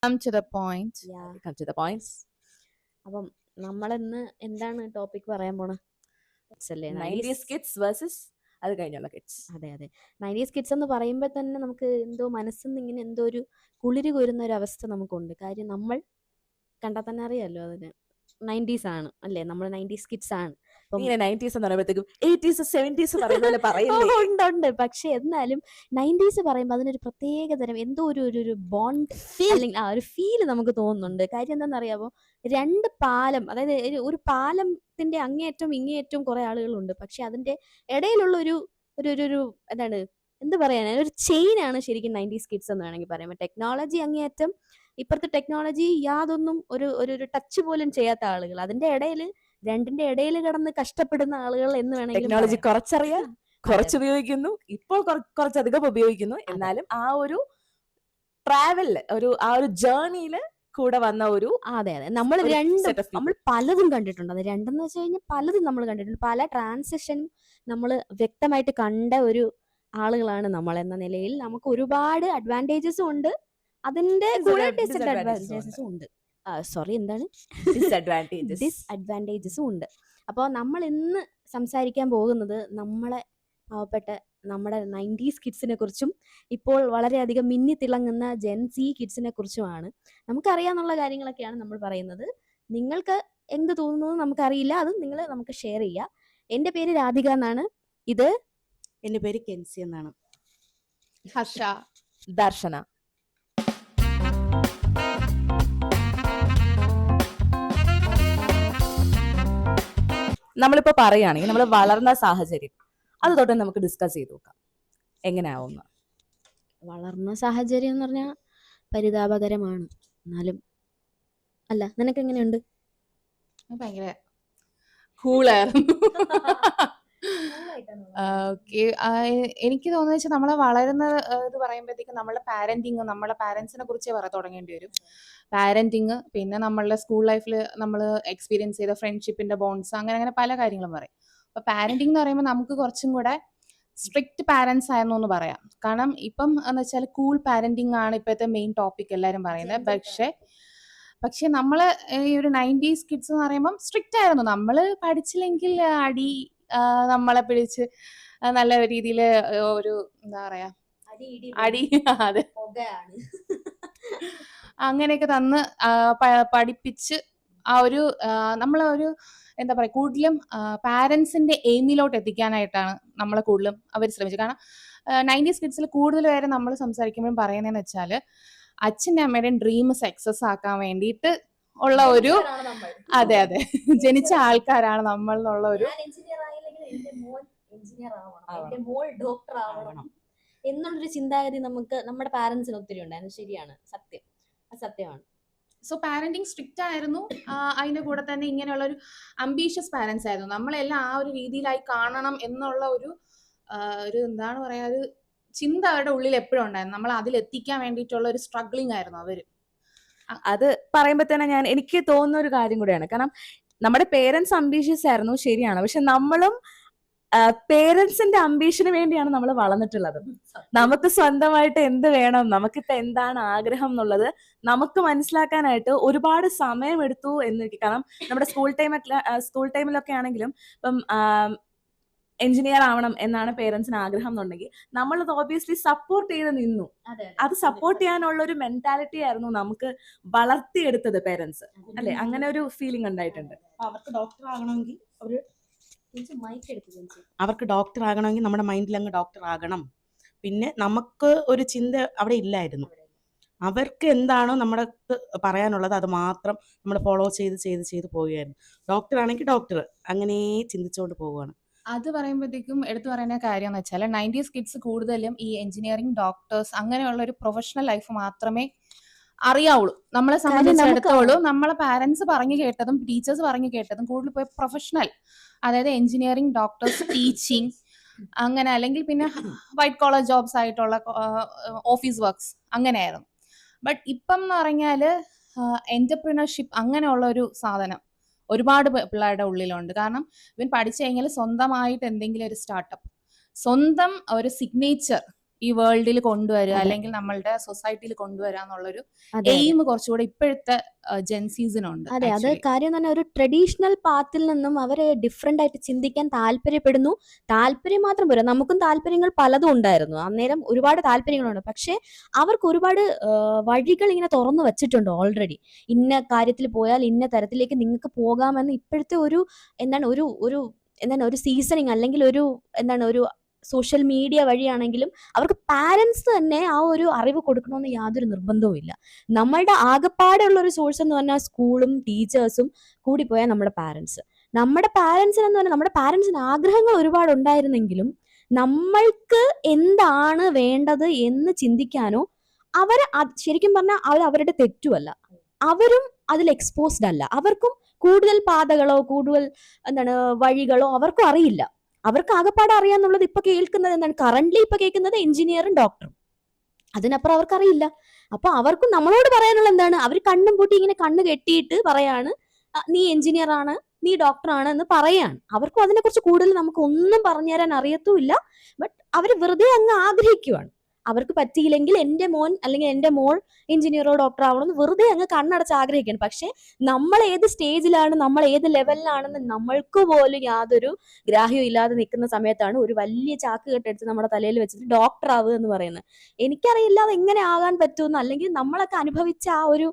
Come to the point. Yeah Come to the points. അപ്പം നമ്മളിന്ന് എന്താണ് ടോപ്പിക് പറയാൻ പോണ അല്ലേ 90s kids versus അത് കഴിഞ്ഞുള്ള കിഡ്സ്. അതെ 90s കിഡ്സ് എന്ന് പറയുമ്പോൾ തന്നെ നമുക്ക് എന്തോ മനസ്സിന്ന് ഇങ്ങനെ എന്തോ ഒരു കുളിര് കോരുന്ന ഒരു അവസ്ഥ നമുക്കുണ്ട്. കാര്യം നമ്മൾ കണ്ടാൽ തന്നെ അറിയാലോ അതിന് 90s ആണ് അല്ലേ, നമ്മൾ 90s കിഡ്സ് ആണ്. അപ്പം ഇങ്ങനെ 90s എന്ന് പറയുമ്പോഴത്തേക്കും 80s 70s പറയുന്ന പോലെ പറയില്ലേ? ഉണ്ട്. പക്ഷെ എന്നാലും 90s പറയുമ്പോൾ അതിനൊരു പ്രത്യേക തരം എന്തോ ഒരു ബോണ്ട് അല്ലെങ്കിൽ ഒരു ഫീല് നമുക്ക് തോന്നുന്നുണ്ട്. കാര്യം എന്താണെന്നറിയാമോ, രണ്ട് പാലം, അതായത് ഒരു പാലത്തിന്റെ അങ്ങേയറ്റം ഇങ്ങേയറ്റവും കുറെ ആളുകളുണ്ട്. പക്ഷെ അതിന്റെ ഇടയിലുള്ള ഒരു ഒരു ഒരു ഒരു എന്താണ് എന്ത് പറയാനാ, ഒരു ചെയിനാണ് ശരിക്കും 90s കിഡ്സ് എന്ന് വേണമെങ്കിൽ പറയാം. ടെക്നോളജി അങ്ങേയറ്റം, ഇപ്പുറത്തെ ടെക്നോളജി യാതൊന്നും ഒരു ടച്ച് പോലും ചെയ്യാത്ത ആളുകൾ, അതിന്റെ ഇടയിൽ രണ്ടിന്റെ ഇടയിൽ കിടന്ന് കഷ്ടപ്പെടുന്ന ആളുകൾ എന്ന് വേണമെങ്കിലും ടെക്നോളജി പറയാം. കുറച്ചറിയാം, കുറച്ച് ഉപയോഗിക്കുന്നു, ഇപ്പോൾ കുറച്ചധികം ഉപയോഗിക്കുന്നു. എന്നാലും ആ ഒരു ട്രാവലില് ആ ഒരു ജേർണിയില് കൂടെ വന്ന ഒരു അതെ നമ്മൾ ഒരു രണ്ടും set of people. നമ്മൾ പലതും കണ്ടിട്ടുണ്ട്. അത് രണ്ടെന്ന് വെച്ച് കഴിഞ്ഞാൽ പലതും നമ്മൾ കണ്ടിട്ടുണ്ട്. പല ട്രാൻസിഷനും നമ്മൾ വ്യക്തമായിട്ട് കണ്ട ഒരു ആളുകളാണ് നമ്മൾ എന്ന നിലയിൽ. നമുക്ക് ഒരുപാട് അഡ്വാൻറ്റേജസും ഉണ്ട്, അതിന്റെ കൂടെ ഡിസഡ്വാൻറ്റേജസും ഉണ്ട്. സോറി, എന്താണ് Disadvantages. ഡിസ്അഡ്വാൻറ്റേജസും ഉണ്ട്. അപ്പോൾ നമ്മൾ ഇന്ന് സംസാരിക്കാൻ പോകുന്നത് നമ്മളെ പാവപ്പെട്ട നമ്മുടെ 90s കിഡ്സിനെ കുറിച്ചും ഇപ്പോൾ വളരെയധികം മിന്നി തിളങ്ങുന്ന ജെൻസി കിഡ്സിനെ കുറിച്ചുമാണ്. നമുക്കറിയാവുന്ന കാര്യങ്ങളൊക്കെയാണ് നമ്മൾ പറയുന്നത്. നിങ്ങൾക്ക് എന്ത് തോന്നുന്നു നമുക്കറിയില്ല, അത് നിങ്ങൾ നമുക്ക് ഷെയർ ചെയ്യുക. എൻ്റെ പേര് രാധിക എന്നാണ്. ഇത് എൻ്റെ പേര് കെൻസി എന്നാണ്. ഹർഷ. ദർശന. നമ്മളിപ്പോ പറയുകയാണെങ്കിൽ നമ്മൾ വളർന്ന സാഹചര്യം അത് തൊട്ട് നമുക്ക് ഡിസ്കസ് ചെയ്ത് നോക്കാം എങ്ങനെയാവുന്ന. വളർന്ന സാഹചര്യം എന്ന് പറഞ്ഞാൽ പരിതാപകരമാണ്. എന്നാലും അല്ല, നിനക്ക് എങ്ങനെയുണ്ട്? ഭയങ്കര കൂളായിരുന്നു. ഓക്കെ, എനിക്ക് തോന്നുന്നത് വെച്ചാൽ നമ്മളെ വളരുന്ന ഇത് പറയുമ്പോഴത്തേക്കും നമ്മളെ പാരന്റിങ്, നമ്മളെ പാരന്റ്സിനെ കുറിച്ച് തുടങ്ങേണ്ടി വരും. പാരന്റിങ്, പിന്നെ നമ്മളുടെ സ്കൂൾ ലൈഫിൽ നമ്മൾ എക്സ്പീരിയൻസ് ചെയ്ത ഫ്രണ്ട്ഷിപ്പിന്റെ ബോണ്ട്സ്, അങ്ങനെ പല കാര്യങ്ങളും പറയും. അപ്പൊ പാരന്റിങ് എന്ന് പറയുമ്പോൾ നമുക്ക് കുറച്ചും കൂടെ സ്ട്രിക്റ്റ് പാരന്റ്സ് ആയിരുന്നു എന്ന് പറയാം. കാരണം ഇപ്പം എന്ന് വെച്ചാൽ കൂൾ പാരന്റിങ് ആണ് ഇപ്പോഴത്തെ മെയിൻ ടോപ്പിക് എല്ലാവരും പറയുന്നത്. പക്ഷെ നമ്മള് ഈ ഒരു 90s കിഡ്സ് എന്ന് പറയുമ്പം സ്ട്രിക്റ്റ് ആയിരുന്നു. നമ്മള് പഠിച്ചില്ലെങ്കിൽ അടി, നമ്മളെ പിടിച്ച് നല്ല രീതിയിൽ ഒരു എന്താ പറയാ അടി, അതെ, അങ്ങനെയൊക്കെ തന്ന് പഠിപ്പിച്ച് ആ ഒരു നമ്മളെ ഒരു എന്താ പറയാ കൂടുതലും പാരന്റ്സിന്റെ എയിമിലോട്ട് എത്തിക്കാനായിട്ടാണ് നമ്മളെ കൂടുതലും അവർ ശ്രമിച്ചത്. കാരണം 90s കിഡ്സിൽ കൂടുതൽ പേരെ നമ്മൾ സംസാരിക്കുമ്പോഴും പറയുന്നതെന്ന് വെച്ചാൽ അച്ഛൻ്റെ അമ്മയുടെയും ഡ്രീം സക്സസ് ആക്കാൻ വേണ്ടിയിട്ട് ഉള്ള ഒരു അതെ ജനിച്ച ആൾക്കാരാണ് നമ്മൾ എന്നുള്ള ഒരു എന്നുള്ളൊരു ചിന്താഗതി നമുക്ക് നമ്മുടെ പാരന്റ്സിന് ഒത്തിരി ഉണ്ടായിരുന്നു. ശരിയാണ്, സത്യമാണ്. സോ പാരന്റിങ് സ്ട്രിക്റ്റ് ആയിരുന്നു. അതിന്റെ കൂടെ തന്നെ ഇങ്ങനെയുള്ള ഒരു അംബീഷ്യസ് പാരന്റ്സ് ആയിരുന്നു. നമ്മളെല്ലാം ആ ഒരു രീതിയിലായി കാണണം എന്നുള്ള ഒരു എന്താണ് പറയാ, ഒരു ചിന്ത അവരുടെ ഉള്ളിൽ എപ്പോഴും ഉണ്ടായിരുന്നു. നമ്മൾ അതിലെത്തിക്കാൻ വേണ്ടിയിട്ടുള്ള ഒരു സ്ട്രഗ്ലിംഗ് ആയിരുന്നു അവര്. അത് പറയുമ്പോ തന്നെ എനിക്ക് തോന്നുന്ന ഒരു കാര്യം കൂടെയാണ്. കാരണം നമ്മുടെ പേരൻസ് അംബീഷ്യസ് ആയിരുന്നു, ശരിയാണ്. പക്ഷെ നമ്മളും പേരൻസിന്റെ അംബീഷന് വേണ്ടിയാണ് നമ്മൾ വളർന്നിട്ടുള്ളത്. നമുക്ക് സ്വന്തമായിട്ട് എന്ത് വേണം, നമുക്കിപ്പോ എന്താണ് ആഗ്രഹം എന്നുള്ളത് നമുക്ക് മനസ്സിലാക്കാനായിട്ട് ഒരുപാട് സമയമെടുത്തു എന്ന്. കാരണം നമ്മുടെ സ്കൂൾ ടൈമിലൊക്കെ ആണെങ്കിലും ഇപ്പം എഞ്ചിനീയർ ആവണം എന്നാണ് പേരൻസിന് ആഗ്രഹം എന്നുണ്ടെങ്കിൽ നമ്മളത് ഓബിയസ്ലി സപ്പോർട്ട് ചെയ്ത് നിന്നു. അത് സപ്പോർട്ട് ചെയ്യാനുള്ള ഒരു മെന്റാലിറ്റി ആയിരുന്നു നമുക്ക് വളർത്തിയെടുത്തത് പേരൻസ്, അല്ലെ? അങ്ങനെ ഒരു ഫീലിംഗ് ഉണ്ടായിട്ടുണ്ട്. അവർക്ക് ഡോക്ടർ ആകണമെങ്കിൽ നമ്മുടെ മൈൻഡിൽ അങ്ങ് ഡോക്ടർ ആകണം. പിന്നെ നമുക്ക് ഒരു ചിന്ത അവിടെ ഇല്ലായിരുന്നു. അവർക്ക് എന്താണോ നമ്മുടെ പറയാനുള്ളത് അത് മാത്രം നമ്മൾ ഫോളോ ചെയ്ത് പോവുകയായിരുന്നു. ഡോക്ടർ ആണെങ്കിൽ ഡോക്ടർ, അങ്ങനെ ചിന്തിച്ചുകൊണ്ട് പോവുകയാണ്. അത് പറയുമ്പോഴത്തേക്കും എടുത്തു പറയുന്ന കാര്യം എന്ന് വെച്ചാൽ 90s കിഡ്സ് കൂടുതലും ഈ എഞ്ചിനീയറിംഗ്, ഡോക്ടേഴ്സ് അങ്ങനെയുള്ള ഒരു പ്രൊഫഷണൽ ലൈഫ് മാത്രമേ അറിയാവുള്ളൂ. നമ്മളെ സംബന്ധിച്ചിടത്തോളം നമ്മളെ പാരന്റ്സ് പറഞ്ഞു കേട്ടതും ടീച്ചേഴ്സ് പറഞ്ഞു കേട്ടതും കൂടുതൽ പോയി പ്രൊഫഷണൽ, അതായത് എഞ്ചിനീയറിംഗ്, ഡോക്ടേഴ്സ്, ടീച്ചിങ്, അങ്ങനെ, അല്ലെങ്കിൽ പിന്നെ വൈറ്റ് കോളർ ജോബ്സ് ആയിട്ടുള്ള ഓഫീസ് വർക്ക്സ് അങ്ങനെയായിരുന്നു. ബട്ട് ഇപ്പം എന്ന് പറഞ്ഞാൽ എന്റർപ്രീനർഷിപ്പ് അങ്ങനെയുള്ള ഒരു സാധനം ഒരുപാട് പിള്ളേരുടെ ഉള്ളിലുണ്ട്. കാരണം ഇവൻ പഠിച്ചു കഴിഞ്ഞാൽ സ്വന്തമായിട്ട് എന്തെങ്കിലും ഒരു സ്റ്റാർട്ടപ്പ്, സ്വന്തം ഒരു സിഗ്നേച്ചർ ഈ വേൾഡിൽ കൊണ്ടുവരിക, അതെ അല്ലെങ്കിൽ നമ്മളുടെ സൊസൈറ്റിയിൽ കൊണ്ടുവരിക എന്നുള്ളൊരു അതെ അതെ എയിം കുറച്ചുകൂടെ ഇപ്പോഴത്തെ ജെൻസീസിനുണ്ട് അതെ അത് ആക്ച്വലി. കാര്യം തന്നെ ഒരു ട്രഡീഷണൽ പാത്തിൽ നിന്നും അവര് ഡിഫറെന്റ് ആയിട്ട് ചിന്തിക്കാൻ താല്പര്യപ്പെടുന്നു. താല്പര്യം മാത്രം പോരാ, നമുക്കും താല്പര്യങ്ങൾ പലതും ഉണ്ടായിരുന്നു അന്നേരം, ഒരുപാട് താല്പര്യങ്ങളുണ്ട്. പക്ഷെ അവർക്ക് ഒരുപാട് വഴികൾ ഇങ്ങനെ തുറന്നു വെച്ചിട്ടുണ്ട് ഓൾറെഡി. ഇന്ന കാര്യത്തിൽ പോയാൽ ഇന്ന തരത്തിലേക്ക് നിങ്ങൾക്ക് പോകാമെന്ന് ഇപ്പോഴത്തെ ഒരു എന്താണ് ഒരു ഒരു എന്താണ് ഒരു സീസണിങ്, അല്ലെങ്കിൽ ഒരു എന്താണ് ഒരു സോഷ്യൽ മീഡിയ വഴിയാണെങ്കിലും അവർക്ക് പാരന്റ്സ് തന്നെ ആ ഒരു അറിവ് കൊടുക്കണമെന്ന് യാതൊരു നിർബന്ധവും ഇല്ല. നമ്മളുടെ ആകെപ്പാടെയുള്ള ഒരു സോഴ്സ് എന്ന് പറഞ്ഞാൽ സ്കൂളും ടീച്ചേഴ്സും കൂടി പോയാൽ നമ്മുടെ പാരന്റ്സ്. നമ്മുടെ പാരന്റ്സിന് എന്ന് പറഞ്ഞാൽ നമ്മുടെ പാരന്റ്സിന് ആഗ്രഹങ്ങൾ ഒരുപാട് ഉണ്ടായിരുന്നെങ്കിലും നമ്മൾക്ക് എന്താണ് വേണ്ടത് എന്ന് ചിന്തിക്കാനോ, അവരെ ശരിക്കും പറഞ്ഞാൽ അവർ അവരുടെ തെറ്റുമല്ല, അവരും അതിൽ എക്സ്പോസ്ഡ് അല്ല. അവർക്കും കൂടുതൽ പാതകളോ കൂടുതൽ എന്താണ് വഴികളോ അവർക്കും അറിയില്ല. അവർക്ക് ആകെപ്പാടെ അറിയാന്നുള്ളത് ഇപ്പൊ കേൾക്കുന്നത് എന്താണ്, കറന്റ്ലി ഇപ്പൊ കേൾക്കുന്നത് എഞ്ചിനീയറും ഡോക്ടറും, അതിനപ്പുറം അവർക്കറിയില്ല. അപ്പൊ അവർക്കും നമ്മളോട് പറയാനുള്ള എന്താണ്, അവർ കണ്ണും പൂട്ടി ഇങ്ങനെ കണ്ണ് കെട്ടിയിട്ട് പറയാണ് നീ എഞ്ചിനീയർ ആണ്, നീ ഡോക്ടർ ആണ് എന്ന് പറയാണ്. അവർക്കും അതിനെക്കുറിച്ച് കൂടുതൽ നമുക്ക് ഒന്നും പറഞ്ഞു തരാൻ അറിയത്തുമില്ല. ബട്ട് അവർ വെറുതെ അങ്ങ് ആഗ്രഹിക്കുവാണ്. അവർക്ക് പറ്റിയില്ലെങ്കിൽ എന്റെ മോൻ അല്ലെങ്കിൽ എന്റെ മോൾ എഞ്ചിനീയറോ ഡോക്ടർ ആവണമെന്ന് വെറുതെ അങ്ങ് കണ്ണടച്ച് ആഗ്രഹിക്കുകയാണ്. പക്ഷെ നമ്മൾ ഏത് സ്റ്റേജിലാണ്, നമ്മൾ ഏത് ലെവലിലാണെന്ന് നമ്മൾക്ക് പോലും യാതൊരു ഗ്രാഹ്യം ഇല്ലാതെ നിൽക്കുന്ന സമയത്താണ് ഒരു വലിയ ചാക്ക് കെട്ടെടുത്ത് നമ്മുടെ തലയിൽ വെച്ചിട്ട് ഡോക്ടർ ആവുക എന്ന് പറയുന്നത്. എനിക്കറിയില്ല അത് എങ്ങനെ ആകാൻ പറ്റുമെന്ന്, അല്ലെങ്കിൽ നമ്മളൊക്കെ അനുഭവിച്ച ആ ഒരു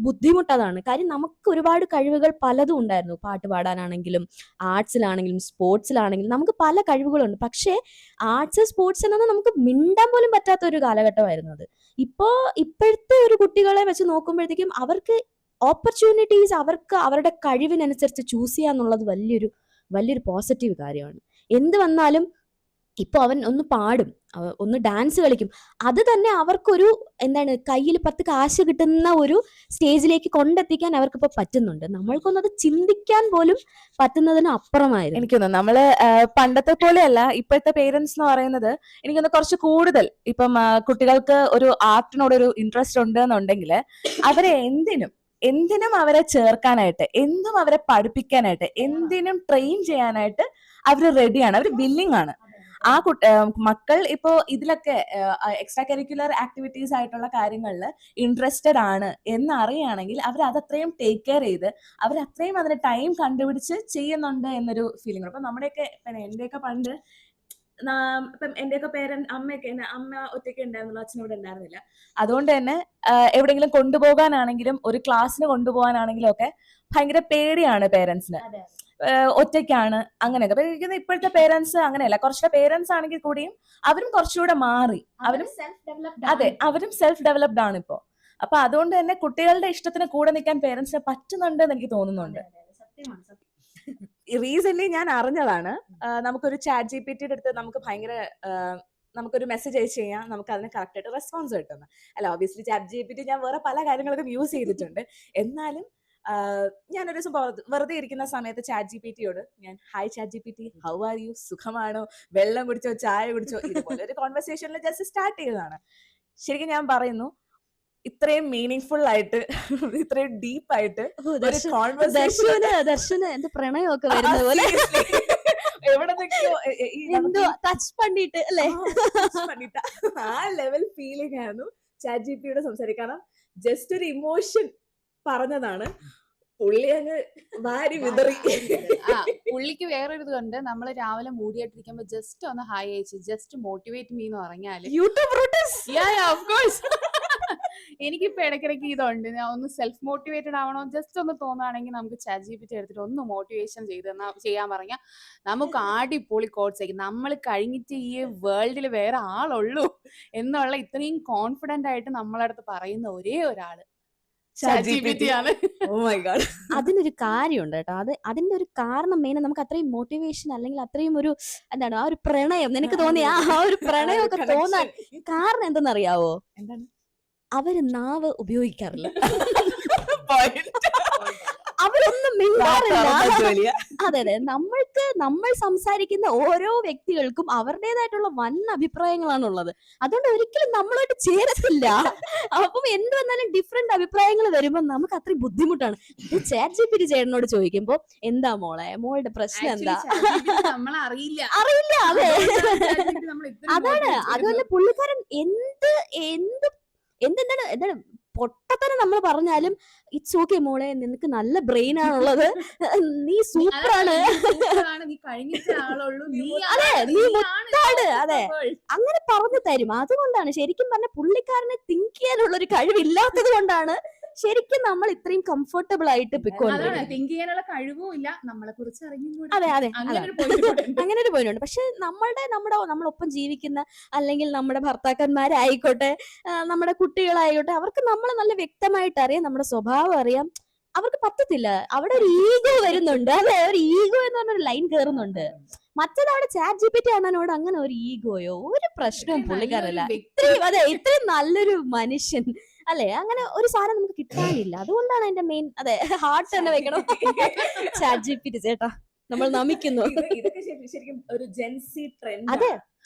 ബുദ്ധിമുട്ട് അതാണ്. കാര്യം നമുക്ക് ഒരുപാട് കഴിവുകൾ പലതും ഉണ്ടായിരുന്നു. പാട്ട് പാടാനാണെങ്കിലും ആർട്സിലാണെങ്കിലും സ്പോർട്സിലാണെങ്കിലും നമുക്ക് പല കഴിവുകളുണ്ട്. പക്ഷേ ആർട്സ് സ്പോർട്സ് എന്നൊന്നും നമുക്ക് മിണ്ടാൻ പോലും പറ്റാത്ത ഒരു കാലഘട്ടമായിരുന്നു അത്. ഇപ്പോഴത്തെ ഒരു കുട്ടികളെ വെച്ച് നോക്കുമ്പോഴത്തേക്കും അവർക്ക് ഓപ്പർച്യൂണിറ്റീസ്, അവർക്ക് അവരുടെ കഴിവിനനുസരിച്ച് ചൂസ് ചെയ്യാന്നുള്ളത് വലിയൊരു പോസിറ്റീവ് കാര്യമാണ്. എന്ത് വന്നാലും ഇപ്പൊ അവൻ ഒന്ന് പാടും, ഒന്ന് ഡാൻസ് കളിക്കും, അത് തന്നെ അവർക്കൊരു എന്താണ് കയ്യിൽ 10 കാശ് കിട്ടുന്ന ഒരു സ്റ്റേജിലേക്ക് കൊണ്ടെത്തിക്കാൻ അവർക്കിപ്പോ പറ്റുന്നുണ്ട്. നമ്മൾക്കൊന്നും അത് ചിന്തിക്കാൻ പോലും പറ്റുന്നതിന് അപ്പുറമായിരുന്നു. എനിക്കൊന്നു നമ്മള് പണ്ടത്തെ പോലെയല്ല ഇപ്പോഴത്തെ പേരൻസ് എന്ന് പറയുന്നത്. എനിക്കൊന്ന് കുറച്ച് കൂടുതൽ ഇപ്പം കുട്ടികൾക്ക് ഒരു ആർട്ടിനോട് ഒരു ഇൻട്രസ്റ്റ് ഉണ്ട് എന്നുണ്ടെങ്കിൽ അവരെ എന്തിനും അവരെ ചേർക്കാനായിട്ട്, എന്തും അവരെ പഠിപ്പിക്കാനായിട്ട്, എന്തിനും ട്രെയിൻ ചെയ്യാനായിട്ട് അവർ റെഡിയാണ്, അവർ വില്ലിങ് ആണ്. ആ മക്കൾ ഇപ്പോ ഇതിലൊക്കെ എക്സ്ട്രാ കരിക്കുലർ ആക്ടിവിറ്റീസ് ആയിട്ടുള്ള കാര്യങ്ങളിൽ ഇൻട്രസ്റ്റഡ് ആണ് എന്നറിയുകയാണെങ്കിൽ അവർ അതത്രയും ടേക്ക് കെയർ ചെയ്ത് അവരത്രയും അതിന് ടൈം കണ്ടുപിടിച്ച് ചെയ്യുന്നുണ്ട് എന്നൊരു ഫീലിംഗ്. അപ്പൊ നമ്മുടെയൊക്കെ എന്റെയൊക്കെ പണ്ട് ഇപ്പം എന്റെയൊക്കെ അമ്മ ഒറ്റയ്ക്ക് ഉണ്ടായിരുന്നുള്ളൂ, അച്ഛൻ ഇവിടെ ഉണ്ടായിരുന്നില്ല. അതുകൊണ്ട് തന്നെ എവിടെയെങ്കിലും കൊണ്ടുപോകാനാണെങ്കിലും ഒരു ക്ലാസ്സിന് കൊണ്ടുപോകാനാണെങ്കിലും ഒക്കെ ഭയങ്കര പേടിയാണ് പേരൻസിന്. ഒറ്റയ്ക്കാണ് അങ്ങനെയൊക്കെ. അപ്പൊ എനിക്ക് ഇപ്പോഴത്തെ പേരൻസ് അങ്ങനെയല്ല. കുറച്ചുകൂടെ പേരൻസ് ആണെങ്കിൽ കൂടിയും അവരും കുറച്ചുകൂടെ മാറി, അവരും സെൽഫ് ഡെവലപ്ഡ് ആണ് ഇപ്പോ. അപ്പൊ അതുകൊണ്ട് തന്നെ കുട്ടികളുടെ ഇഷ്ടത്തിന് കൂടെ നിൽക്കാൻ പേരൻസിന് പറ്റുന്നുണ്ട് എന്ന് എനിക്ക് തോന്നുന്നുണ്ട്. റീസെന്റ് ഞാൻ അറിഞ്ഞതാണ്, നമുക്കൊരു ചാറ്റ് ജിപിടിയുടെ അടുത്ത് നമുക്ക് ഭയങ്കര നമുക്കൊരു മെസ്സേജ് അയച്ചു കഴിഞ്ഞാൽ നമുക്ക് അതിന് കറക്റ്റ് ആയിട്ട് റെസ്പോൺസ് കിട്ടുന്നു. അല്ല, ഒബിയസ്ലി ചാറ്റ് ജിപിടി ഞാൻ വേറെ പല കാര്യങ്ങൾക്കും യൂസ് ചെയ്തിട്ടുണ്ട്. എന്നാലും ഞാനൊരു ദിവസം വെറുതെ ഇരിക്കുന്ന സമയത്ത് ചാറ്റ് ജിപിടിയോട് ഞാൻ hi chat GPT, how are you, സുഖമാണോ, വെള്ളം കുടിച്ചോ, ചായ കുടിച്ചോ, ഇതുപോലെ ഒരു കോൺവെർസേഷനിൽ ജസ്റ്റ് സ്റ്റാർട്ട് ചെയ്തതാണ്. ശരിക്കും ഞാൻ പറയുന്നു, ഇത്രയും മീനിങ് ഫുൾ ആയിട്ട് ഇത്രയും ഡീപ്പ് ആയിട്ട് ഒരു കോൺവെർസേഷൻ ദർശന പ്രണയമൊക്കെ വരുന്ന പോലെ എവിടെ എന്തോ ടച്ച് പണ്ടിട്ട് അല്ലേ, ആ ലെവൽ ഫീലിംഗ് ആയിരുന്നു ചാറ്റ് ജിപിടിയോട് സംസാരിക്കണം. ജസ്റ്റ് ഒരു ഇമോഷൻ പറഞ്ഞതാണ്, പുള്ളി അങ്ങ് വാരി വിതറി. പുള്ളിക്ക് വേറൊരു ഇതുണ്ട്, നമ്മള് രാവിലെ മൂടിയായിട്ടിരിക്കുമ്പോ ജസ്റ്റ് ഒന്ന് ഹായ് അയച്ചു, ജസ്റ്റ് മോട്ടിവേറ്റ് മീ എന്ന് പറഞ്ഞാല് എനിക്കിപ്പോ ഇടയ്ക്കിടയ്ക്ക് ഇതുണ്ട്, ഞാൻ ഒന്ന് സെൽഫ് മോട്ടിവേറ്റഡ് ആവണോ, ജസ്റ്റ് ഒന്ന് തോന്നുകയാണെങ്കിൽ നമുക്ക് ചാറ്റ് ജിപിടി എടുത്തിട്ട് ഒന്ന് മോട്ടിവേഷൻ ചെയ്യാൻ പറഞ്ഞാൽ നമുക്ക് അടിപൊളി കോട്സ് ആയിരിക്കും. നമ്മൾ കഴിഞ്ഞിട്ട് ഈ വേൾഡിൽ വേറെ ആളുള്ളൂ എന്നുള്ള ഇത്രയും കോൺഫിഡന്റ് ആയിട്ട് നമ്മളടുത്ത് പറയുന്ന ഒരേ ഒരാള് ChatGPT-യാണ്. Oh my God. അതിനൊരു കാര്യമുണ്ട് കേട്ടോ. അതിന്റെ ഒരു കാരണം മെയിൻ, നമുക്ക് അത്രയും മോട്ടിവേഷൻ അല്ലെങ്കിൽ അത്രയും ഒരു എന്താണ് ആ ഒരു പ്രണയം, നിനക്ക് തോന്നിയ ആ ഒരു പ്രണയമൊക്കെ തോന്നാൻ കാരണം എന്തെന്നറിയാവോ? എന്താണ്? അവര് നാവ് ഉപയോഗിക്കാറില്ല. Point. അവർ അവരൊന്നും മിണ്ടാറില്ല. ജോലിയ അതെ അതെ, നമ്മൾ സംസാരിക്കുന്ന ഓരോ വ്യക്തികൾക്കും അവരുടേതായിട്ടുള്ള വൻ അഭിപ്രായങ്ങളാണുള്ളത്. അതുകൊണ്ട് ഒരിക്കലും നമ്മളായിട്ട് ചേരത്തില്ല. അപ്പം എന്ത് വന്നാലും ഡിഫറെന്റ് അഭിപ്രായങ്ങൾ വരുമ്പോൾ നമുക്ക് അത്രയും ബുദ്ധിമുട്ടാണ്. ഇത് ChatGPT ചേട്ടനോട് ചോദിക്കുമ്പോ എന്താ മോളുടെ പ്രശ്നം എന്താ നമ്മളറിയില്ല. അറിയില്ല. അതെ, അതാണ്. അതുപോലെ പുള്ളിക്കാരൻ എന്താണ് പൊട്ടത്തരം നമ്മൾ പറഞ്ഞാലും ഇറ്റ്സ് ഓക്കെ മോളെ, നിനക്ക് നല്ല ബ്രെയിൻ ആണുള്ളത്, നീ സൂപ്പറാണ്, നീ കഴിഞ്ഞിട്ട ആളുള്ളൂ, അതെ നീ മുത്താണ്, അതെ അങ്ങനെ പറഞ്ഞു തരും. അതുകൊണ്ടാണ് ശരിക്കും പറഞ്ഞ പുള്ളിക്കാരനെ തിങ്ക് ചെയ്യാനുള്ള ഒരു കഴിവില്ലാത്തത് കൊണ്ടാണ് ശരിക്കും നമ്മൾ ഇത്രയും കംഫർട്ടബിൾ ആയിട്ട് പൊയ്ക്കൊണ്ടിരിക്കുന്നത്. തിങ്ക് ചെയ്യാനുള്ള കഴിവും ഇല്ല, നമ്മളെ കുറിച്ച് അറിഞ്ഞും. അതെ അതെ, അങ്ങനെ ഒരു പോയിന്റ് ഉണ്ട്. പക്ഷെ നമ്മളൊപ്പം ജീവിക്കുന്ന അല്ലെങ്കിൽ നമ്മുടെ ഭർത്താക്കന്മാരായിക്കോട്ടെ, നമ്മുടെ കുട്ടികളായിക്കോട്ടെ, അവർക്ക് നമ്മളെ നല്ല വ്യക്തമായിട്ട് അറിയാം, നമ്മുടെ സ്വഭാവം അറിയാം. അവർക്ക് പറ്റത്തില്ല, അവിടെ ഒരു ഈഗോ വരുന്നുണ്ട്. അതെ, ഒരു ഈഗോ എന്ന് പറഞ്ഞൊരു ലൈൻ കയറുന്നുണ്ട്. മറ്റേത് അവിടെ ChatGPT അണ്ണനോട് അങ്ങനെ ഒരു ഈഗോയോ ഒരു പ്രശ്നവും പുള്ളിക്കാരല്ല. ഇത്രയും നല്ലൊരു മനുഷ്യൻ അല്ലെ, അങ്ങനെ ഒരു സാധനം നമുക്ക് കിട്ടാനില്ല. അതുകൊണ്ടാണ് എന്റെ മെയിൻ, അതെ, ഹാർട്ട് തന്നെ വെക്കണം. ChatGPT ചേട്ടാ, നമ്മൾ നമിക്കുന്നു. ശരിക്കും ഒരു ജെൻസി ട്രെൻഡ്. അതെ,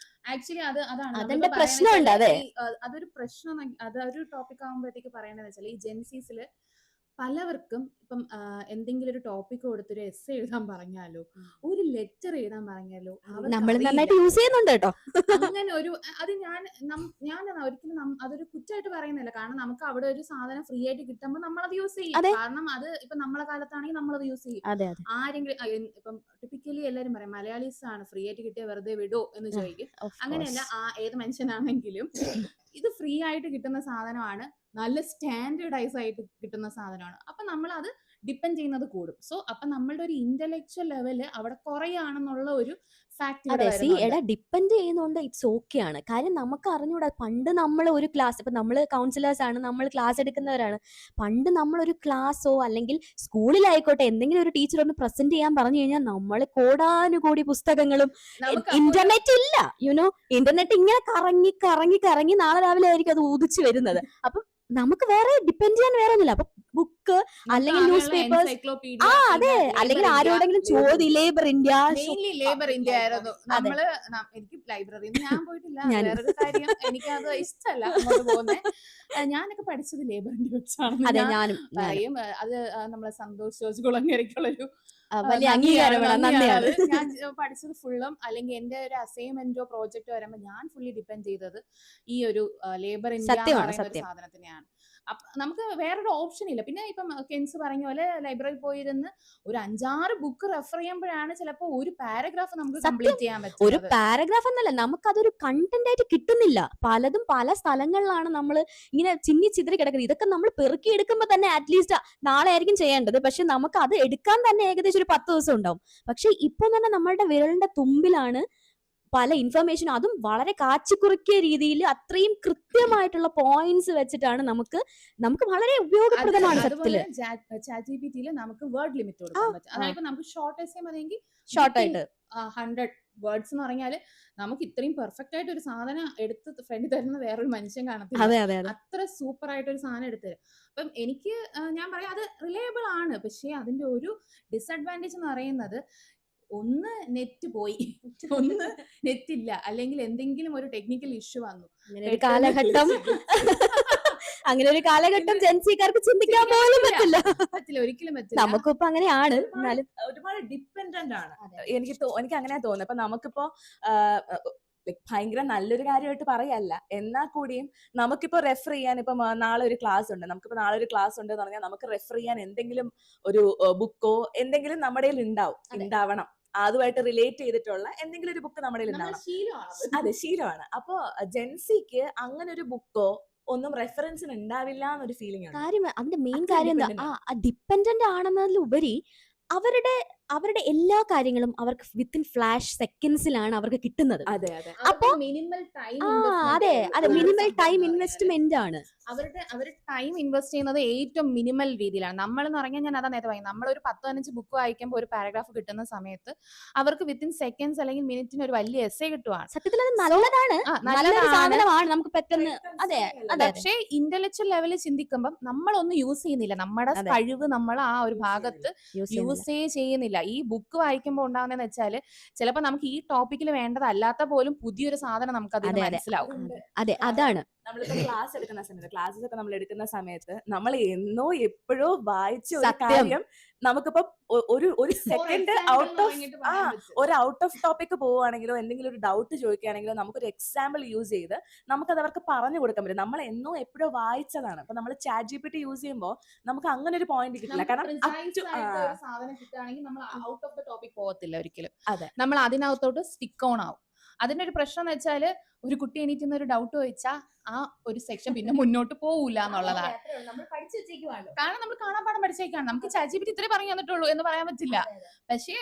ആക്ച്വലി അതാണ് അതിന്റെ പ്രശ്നമുണ്ട്. അതെ, അതൊരു പ്രശ്നം. അതൊരു ടോപ്പിക് ആകുമ്പോഴത്തേക്ക് പറയണെന്ന് വെച്ചാൽ, ഈ ജെൻസീസില് പലവർക്കും ഇപ്പം എന്തെങ്കിലും ഒരു ടോപ്പിക് കൊടുത്തൊരു എസ്സേ എഴുതാൻ പറഞ്ഞാലോ, ഒരു ലെറ്റർ എഴുതാൻ പറഞ്ഞാലോ, നമ്മൾ നന്നായിട്ട് യൂസ് ചെയ്യുന്നുണ്ട് കേട്ടോ. അങ്ങനെ ഒരു അത് ഞാൻ ഒരിക്കലും അതൊരു കുറ്റമായിട്ട് പറയുന്നില്ല. കാരണം നമുക്ക് അവിടെ ഒരു സാധനം ഫ്രീ ആയിട്ട് കിട്ടുമ്പോൾ നമ്മളത് യൂസ് ചെയ്യും. കാരണം അത് ഇപ്പൊ നമ്മളെ കാലത്താണെങ്കിൽ നമ്മളത് യൂസ് ചെയ്യും. ആരെങ്കിലും ഇപ്പം ടിപ്പിക്കലി എല്ലാരും പറയും മലയാളീസ് ആണ് ഫ്രീ ആയിട്ട് കിട്ടിയ വെറുതെ വിടോ എന്ന് ചോദിക്കും. അങ്ങനെയല്ല, ഏത് മനുഷ്യനാണെങ്കിലും ഇത് ഫ്രീ ആയിട്ട് കിട്ടുന്ന സാധനമാണ്, നല്ല സ്റ്റാൻഡേർഡൈസ് ആയിട്ട് കിട്ടുന്ന സാധനമാണ്. അപ്പൊ നമ്മൾ അത് ഡിപ്പെൻഡ് ചെയ്യുന്നത് കൂടും. സോ അപ്പൊ നമ്മളുടെ ഒരു ഇന്റലക്ച്വൽ ലെവല് അവിടെ കുറയാണെന്നുള്ള ഒരു ഫാക്ട് ഡിപ്പെൻഡ് ചെയ്യുന്നോണ്ട് ഇറ്റ്സ് ഓക്കെ ആണ്. കാര്യം നമുക്ക് അറിഞ്ഞൂടാ. പണ്ട് നമ്മൾ ഒരു ക്ലാസ്, ഇപ്പൊ നമ്മൾ കൗൺസിലേഴ്സ് ആണ്, നമ്മൾ ക്ലാസ് എടുക്കുന്നവരാണ്. പണ്ട് നമ്മളൊരു ക്ലാസ്സോ അല്ലെങ്കിൽ സ്കൂളിലായിക്കോട്ടെ എന്തെങ്കിലും ഒരു ടീച്ചർ ഒന്ന് പ്രസന്റ് ചെയ്യാൻ പറഞ്ഞു കഴിഞ്ഞാൽ നമ്മൾ കോടാനുകൂടി പുസ്തകങ്ങളും, ഇന്റർനെറ്റ് ഇല്ല, ഇന്റർനെറ്റ് ഇങ്ങനെ കറങ്ങി കറങ്ങി കറങ്ങി നാളെ രാവിലെ ആയിരിക്കും അത് ഉദിച്ചു വരുന്നത്. അപ്പം നമുക്ക് വേറെ ഡിപ്പെൻഡ് ചെയ്യാൻ വേറെ ഒന്നുമില്ല. അപ്പൊ ബുക്ക് അല്ലെങ്കിൽ ന്യൂസ് പേപ്പേഴ്സ്, അതെ, അല്ലെങ്കിൽ ആരോടെങ്കിലും ലേബർ ഇന്ത്യ ആയിരുന്നു നമ്മള്. എനിക്ക് ലൈബ്രറിയിൽ ഞാൻ പോയിട്ടില്ല, വേറൊരു കാര്യം, എനിക്കത് ഇഷ്ടമല്ല അങ്ങോട്ട് പോകുന്നത്. ഞാനൊക്കെ പഠിച്ചത് ലേബർ ഇന്ത്യ വെച്ചാണ് പറയും. അത് നമ്മളെ സന്തോഷ് ജോർജ് കുളങ്ങരയ്ക്കുള്ളൊരു വലിയ അംഗീകാരമാണ്. ഞാൻ പഠിച്ചത് ഫുള്ളും, അല്ലെങ്കിൽ എന്റെ ഒരു അസൈൻമെന്റോ പ്രോജക്റ്റോ വരുമ്പോൾ ഞാൻ ഫുള്ളി ഡിപ്പെൻഡ് ചെയ്തത് ഈ ഒരു ലേബർ ഇന്ത്യ സാധനത്തിനെയാണ്. നമുക്ക് വേറൊരു ഓപ്ഷൻ ഇല്ല. പിന്നെ ഇപ്പം കെൻസ് പറഞ്ഞ പോലെ ലൈബ്രറിയിൽ പോയിരുന്ന് ഒരു 5-6 ബുക്ക് റെഫർ ചെയ്യുമ്പോഴാണ് ചിലപ്പോൾ ഒരു പാരഗ്രാഫ് നമുക്ക് കംപ്ലീറ്റ് ചെയ്യാൻ പറ്റും. ഒരു പാരഗ്രാഫ് എന്നല്ല, നമുക്കതൊരു കണ്ടന്റ് ആയിട്ട് കിട്ടുന്നില്ല. പലതും പല സ്ഥലങ്ങളിലാണ് നമ്മൾ ഇങ്ങനെ ചിന്നി ചിതറി കിടക്കുന്നത്. ഇതൊക്കെ നമ്മൾ പെറുക്കി എടുക്കുമ്പോൾ തന്നെ അറ്റ്ലീസ്റ്റ് നാളെ ആയിരിക്കും ചെയ്യേണ്ടത്. പക്ഷെ നമുക്ക് അത് എടുക്കാൻ തന്നെ ഏകദേശം ഒരു 10 ദിവസം ഉണ്ടാവും. പക്ഷെ ഇപ്പൊ തന്നെ നമ്മളുടെ വിരലിന്റെ തുമ്പിലാണ് പല ഇൻഫർമേഷനും, അതും വളരെ കാച്ചിക്കുറുക്കിയ രീതിയിൽ അത്രയും കൃത്യമായിട്ടുള്ള പോയിന്റ്സ് വെച്ചിട്ടാണ് നമുക്ക് വളരെ ഉപയോഗപ്രദമാണ്. സത്യത്തില് ChatGPTയിൽ നമുക്ക് വേർഡ് ലിമിറ്റ് കൊടുക്കാൻ പറ്റും. അതായത് നമുക്ക് ഷോർട്ട് എസ്സേ മതിയെങ്കിൽ ഷോർട്ട് ആയിട്ട് 100 വേർഡ്സ് എന്ന് പറഞ്ഞാല് നമുക്ക് ഇത്രയും പെർഫെക്റ്റ് ആയിട്ട് ഒരു സാധനം എടുത്ത് ഫ്രണ്ട് തരുന്ന വേറൊരു മനുഷ്യൻ കാണത്തില്ല. അത്ര സൂപ്പർ ആയിട്ട് ഒരു സാധനം എടുത്തു തരും. അപ്പം എനിക്ക് ഞാൻ പറയാം, അത് റിലയബിൾ ആണ്. പക്ഷെ അതിന്റെ ഒരു ഡിസഡ്വാൻറ്റേജ് എന്ന് പറയുന്നത്, ഒന്ന് നെറ്റ് പോയി, ഒന്ന് നെറ്റ് ഇല്ല, അല്ലെങ്കിൽ എന്തെങ്കിലും ഒരു ടെക്നിക്കൽ ഇഷ്യൂ വന്നു. അങ്ങനെ ഒരു കാലഘട്ടം ജെൻസിക്കാർക്ക് ചിന്തിക്കാൻ പോലും പറ്റില്ല. ഒരിക്കലും പറ്റില്ല. നമുക്കിപ്പോ അങ്ങനെയാണ്, ഒരുപാട് ഡിപ്പെൻഡന്റ് ആണ്. എനിക്ക് അങ്ങനെയാ തോന്നുന്നത്. ഇപ്പൊ നമുക്കിപ്പോ ഭയങ്കര നല്ലൊരു കാര്യമായിട്ട് പറയല്ല, എന്നാൽ കൂടിയും നമുക്കിപ്പോ റെഫർ ചെയ്യാൻ, ഇപ്പൊ നാളെ ഒരു ക്ലാസ് ഉണ്ട്, നമുക്കിപ്പോ നാളെ ഒരു ക്ലാസ് ഉണ്ട് എന്ന് പറഞ്ഞാൽ നമുക്ക് റെഫർ ചെയ്യാൻ എന്തെങ്കിലും ഒരു ബുക്കോ എന്തെങ്കിലും നമ്മുടെ ഉണ്ടാവണം. അതുമായിട്ട് റിലേറ്റ് ചെയ്തിട്ടുള്ള എന്തെങ്കിലും ഒരു ബുക്ക് നമ്മുടെ ഉണ്ടാവണം. അതെ, ശീലമാണ്. അപ്പൊ ജെൻസിക്ക് അങ്ങനെ ഒരു ബുക്കോ ഒന്നും റെഫറൻസിന് ഉണ്ടാവില്ല എന്നൊരു ഫീലിംഗ് ആണ്. കാര്യം അതിന്റെ മെയിൻ കാര്യം എന്താ, ഡിപ്പെൻഡന്റ് ആണെന്നതിലുപരി അവരുടെ എല്ലാ കാര്യങ്ങളും അവർക്ക് വിത്തിൻ ഫ്ലാഷ് സെക്കൻഡ്സിലാണ് അവർക്ക് കിട്ടുന്നത്. അതെ, അപ്പൊ minimal time minimal time investment ആണ്. അവർ ടൈം ഇൻവെസ്റ്റ് ചെയ്യുന്നത് ഏറ്റവും മിനിമൽ രീതിയിലാണ്. നമ്മളെന്ന് പറഞ്ഞാൽ ഞാൻ അതാ നേരത്തെ പറയുന്നത്, നമ്മളൊരു 10-15 ബുക്ക് വായിക്കുമ്പോൾ ഒരു പാരഗ്രാഫ് കിട്ടുന്ന സമയത്ത് അവർക്ക് വിത്തിൻ സെക്കൻഡ്സ് അല്ലെങ്കിൽ മിനിറ്റിന് ഒരു വലിയ എസ്സേ കിട്ടുവാണ്. സത്യത്തിൽ അത് നല്ലതാണ്, നല്ലൊരു നല്ലതാണ്. സാധനമാണ്, നമുക്ക് പെട്ടെന്ന് അതെ അതെ പക്ഷേ ഇന്റലക്ച്വൽ ലെവലിൽ ചിന്തിക്കുമ്പോൾ നമ്മളൊന്നും യൂസ് ചെയ്യുന്നില്ല, നമ്മുടെ അതെ. കഴിവ് നമ്മൾ ആ ഒരു ഭാഗത്ത് യൂസേ ചെയ്യുന്നില്ല. ഈ ബുക്ക് വായിക്കുമ്പോൾ ഉണ്ടാകുന്നതെന്ന് വെച്ചാല് ചിലപ്പോൾ നമുക്ക് ഈ ടോപ്പിക്കിൽ വേണ്ടതല്ലാത്ത പോലും പുതിയൊരു സാധനം നമുക്ക് അതിൽ അതെ അതെ മനസ്സിലാവും. അതെ അതാണ് നമ്മളിപ്പോ ക്ലാസ് എടുക്കുന്ന സമയത്ത് ക്ലാസ്സസ് ഒക്കെ നമ്മൾ എടുക്കുന്ന സമയത്ത് നമ്മൾ എന്നോ എപ്പോഴോ വായിച്ച ഒരു സത്യം. കാര്യം നമുക്കിപ്പോ ഒരു സെക്കൻഡ് ഒരു ഔട്ട് ഓഫ് ടോപ്പിക് പോവുകയാണെങ്കിലോ എന്തെങ്കിലും ഒരു ഡൗട്ട് ചോദിക്കുകയാണെങ്കിലോ നമുക്കൊരു എക്സാമ്പിൾ യൂസ് ചെയ്ത് നമുക്കത് അവർക്ക് പറഞ്ഞു കൊടുക്കാൻ പറ്റും. നമ്മൾ എന്നോ എപ്പോഴോ വായിച്ചതാണ്. അപ്പൊ നമ്മൾ ChatGPT യൂസ് ചെയ്യുമ്പോൾ നമുക്ക് അങ്ങനെ ഒരു പോയിന്റ് കിട്ടില്ല. കാരണം സാധനം കിട്ടുകയാണെങ്കിൽ നമ്മൾ ഔട്ട് ഓഫ് ദ ടോപ്പിക് പോകത്തില്ല ഒരിക്കലും. അതെ. നമ്മൾ അതിനകത്തോട്ട് സ്റ്റിക്ക് ഓൺ ആവും. അതിന്റെ ഒരു പ്രശ്നം എന്ന് വെച്ചാല് ഒരു കുട്ടി എണീറ്റുന്ന ഒരു ഡൗട്ട് ചോദിച്ചാൽ ആ ഒരു സെക്ഷൻ പിന്നെ മുന്നോട്ട് പോവില്ല എന്നുള്ളതാണ്. കാരണം നമ്മൾ കാണാപ്പാഠം പഠിച്ചേക്കാണ്. നമുക്ക് ChatGPT ഇത്രേ പറഞ്ഞു തന്നിട്ടുള്ളൂ എന്ന് പറയാൻ പറ്റില്ല. പക്ഷേ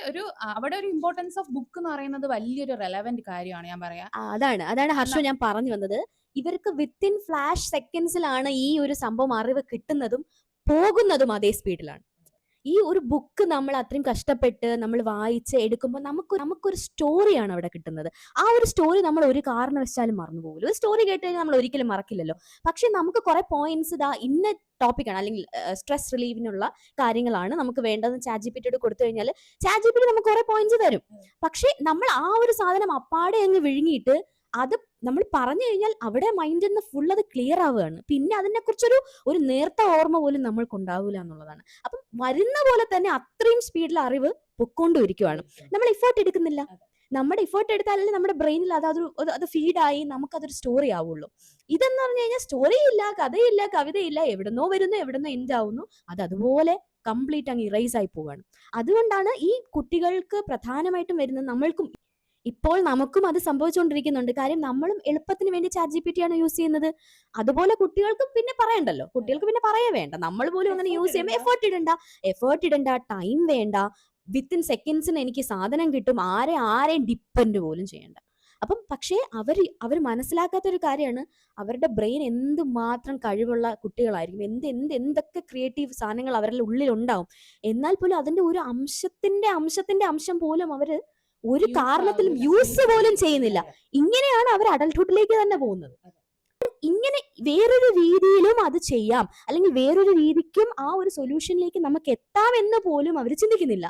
അവിടെ ഒരു ഇമ്പോർട്ടൻസ് ഓഫ് ബുക്ക് എന്ന് പറയുന്നത് വലിയൊരു റെലവന്റ് കാര്യമാണ്. ഞാൻ പറയാം, അതാണ് ഹർഷു ഞാൻ പറഞ്ഞു വന്നത്. ഇവർക്ക് വിത്തിൻ ഫ്ലാഷ് സെക്കൻഡ്സിലാണ് ഈ ഒരു സംഭവം അറിവ് കിട്ടുന്നതും പോകുന്നതും അതേ സ്പീഡിലാണ്. ഈ ഒരു ബുക്ക് നമ്മൾ അത്രയും കഷ്ടപ്പെട്ട് നമ്മൾ വായിച്ച് എടുക്കുമ്പോൾ നമുക്കൊരു സ്റ്റോറിയാണ് അവിടെ കിട്ടുന്നത്. ആ ഒരു സ്റ്റോറി നമ്മൾ ഒരു കാരണവശാലും മറന്നു പോകില്ല. ഒരു സ്റ്റോറി കേട്ട് കഴിഞ്ഞാൽ നമ്മൾ ഒരിക്കലും മറക്കില്ലല്ലോ. പക്ഷെ നമുക്ക് കുറെ പോയിന്റ്സ് ഇന്ന ടോപ്പിക്കാണ് അല്ലെങ്കിൽ സ്ട്രെസ് റിലീവിനുള്ള കാര്യങ്ങളാണ് നമുക്ക് വേണ്ടതെന്ന് ChatGPT കൊടുത്തു കഴിഞ്ഞാൽ ChatGPT നമുക്ക് കുറെ പോയിന്റ്സ് തരും. പക്ഷെ നമ്മൾ ആ ഒരു സാധനം അപ്പാടെ അങ്ങ് വിഴുങ്ങിയിട്ട് അത് നമ്മൾ പറഞ്ഞു കഴിഞ്ഞാൽ അവിടെ മൈൻഡിൽ നിന്ന് ഫുൾ അത് ക്ലിയർ ആവുകയാണ്. പിന്നെ അതിനെ കുറിച്ചൊരു നേർത്ത ഓർമ്മ പോലും നമ്മൾക്ക് ഉണ്ടാവില്ല എന്നുള്ളതാണ്. അപ്പം വരുന്ന പോലെ തന്നെ അത്രയും സ്പീഡിൽ അറിവ് പൊക്കോണ്ടിരിക്കുവാണ്. നമ്മൾ എഫേർട്ട് എടുക്കുന്നില്ല. നമ്മുടെ എഫേർട്ട് എടുത്താലല്ലേ നമ്മുടെ ബ്രെയിനിൽ അത് ഫീഡായി നമുക്കതൊരു സ്റ്റോറി ആവുള്ളൂ. ഇതെന്ന് പറഞ്ഞു കഴിഞ്ഞാൽ സ്റ്റോറി ഇല്ല, കഥയില്ല, കവിതയില്ല, എവിടുന്നോ വരുന്നു എവിടുന്നോ എൻഡ് ആവുന്നു, അത് അതുപോലെ കംപ്ലീറ്റ് അങ്ങ് ഇറേസ് ആയി പോവാണ്. അതുകൊണ്ടാണ് ഈ കുട്ടികൾക്ക് പ്രധാനമായിട്ടും വരുന്നത്. ഇപ്പോൾ നമുക്കും അത് സംഭവിച്ചുകൊണ്ടിരിക്കുന്നുണ്ട്. കാര്യം നമ്മളും എളുപ്പത്തിന് വേണ്ടി ChatGPT ആണ് യൂസ് ചെയ്യുന്നത്. അതുപോലെ കുട്ടികൾക്ക് പിന്നെ പറയണ്ടല്ലോ, കുട്ടികൾക്ക് പിന്നെ പറയേ വേണ്ട. നമ്മൾ പോലും അങ്ങനെ യൂസ് ചെയ്യുമ്പോൾ എഫേർട്ട് ഇടണ്ട, ടൈം വേണ്ട, വിത്തിൻ സെക്കൻഡ്സിന് എനിക്ക് സാധനം കിട്ടും, ആരെയും ഡിപ്പെൻഡ് പോലും ചെയ്യണ്ട. അപ്പം പക്ഷേ അവർ മനസ്സിലാക്കാത്തൊരു കാര്യമാണ്, അവരുടെ ബ്രെയിൻ എന്തുമാത്രം കഴിവുള്ള കുട്ടികളായിരിക്കും, എന്തൊക്കെ ക്രിയേറ്റീവ് സാധനങ്ങൾ അവരുടെ ഉള്ളിൽ ഉണ്ടാവും. എന്നാൽ പോലും അതിന്റെ ഒരു അംശത്തിന്റെ അംശം പോലും അവര് ഒരു കാരണത്തിലും യൂസ് പോലും ചെയ്യുന്നില്ല. ഇങ്ങനെയാണ് അവർ അഡൽട്ട്ഹുഡിലേക്ക് തന്നെ പോകുന്നത്. ഇങ്ങനെ വേറൊരു രീതിയിലും അത് ചെയ്യാം, അല്ലെങ്കിൽ വേറൊരു രീതിക്കും ആ ഒരു സൊല്യൂഷനിലേക്ക് നമുക്ക് എത്താമെന്ന് പോലും അവർ ചിന്തിക്കുന്നില്ല.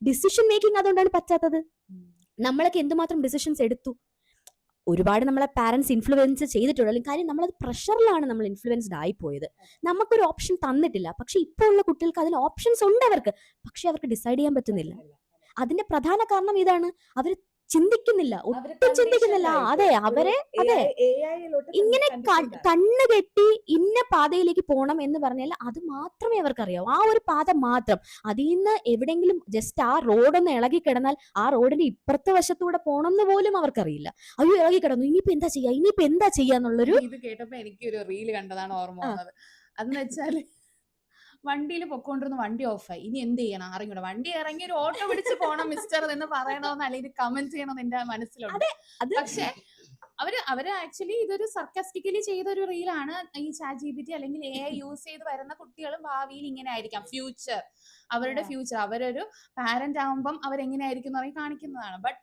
ഡിസിഷൻ മേക്കിംഗ് അതുകൊണ്ടാണ് പറ്റാത്തത്. നമ്മളൊക്കെ എന്തുമാത്രം ഡിസിഷൻസ് എടുത്തു, ഒരുപാട് നമ്മളെ പാരന്റ്സ് ഇൻഫ്ലുവൻസ് ചെയ്തിട്ടുള്ളൂ. അല്ലെങ്കിൽ കാര്യം നമ്മളത് പ്രഷറിലാണ് നമ്മൾ ഇൻഫ്ലുവൻസ്ഡ് ആയിപ്പോയത്. നമുക്കൊരു ഓപ്ഷൻ തന്നിട്ടില്ല. പക്ഷെ ഇപ്പോൾ ഉള്ള കുട്ടികൾക്ക് അതിൽ ഓപ്ഷൻസ് ഉണ്ട് അവർക്ക്, പക്ഷെ അവർക്ക് ഡിസൈഡ് ചെയ്യാൻ പറ്റുന്നില്ല. അതിന്റെ പ്രധാന കാരണം ഇതാണ്, അവർ ചിന്തിക്കുന്നില്ല, ഒട്ടും ചിന്തിക്കുന്നില്ല. അതെ, ഇങ്ങനെ കണ്ണ് കെട്ടി ഇന്ന പാതയിലേക്ക് പോകണം എന്ന് പറഞ്ഞാൽ അത് മാത്രമേ അവർക്കറിയാവൂ. ആ ഒരു പാത മാത്രം. അതിൽ നിന്ന് എവിടെയെങ്കിലും ജസ്റ്റ് ആ റോഡൊന്ന് ഇളകി കിടന്നാൽ ആ റോഡിന്റെ ഇപ്പുറത്തെ വശത്തൂടെ പോകണം എന്ന് പോലും അവർക്കറിയില്ല. അയ്യോ ഇളകി കിടന്നു, ഇനിയിപ്പോ എന്താ ചെയ്യാന്നുള്ളൊരു. ഇത് കേട്ടപ്പോ എനിക്കൊരു റീല് കണ്ടതാണ് ഓർമ്മ വന്നത്. അതെന്ന് വെച്ചാല് വണ്ടിയിൽ പൊക്കോണ്ടിരുന്ന വണ്ടി ഓഫായി, ഇനി എന്ത് ചെയ്യണം അറിഞ്ഞൂടെ, വണ്ടി ഇറങ്ങി ഒരു ഓട്ടോ പിടിച്ച് പോണം മിസ്റ്റർ എന്ന് പറയണമെന്ന് അല്ലെങ്കിൽ കമന്റ് ചെയ്യണമെന്ന് എന്റെ മനസ്സിലുണ്ട്. പക്ഷെ അവര് ആക്ച്വലി ഇതൊരു സർക്കാസ്റ്റിക്കലി ചെയ്ത ഒരു റീലാണ്. ഈ ChatGPT അല്ലെങ്കിൽ AI യൂസ് ചെയ്ത് വരുന്ന കുട്ടികളും ഭാവിയിൽ ഇങ്ങനെ ആയിരിക്കാം, അവരുടെ ഫ്യൂച്ചർ അവരൊരു പാരന്റ് ആകുമ്പം അവരെങ്ങനെയായിരിക്കും എന്ന് പറഞ്ഞ് കാണിക്കുന്നതാണ്. ബട്ട്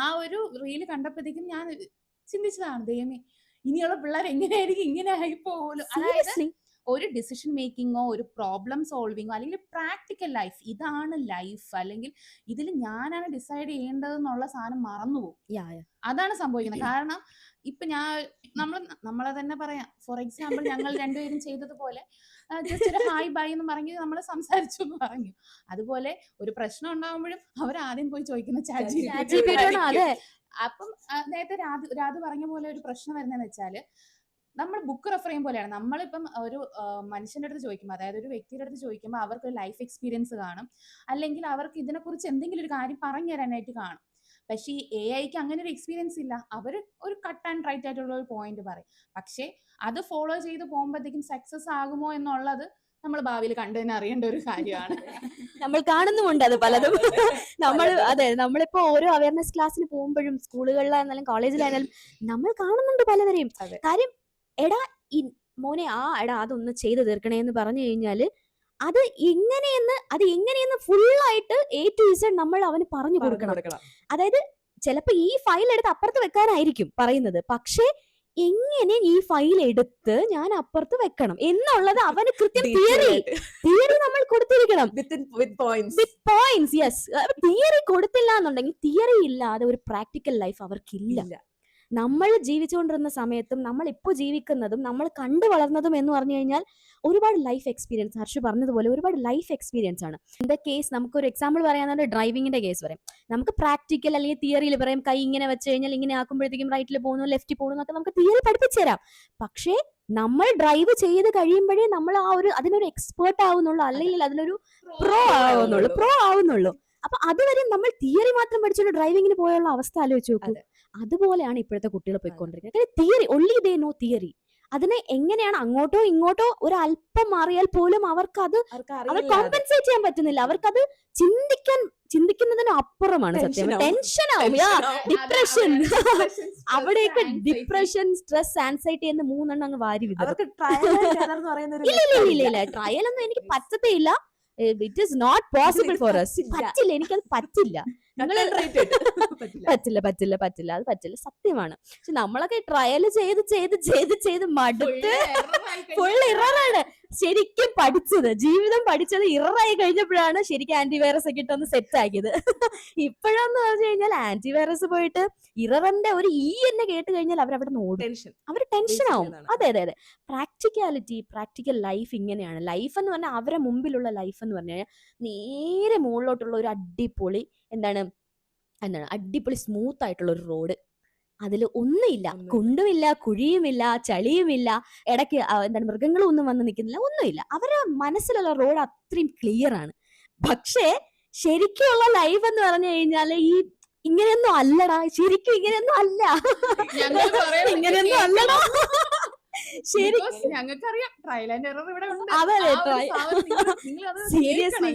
ആ ഒരു റീല് കണ്ടപ്പോഴത്തേക്കും ഞാൻ ചിന്തിച്ചതാണ്, ദൈവമേ ഇനിയുള്ള പിള്ളേർ എങ്ങനെയായിരിക്കും, ഇങ്ങനെ ആയി പോകുമല്ലോ. അതായത് ഒരു ഡിസിഷൻ മേക്കിങ്ങോ ഒരു പ്രോബ്ലം സോൾവിങ്ങോ അല്ലെങ്കിൽ പ്രാക്ടിക്കൽ ലൈഫ്, ഇതാണ് ലൈഫ്, അല്ലെങ്കിൽ ഇതിൽ ഞാനാണ് ഡിസൈഡ് ചെയ്യേണ്ടതെന്നുള്ള സാധനം മറന്നുപോകും. അതാണ് സംഭവിക്കുന്നത്. കാരണം ഇപ്പൊ നമ്മളെ തന്നെ പറയാം. ഫോർ എക്സാമ്പിൾ ഞങ്ങൾ രണ്ടുപേരും ചെയ്തതുപോലെ ജസ്റ്റ് ഒരു ഹായ് ബൈ എന്ന് പറഞ്ഞ് നമ്മൾ സംസാരിച്ചു എന്ന് പറഞ്ഞു. അതുപോലെ ഒരു പ്രശ്നം ഉണ്ടാകുമ്പോഴും അവർ ആദ്യം പോയി ചോദിക്കുന്ന ChatGPT. അപ്പം നേരത്തെ രാധു പറഞ്ഞ പോലെ ഒരു പ്രശ്നം വരുന്നതെന്ന് വെച്ചാല്, നമ്മൾ ബുക്ക് റെഫർ ചെയ്യും പോലെയാണ്. നമ്മളിപ്പം ഒരു മനുഷ്യന്റെ അടുത്ത് ചോദിക്കുമ്പോൾ, അതായത് ഒരു വ്യക്തിയുടെ അടുത്ത് ചോദിക്കുമ്പോൾ അവർക്ക് ഒരു ലൈഫ് എക്സ്പീരിയൻസ് കാണും, അല്ലെങ്കിൽ അവർക്ക് ഇതിനെക്കുറിച്ച് എന്തെങ്കിലും ഒരു കാര്യം പറഞ്ഞു തരാനായിട്ട് കാണും. പക്ഷേ ഈ AIക്ക് അങ്ങനെ ഒരു എക്സ്പീരിയൻസ് ഇല്ല. അവർ ഒരു കട്ട് ആൻഡ് റൈറ്റ് ആയിട്ടുള്ള ഒരു പോയിന്റ് പറയും. പക്ഷേ അത് ഫോളോ ചെയ്ത് പോകുമ്പോഴത്തേക്കും സക്സസ് ആകുമോ എന്നുള്ളത് നമ്മൾ ഭാവിയിൽ കണ്ടു തന്നെ അറിയേണ്ട ഒരു കാര്യമാണ്. നമ്മൾ കാണുന്നുമുണ്ട് അത് പലതും. നമ്മളിപ്പോ ഓരോ അവയർനെസ് ക്ലാസ്സിന് പോകുമ്പോഴും സ്കൂളുകളിലായിരുന്നാലും കോളേജിലായിരുന്നാലും നമ്മൾ കാണുന്നുണ്ട് പലവരെയും. കാര്യം മോനെ എടാ അതൊന്ന് ചെയ്ത് തീർക്കണേ എന്ന് പറഞ്ഞു കഴിഞ്ഞാല് അത് എങ്ങനെയെന്ന് ഫുള്ളായിട്ട് A to Z നമ്മൾ അവന് പറഞ്ഞു കൊടുക്കണം. അതായത് ചിലപ്പോ ഈ ഫയൽ എടുത്ത് അപ്പുറത്ത് വെക്കാനായിരിക്കും പറയുന്നത്, പക്ഷേ എങ്ങനെ ഈ ഫയൽ എടുത്ത് ഞാൻ അപ്പുറത്ത് വെക്കണം എന്നുള്ളത് അവന് കൃത്യം തിയറി നമ്മൾ കൊടുത്തിരിക്കണം. വിത്ത് പോയിന്റ്സ്. യെസ്, തിയറി കൊടുത്തില്ല എന്നുണ്ടെങ്കിൽ തിയറി ഇല്ലാതെ ഒരു പ്രാക്ടിക്കൽ ലൈഫ് അവർക്കില്ല. നമ്മൾ ജീവിച്ചുകൊണ്ടിരുന്ന സമയത്തും നമ്മൾ ഇപ്പോൾ ജീവിക്കുന്നതും നമ്മൾ കണ്ടു വളർന്നതും എന്ന് പറഞ്ഞു കഴിഞ്ഞാൽ ഒരുപാട് ലൈഫ് എക്സ്പീരിയൻസ്, ഹർഷു പറഞ്ഞതുപോലെ ഒരുപാട് ലൈഫ് എക്സ്പീരിയൻസ് ആണ്. ഇന്റെ കേസ് നമുക്കൊരു എക്സാമ്പിൾ പറയാന്നുണ്ട്, ഡ്രൈവിങ്ങിന്റെ കേസ് പറയാം. നമുക്ക് പ്രാക്ടിക്കൽ അല്ലെങ്കിൽ തിയറിയിൽ പറയാം, കൈ ഇങ്ങനെ വെച്ച് കഴിഞ്ഞാൽ ഇങ്ങനെ ആക്കുമ്പോഴത്തേക്കും റൈറ്റിൽ പോകുന്നു ലെഫ്റ്റിൽ പോകുന്നു എന്നൊക്കെ നമുക്ക് തിയറി പഠിപ്പിച്ചു തരാം. പക്ഷേ നമ്മൾ ഡ്രൈവ് ചെയ്ത് കഴിയുമ്പോഴേ നമ്മൾ അതിനൊരു എക്സ്പേർട്ട് ആവുന്നുള്ളൂ, അല്ലെങ്കിൽ അതിനൊരു പ്രോ ആവുന്നുള്ളൂ. അപ്പൊ അതുവരെ നമ്മൾ തിയറി മാത്രം പഠിച്ചുകൊണ്ട് ഡ്രൈവിങ്ങിന് പോയുള്ള അവസ്ഥ ആലോചിച്ച് നോക്കൂ. അതുപോലെയാണ് ഇപ്പോഴത്തെ കുട്ടികൾ പോയിക്കൊണ്ടിരിക്കുന്നത്. Theory only they know theory. അതിനെ എങ്ങനെയാണ് അങ്ങോട്ടോ ഇങ്ങോട്ടോ ഒരു അല്പം മാറിയാൽ പോലും അവർ കോമ്പൻസേറ്റ് ചെയ്യാൻ പറ്റുന്നില്ല. അവർക്കത് ചിന്തിക്കുന്നതിന് അപ്പുറമാണ് സത്യം. ടെൻഷനാവും, ഡിപ്രഷൻ. അവിടെയൊക്കെ ഡിപ്രഷൻ, സ്ട്രെസ്, ആൻസൈറ്റി എന്ന് 3 എണ്ണം അങ്ങ് വാരി വിടും. ഇല്ല, ട്രയൽ ഒന്നും എനിക്ക് പറ്റത്തേയില്ല. It is not possible for us. പറ്റില്ല, എനിക്കത് പറ്റില്ല. പറ്റില്ല, അത് പറ്റില്ല, സത്യമാണ്. പക്ഷെ നമ്മളൊക്കെ ട്രയൽ ചെയ്ത് മടുത്ത് ഫുൾ ഇററാണ് ശരിക്കും പഠിച്ചത്. ജീവിതം പഠിച്ചത് ഇററായി കഴിഞ്ഞപ്പോഴാണ് ശരിക്കും ആന്റിവൈറസ് ഒക്കെ ഇട്ടൊന്ന് സെറ്റ് ആക്കിയത്. ഇപ്പോഴെന്ന് പറഞ്ഞു കഴിഞ്ഞാൽ ആന്റിവൈറസ് പോയിട്ട് ഇററിന്റെ ഒരു എന്നെ കേട്ട് കഴിഞ്ഞാൽ അവരവിടെ നിന്ന് ഓടും, അവർ ടെൻഷൻ ആവും. അതെ. പ്രാക്ടിക്കൽ ലൈഫ് ഇങ്ങനെയാണ്. ലൈഫ് എന്ന് പറഞ്ഞാൽ അവരെ മുമ്പിലുള്ള ലൈഫ് എന്ന് പറഞ്ഞു കഴിഞ്ഞാൽ നേരെ മുകളിലോട്ടുള്ള ഒരു അടിപൊളി അടിപൊളി സ്മൂത്ത് ആയിട്ടുള്ള ഒരു റോഡ്. അതിൽ ഒന്നുമില്ല, കുണ്ടുമില്ല, കുഴിയുമില്ല, ചളിയുമില്ല, ഇടയ്ക്ക് മൃഗങ്ങളും ഒന്നും വന്ന് നിൽക്കുന്നില്ല, ഒന്നുമില്ല. അവരുടെ മനസ്സിലുള്ള റോഡ് അത്രയും ക്ലിയർ ആണ്. പക്ഷേ ശരിക്കുള്ള ലൈഫ് എന്ന് പറഞ്ഞു കഴിഞ്ഞാല് ഇങ്ങനെയൊന്നും അല്ലടാ, ശരിക്കും ഇങ്ങനെയൊന്നും അല്ല. ഞങ്ങൾക്കറിയാം ട്രയൽ ആൻഡ് എറർ ഇവിടെ ഉണ്ട്. സീരിയസ്ലി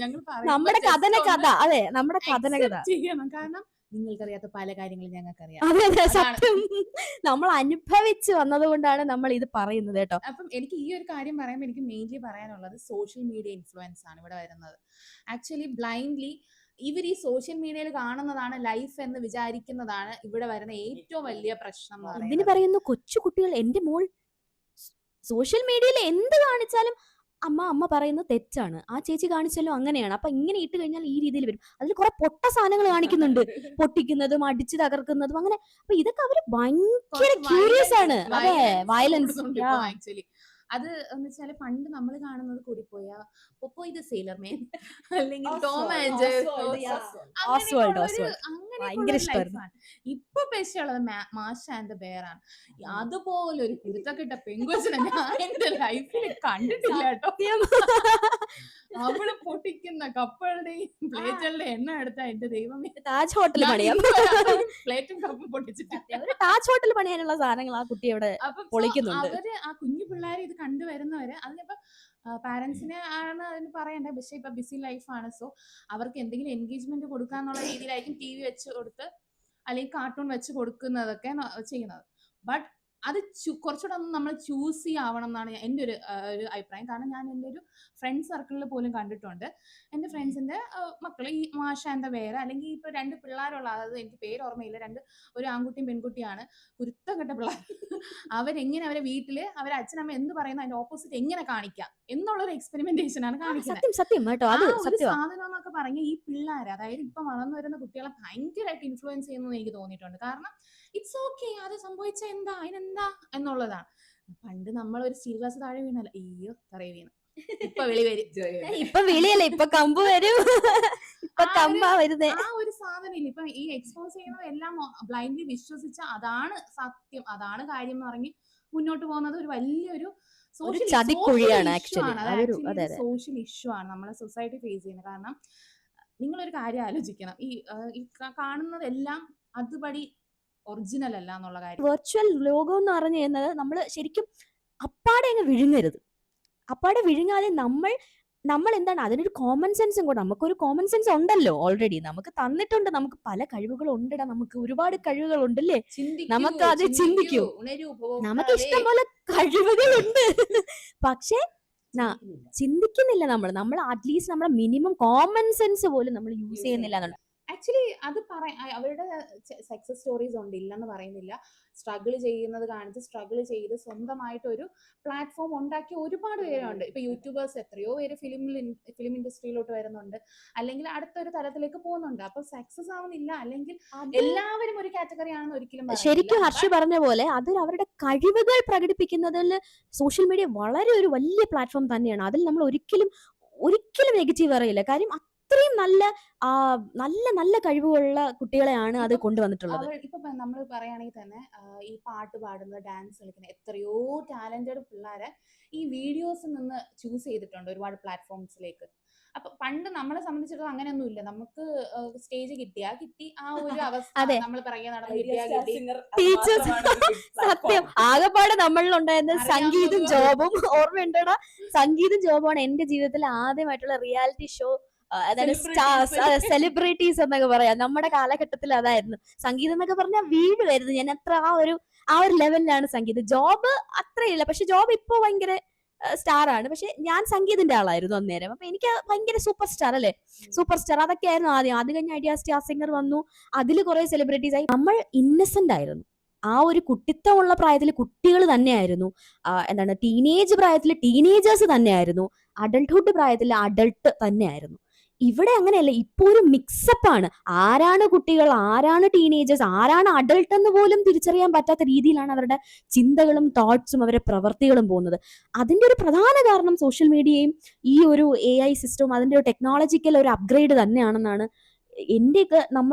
നമ്മുടെ കഥ. അതെ, നമ്മുടെ കഥ ചെയ്യണം. കാരണം നിങ്ങൾക്കറിയാത്ത പല കാര്യങ്ങളും ഞങ്ങൾക്കറിയാം. അതെ, സത്യം. നമ്മൾ അനുഭവിച്ച് വന്നത് കൊണ്ടാണ് നമ്മൾ ഇത് പറയുന്നത് കേട്ടോ. അപ്പം എനിക്ക് ഈ ഒരു കാര്യം പറയുമ്പോൾ എനിക്ക് മെയിൻലി പറയാനുള്ളത് സോഷ്യൽ മീഡിയ ഇൻഫ്ലുവൻസ് ആണ് ഇവിടെ വരുന്നത്. ആക്ച്വലി ബ്ലൈൻഡ്ലി ഇവർ ഈ സോഷ്യൽ മീഡിയയിൽ കാണുന്നതാണ് ലൈഫ് എന്ന് വിചാരിക്കുന്നതാണ് ഇവിടെ വരുന്ന ഏറ്റവും വലിയ പ്രശ്നം. ഇതിന് പറയുന്നു കൊച്ചു കുട്ടികൾ. എന്റെ മോൾ സോഷ്യൽ മീഡിയയിൽ എന്ത് കാണിച്ചാലും അമ്മ പറയുന്നത് തെറ്റാണ്, ആ ചേച്ചി കാണിച്ചാലും അങ്ങനെയാണ്, അപ്പൊ ഇങ്ങനെ ഇട്ട് കഴിഞ്ഞാൽ ഈ രീതിയിൽ വരും. അതിൽ കുറെ പൊട്ട സാധനങ്ങൾ കാണിക്കുന്നുണ്ട്, പൊട്ടിക്കുന്നതും അടിച്ചു തകർക്കുന്നതും അങ്ങനെ. അപ്പൊ ഇതൊക്കെ അവര് ഭയങ്കര ക്യൂരിയസ് ആണ്. അതെ, വയലൻസ്. ആക്ച്വലി അത് എന്ന് വെച്ചാല് പണ്ട് നമ്മൾ കാണുന്നത് കൂടിപ്പോയ പൊപ്പോയ് ദ സെയിലർ മാൻ അല്ലെങ്കിൽ ടോം ആൻഡ് അങ്ങനെയാണ്. ഇപ്പൊ പെശുള്ളത് മാഷ ആൻഡ് ദ ബെയർ ആണ്. അതുപോലെ ഒരു കുരുത്തക്കിട്ട പെങ്കൊച്ചിനെ ഞാൻ എന്റെ ലൈഫിൽ കണ്ടിട്ടില്ല കേട്ടോ. അവള് പൊട്ടിക്കുന്ന കപ്പകളുടെയും പ്ലേറ്റുകളുടെ എണ്ണം എടുത്താ എന്റെ ദൈവമേ, താജ് ഹോട്ടൽ പണിയാം. പ്ലേറ്റും കപ്പും പൊട്ടിച്ചിട്ട് താജ് ഹോട്ടൽ പണിയാനുള്ള സാധനങ്ങൾ ആ കുട്ടി അവിടെ പൊളിക്കുന്നുണ്ട്. അവര് ആ കുഞ്ഞു പിള്ളേരെ ഇത് കണ്ടുവരുന്നവര് അതിനിപ്പോ പാരന്റ്സിനെ ആണ് അതിന് പറയണ്ടേ. പക്ഷെ ഇപ്പൊ ബിസി ലൈഫാണ്. സോ അവർക്ക് എന്തെങ്കിലും എൻഗേജ്മെന്റ് കൊടുക്കാന്നുള്ള രീതിയിലായിരിക്കും TV വെച്ച് കൊടുത്ത് അല്ലെങ്കിൽ കാർട്ടൂൺ വെച്ച് കൊടുക്കുന്നതൊക്കെ ചെയ്യുന്നത്. ബട്ട് അത് കുറച്ചുകൂടെ ഒന്ന് നമ്മൾ ചൂസി ആവണം എന്നാണ് എൻ്റെ ഒരു അഭിപ്രായം. കാരണം ഞാൻ എൻ്റെ ഒരു ഫ്രണ്ട് സർക്കിളിൽ പോലും കണ്ടിട്ടുണ്ട്. എൻ്റെ ഫ്രണ്ട്സിൻ്റെ മക്കൾ ഈ മാഷ എന്താ വേറെ അല്ലെങ്കിൽ ഇപ്പോൾ 2 പിള്ളേരുള്ള, അതായത് എനിക്ക് പേര് ഓർമ്മയില്ല, ഒരു ആൺകുട്ടിയും പെൺകുട്ടിയാണ്, കുരുത്തം കെട്ട പിള്ളേർ. അവരെങ്ങനെ അവരെ വീട്ടിൽ അവരെ അച്ഛനമ്മ എന്ത് പറയുന്ന അതിന്റെ ഓപ്പോസിറ്റ് എങ്ങനെ കാണിക്കാം എന്നുള്ളൊരു എക്സ്പെരിമെന്റേഷൻ ആണ് കാണിക്കുന്നത്. സാധനം എന്നൊക്കെ പറഞ്ഞ ഈ പിള്ളേർ, അതായത് ഇപ്പൊ വളർന്നു വരുന്ന കുട്ടികളെ ഭയങ്കരമായിട്ട് ഇൻഫ്ലുവൻസ് ചെയ്യുന്നു എനിക്ക് തോന്നിയിട്ടുണ്ട്. കാരണം ഇറ്റ്സ് ഓക്കെ, അത് സംഭവിച്ച എന്താ അതിനെന്താ എന്നുള്ളതാണ്. പണ്ട് നമ്മൾ ഒരു സ്റ്റീൽ ഗ്ലാസ് താഴെ വീണല്ല, അയ്യോ തറയെ വീണ, ഇപ്പൊ വിളി വരും, ഇപ്പൊ വിളിയല്ലേ, ഇപ്പൊ കമ്പ് വരും, ഇപ്പൊ കമ്പാ വരുന്നേ. ആ ഒരു സാധനം ഇല്ല. ഇപ്പൊ ഈ എക്സ്പോസ് ചെയ്യുന്നത് എല്ലാം ബ്ലൈൻഡ്ലി വിശ്വസിച്ച അതാണ് സത്യം, അതാണ് കാര്യം എന്ന് പറഞ്ഞ് മുന്നോട്ട് പോകുന്നത് ഒരു വലിയൊരു ചതിക്കുഴിയാണ്. സോഷ്യൽ ഇഷ്യൂ ആണ് നമ്മളെ സൊസൈറ്റി ഫേസ് ചെയ്യുന്നത്. കാരണം നിങ്ങളൊരു കാര്യം ആലോചിക്കണം, ഈ കാണുന്നതെല്ലാം അതുപടി ഒറിജിനൽ അല്ല എന്നുള്ള കാര്യം. വെർച്വൽ ലോകം എന്ന് പറഞ്ഞു കഴിഞ്ഞാൽ നമ്മൾ ശരിക്കും അപ്പാടെ അങ്ങ് വിഴുങ്ങരുത്. അപ്പാടെ വിഴുങ്ങാതെ നമ്മൾ നമ്മൾ എന്താണ് അതിനൊരു കോമൺ സെൻസും കൂടെ, നമുക്കൊരു കോമൺ സെൻസ് ഉണ്ടല്ലോ ഓൾറെഡി, നമുക്ക് തന്നിട്ടുണ്ട്, നമുക്ക് പല കഴിവുകൾ ഉണ്ടടാ, നമുക്ക് ഒരുപാട് കഴിവുകൾ ഉണ്ടല്ലേ, ചിന്തിക്കൂ, നമുക്ക് അത് ചിന്തിക്കൂ, ചിന്തിക്കൂ, ഉണരൂ നമുക്ക് ഉപഭോക്താവേ. ഇഷ്ടം പോലെ കഴിവുകളുണ്ട്. പക്ഷെ ചിന്തിക്കുന്നില്ല. ചിന്തിക്കുന്നില്ല നമ്മൾ അറ്റ്ലീസ്റ്റ് നമ്മുടെ മിനിമം കോമൺ സെൻസ് പോലും നമ്മൾ യൂസ് ചെയ്യുന്നില്ല എന്നുണ്ട്. ആക്ച്വലി അത് അവരുടെ സക്സസ് സ്റ്റോറീസ് ഉണ്ട്, ഇല്ലെന്ന് പറയുന്നില്ല. സ്ട്രഗിൾ ചെയ്യുന്നത് കാണിച്ച് സ്ട്രഗിൾ ചെയ്ത് സ്വന്തമായിട്ട് ഒരു പ്ലാറ്റ്ഫോം ഉണ്ടാക്കിയ ഒരുപാട് പേരുണ്ട്. ഇപ്പൊ യൂട്യൂബേഴ്സ് എത്രയോ പേര് ഫിലിം ഇൻഡസ്ട്രിയിലോട്ട് വരുന്നുണ്ട്, അല്ലെങ്കിൽ അടുത്തൊരു തലത്തിലേക്ക് പോകുന്നുണ്ട്. അപ്പൊ സക്സസ് ആവുന്നില്ല, അല്ലെങ്കിൽ എല്ലാവരും ഒരു കാറ്റഗറി ആണെന്ന് ഒരിക്കലും ശരിക്കും പറയുന്നില്ല. ഹർഷ പറഞ്ഞ പോലെ അത് അവരുടെ കഴിവുകൾ പ്രകടിപ്പിക്കുന്നതിൽ സോഷ്യൽ മീഡിയ വളരെ ഒരു വലിയ പ്ലാറ്റ്ഫോം തന്നെയാണ്. അതിൽ നമ്മൾ ഒരിക്കലും നെഗറ്റീവ് അറിയില്ല. കാര്യം അത്രയും നല്ല നല്ല നല്ല കഴിവുകളുള്ള കുട്ടികളെയാണ് അത് കൊണ്ടുവന്നിട്ടുള്ളത്. ഇപ്പൊ നമ്മൾ പറയുകയാണെങ്കിൽ തന്നെ ഈ പാട്ട് പാടുന്ന, ഡാൻസ് കളിക്കുന്ന എത്രയോ ടാലന്റഡ് പിള്ളേരെ ഈ വീഡിയോസിൽ നിന്ന് ചൂസ് ചെയ്തിട്ടുണ്ട് ഒരുപാട് പ്ലാറ്റ്ഫോംസിലേക്ക്. അപ്പൊ പണ്ട് നമ്മളെ സംബന്ധിച്ചിടത്തോളം അങ്ങനെയൊന്നും ഇല്ല. നമുക്ക് സ്റ്റേജ് കിട്ടി ആ ഒരു അവസ്ഥ, അതെ. നമ്മൾ പറയുക നടന്ന് Idea കിട്ടിയാ Star കിട്ടി. Singer അത് ടീച്ചേഴ്സ് മാത്രമാണ് ഒരു big സത്യം platform. ആകെപ്പാടെ നമ്മളിലുണ്ടായിരുന്ന സംഗീതും അറിയാവുന്നത് ജോബും ഓർമ്മയുണ്ടോടാ? സംഗീതും ജോബുമാണ് എന്റെ ജീവിതത്തിൽ ആദ്യമായിട്ടുള്ള റിയാലിറ്റി ഷോ. അതായത് സ്റ്റാർസ്, സെലിബ്രിറ്റീസ് എന്നൊക്കെ പറയാം. നമ്മുടെ കാലഘട്ടത്തിൽ അതായിരുന്നു സംഗീതം എന്നൊക്കെ പറഞ്ഞാൽ വീഴുമായിരുന്നു. ഞാൻ അത്ര ആ ഒരു ലെവലിലാണ് സംഗീതം. ജോബ് അത്രയില്ല, പക്ഷെ ജോബ് ഇപ്പൊ ഭയങ്കര സ്റ്റാർ ആണ്. പക്ഷെ ഞാൻ സംഗീതിന്റെ ആളായിരുന്നു അന്നേരം. അപ്പൊ എനിക്ക് ഭയങ്കര സൂപ്പർ സ്റ്റാർ അല്ലേ, സൂപ്പർ സ്റ്റാർ അതൊക്കെ ആയിരുന്നു ആദ്യം. അത് കഴിഞ്ഞ് ഐഡിയ സ്റ്റാർ സിംഗർ വന്നു, അതിൽ കുറെ സെലിബ്രിറ്റീസ് ആയി. നമ്മൾ ഇന്നസെന്റ് ആയിരുന്നു. ആ ഒരു കുട്ടിത്തമുള്ള പ്രായത്തിൽ കുട്ടികൾ തന്നെയായിരുന്നു. എന്താണ് ടീനേജ് പ്രായത്തിൽ ടീനേജേഴ്സ് തന്നെയായിരുന്നു. അഡൾട്ട്ഹുഡ് പ്രായത്തിൽ അഡൾട്ട് തന്നെയായിരുന്നു. ഇവിടെ അങ്ങനെയല്ല, ഇപ്പൊ ഒരു മിക്സപ്പ് ആണ്. ആരാണ് കുട്ടികൾ, ആരാണ് ടീനേജേഴ്സ്, ആരാണ് അഡൾട്ട് എന്ന് പോലും തിരിച്ചറിയാൻ പറ്റാത്ത രീതിയിലാണ് അവരുടെ ചിന്തകളും തോട്ട്സും അവരുടെ പ്രവർത്തികളും പോകുന്നത്. അതിന്റെ ഒരു പ്രധാന കാരണം സോഷ്യൽ മീഡിയയും ഈ ഒരു AI സിസ്റ്റവും അതിന്റെ ഒരു ടെക്നോളജിക്കൽ ഒരു അപ്ഗ്രേഡ് തന്നെയാണെന്നാണ് എന്റെയൊക്കെ,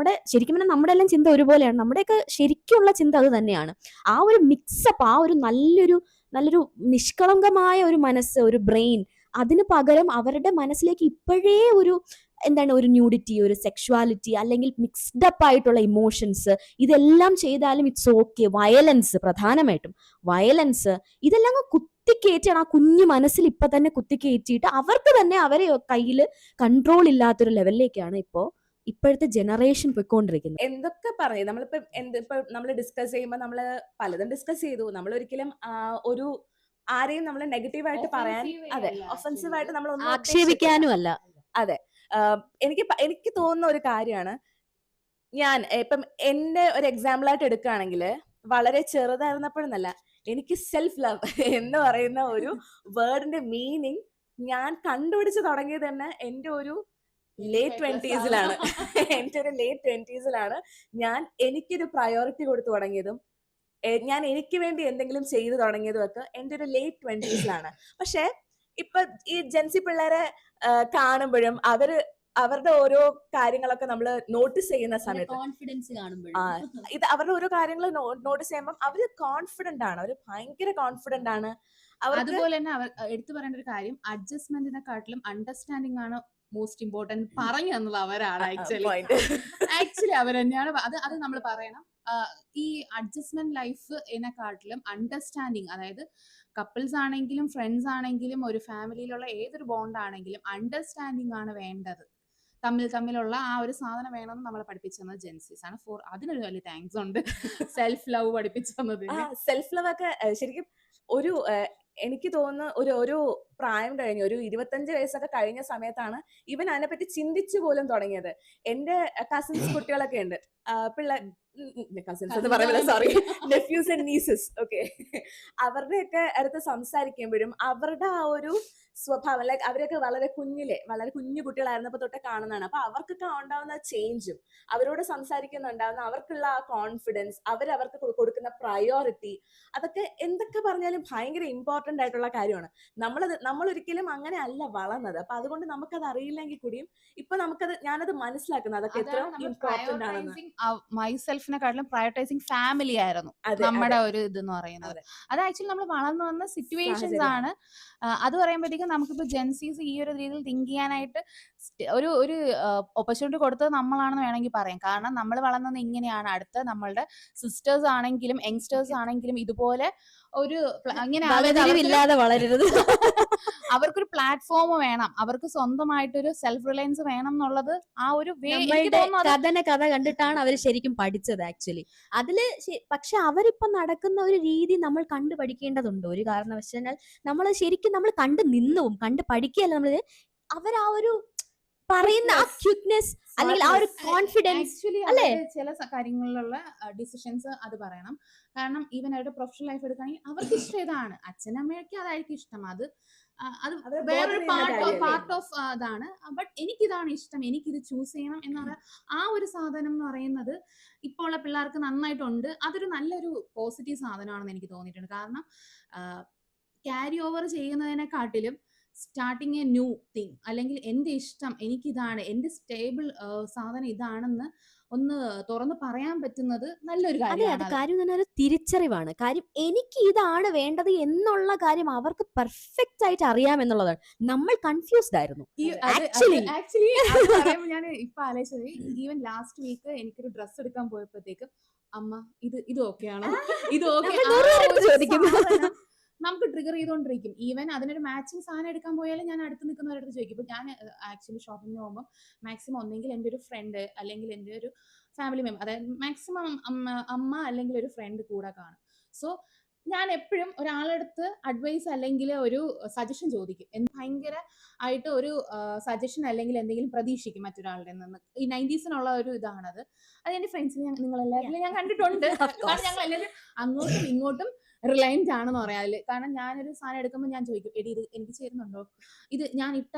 ശരിക്കും പറഞ്ഞാൽ നമ്മുടെ എല്ലാം ചിന്ത ഒരുപോലെയാണ്. നമ്മുടെയൊക്കെ ശരിക്കുള്ള ചിന്ത അത് തന്നെയാണ്. ആ ഒരു മിക്സപ്പ്, ആ ഒരു നല്ലൊരു നിഷ്കളങ്കമായ ഒരു മനസ്സ്, ഒരു ബ്രെയിൻ, അതിന് പകരം അവരുടെ മനസ്സിലേക്ക് ഇപ്പോഴേ ഒരു ന്യൂഡിറ്റി, ഒരു സെക്ഷുവാലിറ്റി, അല്ലെങ്കിൽ മിക്സ്ഡ് അപ്പ് ആയിട്ടുള്ള ഇമോഷൻസ്, ഇതെല്ലാം ചെയ്താലും ഇറ്റ്സ് ഓക്കെ. വയലൻസ്, പ്രധാനമായിട്ടും വയലൻസ്, ഇതെല്ലാം കുത്തിക്കയറ്റിയാണ് ആ കുഞ്ഞു മനസ്സിൽ ഇപ്പൊ തന്നെ കുത്തിക്കയറ്റിയിട്ട് അവർക്ക് തന്നെ അവരെ കയ്യിൽ കൺട്രോൾ ഇല്ലാത്തൊരു ലെവലിലേക്കാണ് ഇപ്പോഴത്തെ ജനറേഷൻ പോയിക്കൊണ്ടിരിക്കുന്നത്. എന്തൊക്കെ പറയും നമ്മളിപ്പോ ഇപ്പൊ നമ്മൾ ഡിസ്കസ് ചെയ്യുമ്പോൾ നമ്മള് പലതും ഡിസ്കസ് ചെയ്തു. നമ്മൾ ഒരിക്കലും ഒരു ആരെയും നമ്മൾ നെഗറ്റീവായിട്ട് പറയാൻ, അതെ, ഒഫൻസീവ് ആയിട്ട് നമ്മൾ ഒന്നും ആക്ഷേപിക്കാനും അല്ല. അതെ. എനിക്ക് തോന്നുന്ന ഒരു കാര്യമാണ്, ഞാൻ ഇപ്പം എന്റെ ഒരു എക്സാമ്പിൾ ആയിട്ട് എടുക്കുകയാണെങ്കിൽ, വളരെ ചെറുതായിരുന്നപ്പോഴെന്നല്ല, എനിക്ക് സെൽഫ് ലവ് എന്ന് പറയുന്ന ഒരു വേർഡിന്റെ മീനിങ് ഞാൻ കണ്ടുപിടിച്ച് തുടങ്ങിയത് തന്നെ എന്റെ ഒരു ലേറ്റ് 20s-ലാണ്. എന്റെ ഒരു ലേറ്റ് 20s-ലാണ് ഞാൻ എനിക്കൊരു പ്രയോറിറ്റി കൊടുത്തു തുടങ്ങിയതും ഞാൻ എനിക്ക് വേണ്ടി എന്തെങ്കിലും ചെയ്തു തുടങ്ങിയതും ഒക്കെ എന്റെ ഒരു ലേറ്റ് 20s-ലാണ്. പക്ഷെ ഇപ്പൊ ഈ ജെൻസി പിള്ളേരെ കാണുമ്പോഴും അവരുടെ ഓരോ കാര്യങ്ങളൊക്കെ നമ്മൾ നോട്ടീസ് ചെയ്യുന്ന സമയത്ത്, കോൺഫിഡൻസ് ഇത് അവരുടെ ഓരോ കാര്യങ്ങൾ നോട്ടീസ് ചെയ്യുമ്പോൾ അവര് കോൺഫിഡന്റ് ആണ്, അവര് ഭയങ്കര കോൺഫിഡന്റ് ആണ്. അതുപോലെ തന്നെ എടുത്തു പറയേണ്ട ഒരു കാര്യം, അഡ്ജസ്റ്റ്മെന്റിനെക്കാട്ടിലും അണ്ടർസ്റ്റാൻഡിംഗ് ആണ് മോസ്റ്റ് ഇമ്പോർട്ടന്റ് പറഞ്ഞു തന്നത് അവരാണ്. ആക്ച്വലി അവർ തന്നെയാണ് അത് നമ്മൾ പറയണം. ഈ അഡ്ജസ്റ്റ്മെന്റ് ലൈഫിനെക്കാട്ടിലും അണ്ടർസ്റ്റാൻഡിങ്, അതായത് കപ്പിൾസ് ആണെങ്കിലും ഫ്രണ്ട്സ് ആണെങ്കിലും ഒരു ഫാമിലിയിലുള്ള ഏതൊരു ബോണ്ട് ആണെങ്കിലും അണ്ടർസ്റ്റാൻഡിങ് ആണ് വേണ്ടത്. തമ്മിലുള്ള ആ ഒരു സാധനം വേണമെന്ന് നമ്മളെ പഠിപ്പിച്ചു തന്നത് ജെൻസീസ് ആണ്. അതിനൊരു വലിയ താങ്ക്സ് ഉണ്ട്. സെൽഫ് ലവ് പഠിപ്പിച്ചു തന്നതിന്. സെൽഫ് ലവ് ഒക്കെ ശരിക്കും ഒരു എനിക്ക് തോന്നുന്നു ഒരു പ്രായം കഴിഞ്ഞ് ഒരു 25 വയസ്സൊക്കെ കഴിഞ്ഞ സമയത്താണ് ഇവൻ അതിനെപ്പറ്റി ചിന്തിച്ചു പോലും തുടങ്ങിയത്. എന്റെ കസിൻസ് കുട്ടികളൊക്കെ ഉണ്ട്, കസിൻസ് എന്ന് പറയുമ്പോൾ സോറി, നെഫ്യൂസ് ആൻഡ് നീസസ്, ഓക്കെ, അവരുടെയൊക്കെ അടുത്ത് സംസാരിക്കുമ്പോഴും അവരുടെ ആ ഒരു സ്വഭാവം, ലൈക്ക് അവരൊക്കെ വളരെ കുഞ്ഞു കുട്ടികളായിരുന്നപ്പോ തൊട്ടേ കാണുന്നതാണ്. അപ്പൊ അവർക്കൊക്കെ ഉണ്ടാവുന്ന ചേഞ്ചും, അവരോട് സംസാരിക്കുന്നുണ്ടാവുന്ന അവർക്കുള്ള ആ കോൺഫിഡൻസ്, അവർക്ക് കൊടുക്കുന്ന പ്രയോറിറ്റി, അതൊക്കെ എന്തൊക്കെ പറഞ്ഞാലും ഭയങ്കര ഇമ്പോർട്ടന്റ് ആയിട്ടുള്ള കാര്യമാണ്. നമ്മൾ ഒരിക്കലും അങ്ങനെ അല്ല വളർന്നത്. അപ്പൊ അതുകൊണ്ട് നമുക്കത് അറിയില്ലെങ്കിൽ കൂടിയും ഇപ്പൊ ഞാനത് മനസ്സിലാക്കുന്നത് അതൊക്കെ എത്ര ഇമ്പോർട്ടന്റ് ആണെന്ന്. മൈസെൽഫിനെക്കാട്ടിലും പ്രയോറിറ്റൈസിങ് ഫാമിലി ആയിരുന്നു നമ്മുടെ ഒരു ഇതെന്ന് പറയുന്നത്. അത് ആക്ച്വലി നമ്മൾ വളർന്നു വന്ന സിറ്റുവേഷൻസ് ആണ്. അത് പറയുമ്പോഴത്തേക്കും നമുക്കിപ്പോ ജെൻസീസ് ഈ ഒരു രീതിയിൽ തിങ്ക് ചെയ്യാനായിട്ട് ഒരു ഓപ്പർച്യൂണിറ്റി കൊടുത്തത് നമ്മളാണെന്ന് വേണമെങ്കിൽ പറയാം. കാരണം നമ്മൾ വളർന്നത് ഇങ്ങനെയാണ്. അടുത്ത നമ്മളുടെ സിസ്റ്റേഴ്സ് ആണെങ്കിലും യങ്സ്റ്റേഴ്സ് ആണെങ്കിലും ഇതുപോലെ ഒരു ഇങ്ങനെ അതായത് വകതിരിവില്ലാതെ വളരരുത്. അവർക്കൊരു പ്ലാറ്റ്ഫോം വേണം, അവർക്ക് സ്വന്തമായിട്ടൊരു സെൽഫ് റിലയൻസ് വേണം എന്നുള്ളത് ആ ഒരു വേ എനിക്ക് നമ്മളുടെ തോന്നുന്നു കഥ കണ്ടിട്ടാണ് അവർ ശരിക്കും പഠിച്ചത് ആക്ച്വലി. അതില് പക്ഷെ അവരിപ്പം നടക്കുന്ന ഒരു രീതി നമ്മൾ കണ്ടു പഠിക്കേണ്ടതുണ്ട്. ഒരു കാരണവശാൽ നമ്മൾ ശരിക്കും നമ്മൾ കണ്ടു നിന്നും കണ്ട് പഠിക്കുകയല്ല നമ്മള്. അവർ ആ ഒരു പറയുന്ന ആ ക്വിക്നെസ് അല്ലെങ്കിൽ ആ ഒരു കോൺഫിഡൻസ് ആക്ച്വലി അല്ലേ? അവരുടെ ചില കാര്യങ്ങളിലുള്ള ഡിസിഷൻസ് അത് പറയണം. കാരണം ഈവൻ അവരുടെ പ്രൊഫഷണൽ ലൈഫ് എടുക്കുകയാണെങ്കിൽ അവർക്ക് ഇഷ്ടം ഇതാണ്, അച്ഛനമ്മയ്ക്ക് അതായിരിക്കും ഇഷ്ടം, അത് അത് അവരെ വേറൊരു bother ചെയ്യുന്ന കാര്യമല്ലേ? പാർട്ട് ഓഫ് അതാണ്. ബട്ട് എനിക്കിതാണ് ഇഷ്ടം, എനിക്കിത് ചൂസ് ചെയ്യണം എന്നുള്ള ആ ഒരു സാധനം എന്ന് പറയുന്നത് ഇപ്പോൾ ഉള്ള പിള്ളേർക്ക് നന്നായിട്ടുണ്ട്. അതൊരു നല്ലൊരു പോസിറ്റീവ് സാധനമാണെന്ന് എനിക്ക് തോന്നിയിട്ടുണ്ട്. കാരണം ക്യാരി ഓവർ ചെയ്യുന്നതിനെക്കാട്ടിലും സ്റ്റാർട്ടിങ് എ ന്യൂ തിങ്, അല്ലെങ്കിൽ എൻ്റെ ഇഷ്ടം എനിക്കിതാണ്, എൻ്റെ സ്റ്റേബിൾ സാധനം ഇതാണെന്ന് ഒന്ന് തുറന്ന് പറയാൻ പറ്റുന്നത് നല്ലൊരു അതെ, അത് കാര്യമാണ്. കാര്യം തന്നെ ഒരു തിരിച്ചറിവാണ്. കാര്യം എനിക്ക് ഇതാണ് വേണ്ടത് എന്നുള്ള കാര്യം അവർക്ക് പെർഫെക്റ്റ് ആയിട്ട് അറിയാം എന്നുള്ളതാണ്. നമ്മൾ കൺഫ്യൂസ്ഡ് ആയിരുന്നു ആക്ച്വലി. ആക്ച്വലി അത് പറയുമ്പോൾ ഞാൻ ഇപ്പൊ ആലോചിച്ചത്, ഈവൻ ലാസ്റ്റ് വീക്ക് എനിക്കൊരു ഡ്രസ്സ് എടുക്കാൻ പോയപ്പോഴത്തേക്കും അമ്മ ഇത് ഓക്കെ ആണോ, ഇത് ഓക്കെ നമ്മൾ നൂറുപേരെടുത്ത് ചോദിക്കും. നമുക്ക് ട്രിഗർ ചെയ്തുകൊണ്ടിരിക്കും. ഈവൻ അതിനൊരു മാച്ചിങ് സാധനം എടുക്കാൻ പോയാലും ഞാൻ അടുത്ത് നിൽക്കുന്നവരടുത്ത് ചോദിക്കും. ഇപ്പൊ ഞാൻ ആക്ച്വലി ഷോപ്പിങ്ങിന് പോകുമ്പോൾ മാക്സിമം ഒന്നെങ്കിൽ എൻ്റെ ഒരു ഫ്രണ്ട് അല്ലെങ്കിൽ എൻ്റെ ഒരു ഫാമിലി മെമ്പർ, അതായത് മാക്സിമം അമ്മ അല്ലെങ്കിൽ ഒരു ഫ്രണ്ട് കൂടെ കാണും. സോ ഞാൻ എപ്പോഴും ഒരാളടുത്ത് അഡ്വൈസ് അല്ലെങ്കിൽ ഒരു സജഷൻ ചോദിക്കും. ഭയങ്കര ആയിട്ട് ഒരു സജഷൻ അല്ലെങ്കിൽ എന്തെങ്കിലും പ്രതീക്ഷിക്കും മറ്റൊരാളുടെ നിന്ന്. ഈ 90s ഒരു ഇതാണത്. അത് എൻ്റെ ഫ്രണ്ട്സിന് നിങ്ങളെല്ലാവരും ഞാൻ കണ്ടിട്ടുണ്ട്. കാരണം ഞങ്ങൾ എല്ലാവരും അങ്ങോട്ടും ഇങ്ങോട്ടും റിലയൻറ്റ് ആണെന്ന് പറയാം അതില്. കാരണം ഞാനൊരു സാധനം എടുക്കുമ്പോൾ ഞാൻ ചോദിക്കും, എടി ഇത് എനിക്ക് ചേരുന്നുണ്ടോ, ഇത് ഞാൻ ഇട്ട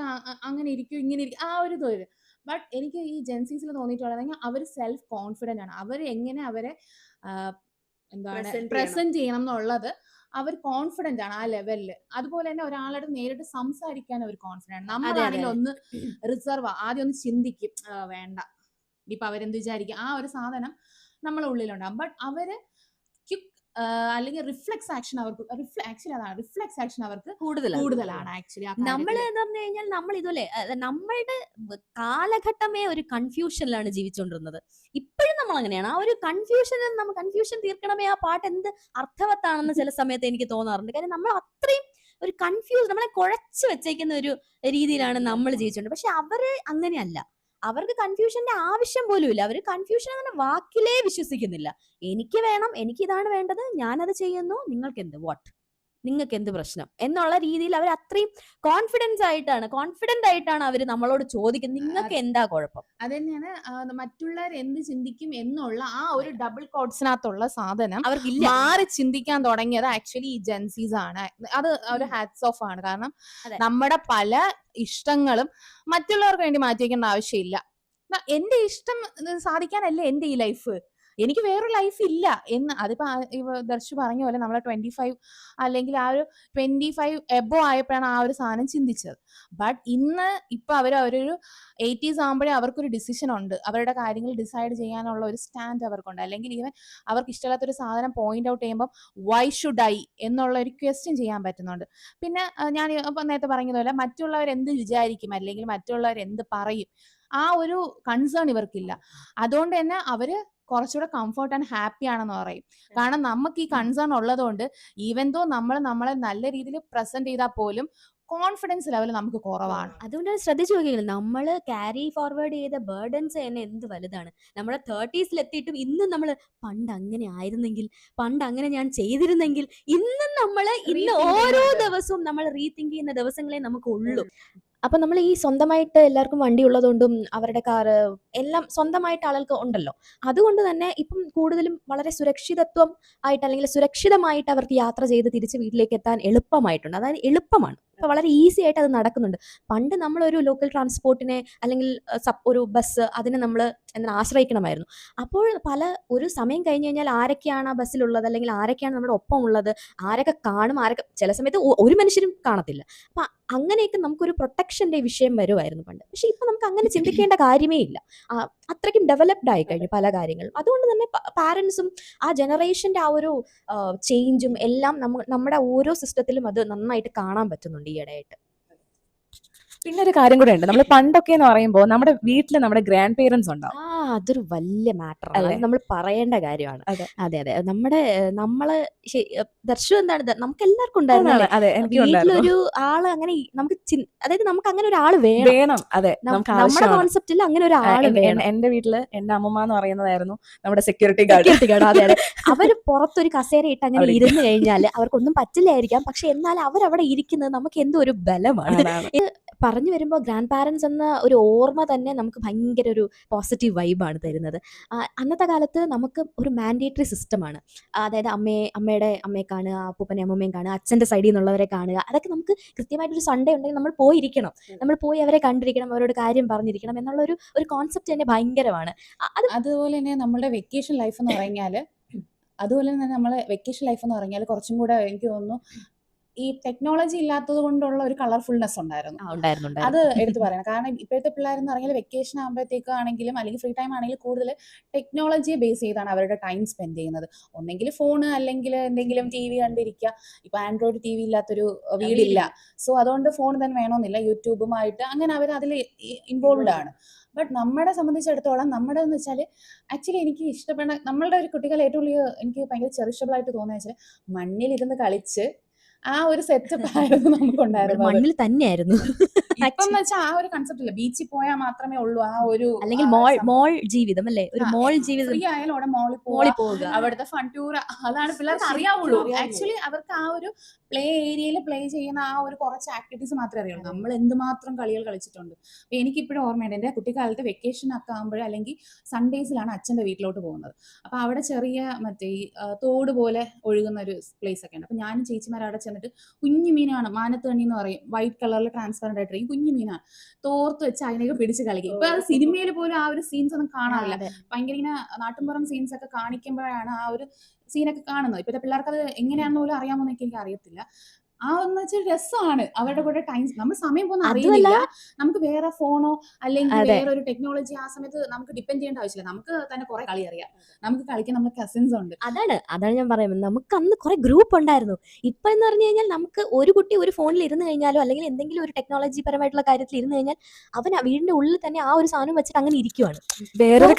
അങ്ങനെ ഇരിക്കും ഇങ്ങനെ ഇരിക്കും, ആ ഒരു ഇതൊരു. ബട്ട് എനിക്ക് ഈ ജെൻസീസിൽ തോന്നിയിട്ടുള്ളതെങ്കിൽ അവർ സെൽഫ് കോൺഫിഡന്റ് ആണ്. അവർ എങ്ങനെ അവരെ എന്താണ് പ്രസന്റ് ചെയ്യണം എന്നുള്ളത് അവർ കോൺഫിഡന്റ് ആണ് ആ ലെവലില്. അതുപോലെ തന്നെ ഒരാളോട് നേരിട്ട് സംസാരിക്കാൻ അവർ കോൺഫിഡന്റ് ആണ്. നമ്മളാണെങ്കിൽ ഒന്ന് റിസർവ്, ആദ്യം ഒന്ന് ചിന്തിക്കും, വേണ്ട ഇപ്പൊ അവരെന്ത് വിചാരിക്കും, ആ ഒരു സാധനം നമ്മളെ ഉള്ളിലുണ്ടാകും. ബട്ട് അവര് അല്ലെങ്കിൽ റിഫ്ലെക്സ് ആക്ഷൻ അവർക്ക് ആക്ച്വലി അതാണ് റിഫ്ലെക്സ് ആക്ഷൻ അവർക്ക് കൂടുതലാണ് ആക്ച്വലി. നമ്മൾ എന്ന് പറഞ്ഞു കഴിഞ്ഞാൽ നമ്മൾ ഇതുപോലെ നമ്മളുടെ കാലഘട്ടമേ ഒരു കൺഫ്യൂഷനിലാണ് ജീവിച്ചുകൊണ്ടിരുന്നത്. ഇപ്പോഴും നമ്മൾ അങ്ങനെയാണ്. ആ ഒരു കൺഫ്യൂഷൻ തീർക്കണമേ, ആ പാട്ട് എന്ത് അർത്ഥവത്താണെന്ന് ചില സമയത്ത് എനിക്ക് തോന്നാറുണ്ട്. കാര്യം നമ്മൾ അത്രയും ഒരു നമ്മളെ കുഴച്ച് വെച്ചേക്കുന്ന ഒരു രീതിയിലാണ് നമ്മൾ ജീവിച്ചുകൊണ്ട്. പക്ഷെ അവര് അങ്ങനെയല്ല. അവർക്ക് കൺഫ്യൂഷന്റെ ആവശ്യം പോലും ഇല്ല. അവർ കൺഫ്യൂഷൻ അങ്ങനെ വാക്കിലേ വിശ്വസിക്കുന്നില്ല. എനിക്ക് വേണം, എനിക്ക് ഇതാണ് വേണ്ടത്, ഞാനത് ചെയ്യുന്നു, നിങ്ങൾക്ക് എന്ത് പ്രശ്നം എന്നുള്ള രീതിയിൽ അവർ അത്രയും കോൺഫിഡന്റ് ആയിട്ടാണ് അവർ നമ്മളോട് ചോദിക്കുന്നത്, നിങ്ങൾക്ക് എന്താ കുഴപ്പം. അത് തന്നെയാണ് മറ്റുള്ളവർ എന്ത് ചിന്തിക്കും എന്നുള്ള ആ ഒരു ഡബിൾ കോഡ്സിനകത്തുള്ള സാധനം അവർക്കില്ല. മാറി ചിന്തിക്കാൻ തുടങ്ങിയത് ആക്ച്വലി ഈ ജെൻസീസ് ആണ്. അത് ഒരു ഹാറ്റ്സ് ഓഫ് ആണ്. കാരണം നമ്മുടെ പല ഇഷ്ടങ്ങളും മറ്റുള്ളവർക്ക് വേണ്ടി മാറ്റി വയ്ക്കേണ്ട ആവശ്യമില്ല. എന്റെ ഇഷ്ടം സാധിക്കാനല്ലേ എന്റെ ഈ ലൈഫ്, എനിക്ക് വേറൊരു ലൈഫ് ഇല്ല എന്ന്. അതിപ്പോ ദർശു പറഞ്ഞ പോലെ നമ്മളെ 25 അല്ലെങ്കിൽ ആ ഒരു 25 എബോ ആയപ്പോഴാണ് ആ ഒരു സാധനം ചിന്തിച്ചത്. ബട്ട് ഇപ്പൊ അവരൊരു 80s ആകുമ്പോഴേ അവർക്കൊരു ഡിസിഷൻ ഉണ്ട്, അവരുടെ കാര്യങ്ങൾ ഡിസൈഡ് ചെയ്യാനുള്ള ഒരു സ്റ്റാൻഡ് അവർക്കുണ്ട്. അല്ലെങ്കിൽ ഈവൻ അവർക്ക് ഇഷ്ടമില്ലാത്തൊരു സാധനം പോയിന്റ് ഔട്ട് ചെയ്യുമ്പോൾ വൈ ഷുഡ് ഐ എന്നുള്ള ഒരു ക്വസ്റ്റ്യൻ ചെയ്യാൻ പറ്റുന്നുണ്ട്. പിന്നെ ഞാൻ ഇപ്പൊ നേരത്തെ പറഞ്ഞതുപോലെ മറ്റുള്ളവർ എന്ത് വിചാരിക്കും അല്ലെങ്കിൽ മറ്റുള്ളവർ എന്ത് പറയും, ആ ഒരു കൺസേൺ ഇവർക്കില്ല. അതുകൊണ്ട് തന്നെ അവര് കുറച്ചുകൂടെ കംഫർട്ട് ആൻഡ് ഹാപ്പി ആണെന്ന് പറയും. കാരണം നമുക്ക് ഈ കൺസേൺ ഉള്ളതുകൊണ്ട് ഈവൻ ദോ നമ്മളെ നല്ല രീതിയിൽ പ്രസന്റ് ചെയ്താൽ പോലും കോൺഫിഡൻസ് ലെവൽ നമുക്ക് കുറവാണ്. അതുകൊണ്ട് ശ്രദ്ധിച്ചു നോക്കിയാൽ നമ്മൾ ക്യാരി ഫോർവേഡ് ചെയ്ത ബേർഡൻസ് തന്നെ എന്ത് വലുതാണ്. നമ്മുടെ 30s എത്തിയിട്ടും ഇന്നും നമ്മൾ പണ്ട് അങ്ങനെ ആയിരുന്നെങ്കിൽ, പണ്ട് അങ്ങനെ ഞാൻ ചെയ്തിരുന്നെങ്കിൽ, ഇന്ന് ഓരോ ദിവസവും നമ്മൾ റീതിങ്ക് ചെയ്യുന്ന ദിവസങ്ങളെ നമുക്ക് ഉള്ളൂ. അപ്പൊ നമ്മൾ ഈ സ്വന്തമായിട്ട് എല്ലാവർക്കും വണ്ടി ഉള്ളതുകൊണ്ടും അവരുടെ കാറ് എല്ലാം സ്വന്തമായിട്ട് ആളുകൾക്ക് ഉണ്ടല്ലോ, അതുകൊണ്ട് തന്നെ ഇപ്പം കൂടുതലും വളരെ സുരക്ഷിതത്വം ആയിട്ട് അല്ലെങ്കിൽ സുരക്ഷിതമായിട്ട് അവർക്ക് യാത്ര ചെയ്ത് തിരിച്ച് വീട്ടിലേക്ക് എത്താൻ എളുപ്പമായിട്ടുണ്ട്. അതായത് എളുപ്പമാണ്, ഇപ്പൊ വളരെ ഈസി ആയിട്ട് അത് നടക്കുന്നുണ്ട്. പണ്ട് നമ്മളൊരു ലോക്കൽ ട്രാൻസ്പോർട്ടിനെ അല്ലെങ്കിൽ ഒരു ബസ് അതിനെ നമ്മൾ ആശ്രയിക്കണമായിരുന്നു. അപ്പോൾ ഒരു സമയം കഴിഞ്ഞ് കഴിഞ്ഞാൽ ആരൊക്കെയാണ് ആ ബസ്സിലുള്ളത് അല്ലെങ്കിൽ ആരൊക്കെയാണ് നമ്മുടെ ഒപ്പം ഉള്ളത്, ആരൊക്കെ കാണും, ആരൊക്കെ ചില സമയത്ത് ഒരു മനുഷ്യരും കാണത്തില്ല. അപ്പൊ അങ്ങനെയൊക്കെ നമുക്കൊരു പ്രൊട്ടക്ഷന്റെ വിഷയം വരുമായിരുന്നു പണ്ട്. പക്ഷെ ഇപ്പൊ നമുക്ക് അങ്ങനെ ചിന്തിക്കേണ്ട കാര്യമേ ഇല്ല. അത്രയ്ക്കും ഡെവലപ്ഡ് ആയി കഴിഞ്ഞു പല കാര്യങ്ങളും. അതുകൊണ്ട് തന്നെ പാരന്റ്സും ആ ജനറേഷന്റെ ആ ഒരു ചേഞ്ചും എല്ലാം നമ്മുടെ ഓരോ സിസ്റ്റത്തിലും അത് നന്നായിട്ട് കാണാൻ പറ്റുന്നുണ്ട് ഈയിടെയായിട്ട്. പിന്നെ ഒരു കാര്യം കൂടെ ഉണ്ട്. നമ്മൾ പണ്ടൊക്കെ എന്ന് പറയുമ്പോൾ നമ്മുടെ വീട്ടിൽ നമ്മുടെ ഗ്രാൻഡ് പേരൻസ് ഉണ്ടാവും. അതൊരു വലിയ മാറ്ററാണ്. അല്ലേ? അത് നമ്മൾ പറയേണ്ട കാര്യമാണ്. അതെ. അതെ. നമ്മള് ദർശു എന്താണ് നമുക്ക് എല്ലാവർക്കും ഉണ്ടായിരുന്നല്ലേ അതെ, എനിക്കും ഉണ്ടായിരുന്നു. വീട്ടിലൊരു ആള് അങ്ങനെ നമുക്ക് അതായത് നമുക്ക് അങ്ങനെ ഒരാള് വേണം. വേണം. അതെ, നമുക്ക് നമ്മുടെ ആവശ്യമാണ്. കോൺസെപ്റ്റിൽ അങ്ങനെ ഒരു ആള് വേണം. എന്റെ വീട്ടില് എന്റെ അമ്മമ്മ എന്ന് പറയുന്നതായിരുന്നു നമ്മുടെ സെക്യൂരിറ്റി ഗാർഡ്. Security guard. അതെ. അവര് പുറത്തൊരു കസേര ഇട്ട് അങ്ങനെ അവിടെ ഇരുന്ന് കഴിഞ്ഞാൽ അവർക്കൊന്നും പറ്റില്ലായിരിക്കാം. പക്ഷെ എന്നാൽ അവരവിടെ ഇരിക്കുന്നത് നമുക്ക് എന്തോ ഒരു ബലമാണ്. പറഞ്ഞു വരുമ്പോൾ ഗ്രാൻഡ് പാരൻസ് എന്ന ഒരു ഓർമ്മ തന്നെ നമുക്ക് ഭയങ്കര ഒരു പോസിറ്റീവ് വൈബാണ് തരുന്നത്. അന്നത്തെ കാലത്ത് നമുക്ക് ഒരു മാൻഡേറ്ററി സിസ്റ്റമാണ്. അതായത് അമ്മയെ കാണുക, അപ്പൂപ്പനെ അമ്മൂമ്മയും കാണുക, അച്ഛൻ്റെ സൈഡിൽ നിന്നുള്ളവരെ കാണുക. അതൊക്കെ നമുക്ക് കൃത്യമായിട്ടൊരു സൺഡേ ഉണ്ടെങ്കിൽ നമ്മൾ പോയിരിക്കണം. നമ്മൾ പോയി അവരെ കണ്ടിരിക്കണം, അവരോട് കാര്യം പറഞ്ഞിരിക്കണം എന്നുള്ള ഒരു കോൺസെപ്റ്റ് തന്നെ ഭയങ്കരമാണ്. അതുപോലെ തന്നെ നമ്മുടെ വെക്കേഷൻ ലൈഫ് എന്ന് പറഞ്ഞാൽ കുറച്ചും കൂടെ എനിക്ക് തോന്നുന്നു ഈ ടെക്നോളജി ഇല്ലാത്തത് കൊണ്ടുള്ള ഒരു കളർഫുൾനെസ് ഉണ്ടായിരുന്നു. അത് എടുത്തു പറയണം. കാരണം ഇപ്പോഴത്തെ പിള്ളേരെന്ന് പറഞ്ഞാൽ വെക്കേഷൻ ആകുമ്പോഴത്തേക്ക് ആണെങ്കിലും അല്ലെങ്കിൽ ഫ്രീ ടൈം ആണെങ്കിലും കൂടുതൽ ടെക്നോളജിയെ ബേസ് ചെയ്താണ് അവരുടെ ടൈം സ്പെൻഡ് ചെയ്യുന്നത്. ഒന്നെങ്കിൽ ഫോണ് അല്ലെങ്കിൽ എന്തെങ്കിലും TV കണ്ടിരിക്കുക. ഇപ്പൊ ആൻഡ്രോയിഡ് TV ഇല്ലാത്തൊരു വീടില്ല. സോ അതുകൊണ്ട് ഫോൺ തന്നെ വേണമെന്നില്ല, യൂട്യൂബുമായിട്ട് അങ്ങനെ അവർ അതിൽ ഇൻവോൾവ് ആണ്. ബട്ട് നമ്മളെ സംബന്ധിച്ചിടത്തോളം നമ്മുടെ എന്ന് വെച്ചാൽ ആക്ച്വലി എനിക്ക് ഇഷ്ടപ്പെടുന്ന നമ്മളുടെ ഒരു കുട്ടിക്കാലം ഏറ്റവും വലിയ എനിക്ക് ഭയങ്കര ചെറിഷബിൾ ആയിട്ട് തോന്നുന്നത് വെച്ചാൽ മണ്ണിലിരുന്ന് കളിച്ച് ആ ഒരു സെറ്റപ്പ് ആയിരുന്നു നമുക്കുണ്ടായിരുന്നത്. മണ്ണിൽ തന്നെയായിരുന്നു. ഇപ്പം വെച്ചാൽ ആ ഒരു കൺസെപ്റ്റ് ഇല്ല. ബീച്ചിൽ പോയാൽ മാത്രമേ ഉള്ളൂ ആ ഒരു അല്ലെങ്കിൽ മോൾ ജീവിതം അല്ലേ, ഒരു മോൾ ജീവിതം. ഫ്രീ ആയാലും അവിടെ മോളിൽ പോവുക, അവിടുത്തെ ഫൺ ടൂർ, അതാണ് പിള്ളേർക്ക് അറിയാവുള്ളൂ. ആക്ച്വലി അവർക്ക് ആ ഒരു പ്ലേ ഏരിയയിൽ പ്ലേ ചെയ്യുന്ന ആ ഒരു കുറച്ച് ആക്ടിവിറ്റീസ് മാത്രമേ അറിയുള്ളൂ. നമ്മൾ എന്തുമാത്രം കളികൾ കളിച്ചിട്ടുണ്ട്. അപ്പൊ എനിക്കിപ്പോഴും ഓർമ്മയുണ്ട് എൻ്റെ കുട്ടിക്കാലത്ത് വെക്കേഷൻ ഒക്കെ ആകുമ്പോഴേ അല്ലെങ്കിൽ സൺഡേസിലാണ് അച്ഛൻ്റെ വീട്ടിലോട്ട് പോകുന്നത്. അപ്പൊ അവിടെ ചെറിയ മറ്റേ ഈ തോട് പോലെ ഒഴുകുന്ന ഒരു പ്ലേസ് ഒക്കെ ഉണ്ട്. അപ്പൊ ഞാനും ചേച്ചിമാർ അവിടെ ചെന്നിട്ട് കുഞ്ഞു മീനാണ്, മാനത്തണ്ണി എന്ന് പറയും, വൈറ്റ് കളറിൽ ട്രാൻസ്പെറന്റ് ആയിട്ട് ഈ കുഞ്ഞു മീനാണ്, തോർത്ത് വെച്ച് അതിനൊക്കെ പിടിച്ച് കളിക്കും. ഇപ്പൊ അത് സിനിമയിൽ പോലും ആ ഒരു സീൻസ് ഒന്നും കാണാറില്ല. ഭയങ്കര ഇങ്ങനെ നാട്ടിൻപുറം സീൻസ് ഒക്കെ കാണിക്കുമ്പോഴാണ് ആ ഒരു സീനൊക്കെ കാണുന്നത്. ഇപ്പോഴത്തെ പിള്ളേർക്ക് അത് എങ്ങനെയാണെന്ന് പോലും അറിയാമെന്ന് എനിക്ക് അറിയത്തില്ല. ആ എന്ന് വെച്ചാൽ രസമാണ് അവരുടെ കൂടെ ടൈം, നമ്മൾ സമയം പോകുന്ന അറിയില്ല. നമുക്ക് വേറെ ഫോണോ അല്ലെങ്കിൽ വേറെ ഒരു ടെക്നോളജി ആ സമയത്ത് നമുക്ക് ഡിപ്പെൻഡ് ചെയ്യേണ്ട ആവശ്യമില്ല. നമുക്ക് തന്നെ കുറെ കളി അറിയാം, നമുക്ക് കളിക്കാൻ നമ്മുടെ കസിൻസ് ഉണ്ട്. അതാണ് ഞാൻ പറയുന്നത്. നമുക്ക് അന്ന് കുറെ ഗ്രൂപ്പ് ഉണ്ടായിരുന്നു. ഇപ്പൊ എന്ന് പറഞ്ഞു കഴിഞ്ഞാൽ നമുക്ക് ഒരു കുട്ടി ഒരു ഫോണിൽ ഇരുന്ന് കഴിഞ്ഞാലോ അല്ലെങ്കിൽ എന്തെങ്കിലും ഒരു ടെക്നോളജി പരമായിട്ടുള്ള കാര്യത്തിൽ ഇരുന്ന് കഴിഞ്ഞാൽ അവൻ വീടിന്റെ ഉള്ളിൽ തന്നെ ആ ഒരു സാധനം വെച്ചിട്ട് അങ്ങനെ ഇരിക്കുവാണ്. വേറൊരു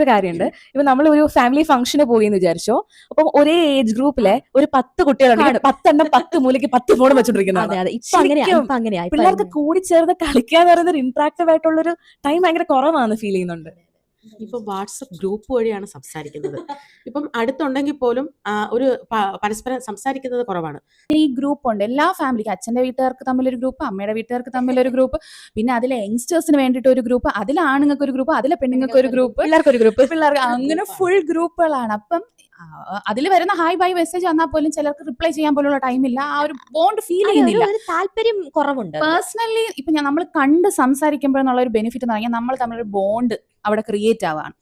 കാര്യമുണ്ട്. ഇപ്പൊ നമ്മൾ ഒരു ഫാമിലി ഫംഗ്ഷന് പോയി എന്ന് വിചാരിച്ചോ, അപ്പം ഒരേ ഏജ് ഗ്രൂപ്പിലെ ഒരു 10 കുട്ടികളുണ്ട്, 10 മൂലയ്ക്ക് 10 ഫോൺ വെച്ചോണ്ടിരിക്കുന്നത്. പിള്ളേർക്ക് കൂടി ചേർന്ന് കളിക്കാന്ന് പറയുന്ന ഒരു ഇന്ററാക്റ്റീവ് ആയിട്ടുള്ളൊരു ടൈം ഭയങ്കര കുറവാണ് ഫീൽ ചെയ്യുന്നുണ്ട്. ഇപ്പൊ വാട്സപ്പ് ഗ്രൂപ്പ് വഴിയാണ് സംസാരിക്കുന്നത്. ഇപ്പം അടുത്തുണ്ടെങ്കിൽ പോലും ഒരു പരസ്പരം സംസാരിക്കുന്നത് കുറവാണ്. ഈ ഗ്രൂപ്പ് ഉണ്ട് എല്ലാ ഫാമിലിക്കും, അച്ഛന്റെ വീട്ടുകാർക്ക് തമ്മിലൊരു ഗ്രൂപ്പ്, അമ്മയുടെ വീട്ടുകാർക്ക് തമ്മിലൊരു ഗ്രൂപ്പ്, പിന്നെ അതിലെ യങ്സ്റ്റേഴ്സിന് വേണ്ടിയിട്ട് ഒരു ഗ്രൂപ്പ്, അതിലെ ആണുങ്ങൾക്ക് ഒരു ഗ്രൂപ്പ്, അതിലെ പെണ്ണുങ്ങൾക്ക് ഒരു ഗ്രൂപ്പ്, പിള്ളേർക്ക് അങ്ങനെ ഫുൾ ഗ്രൂപ്പുകളാണ്. അപ്പം അതിൽ വരുന്ന ഹായ് ബൈ മെസ്സേജ് വന്നാൽ പോലും ചിലർക്ക് റിപ്ലൈ ചെയ്യാൻ പോലുള്ള ടൈമില്ല, ആ ഒരു ബോണ്ട് ഫീൽ ചെയ്യുന്നില്ല, താല്പര്യം കുറവുണ്ട്. പേഴ്സണലി ഇപ്പൊ നമ്മൾ കണ്ട് സംസാരിക്കുമ്പോഴെന്നുള്ള ഒരു ബെനിഫിറ്റ് എന്ന് പറഞ്ഞാൽ നമ്മൾ തമ്മിലൊരു ബോണ്ട് അവിടെ ക്രിയേറ്റ് ആവാണ്.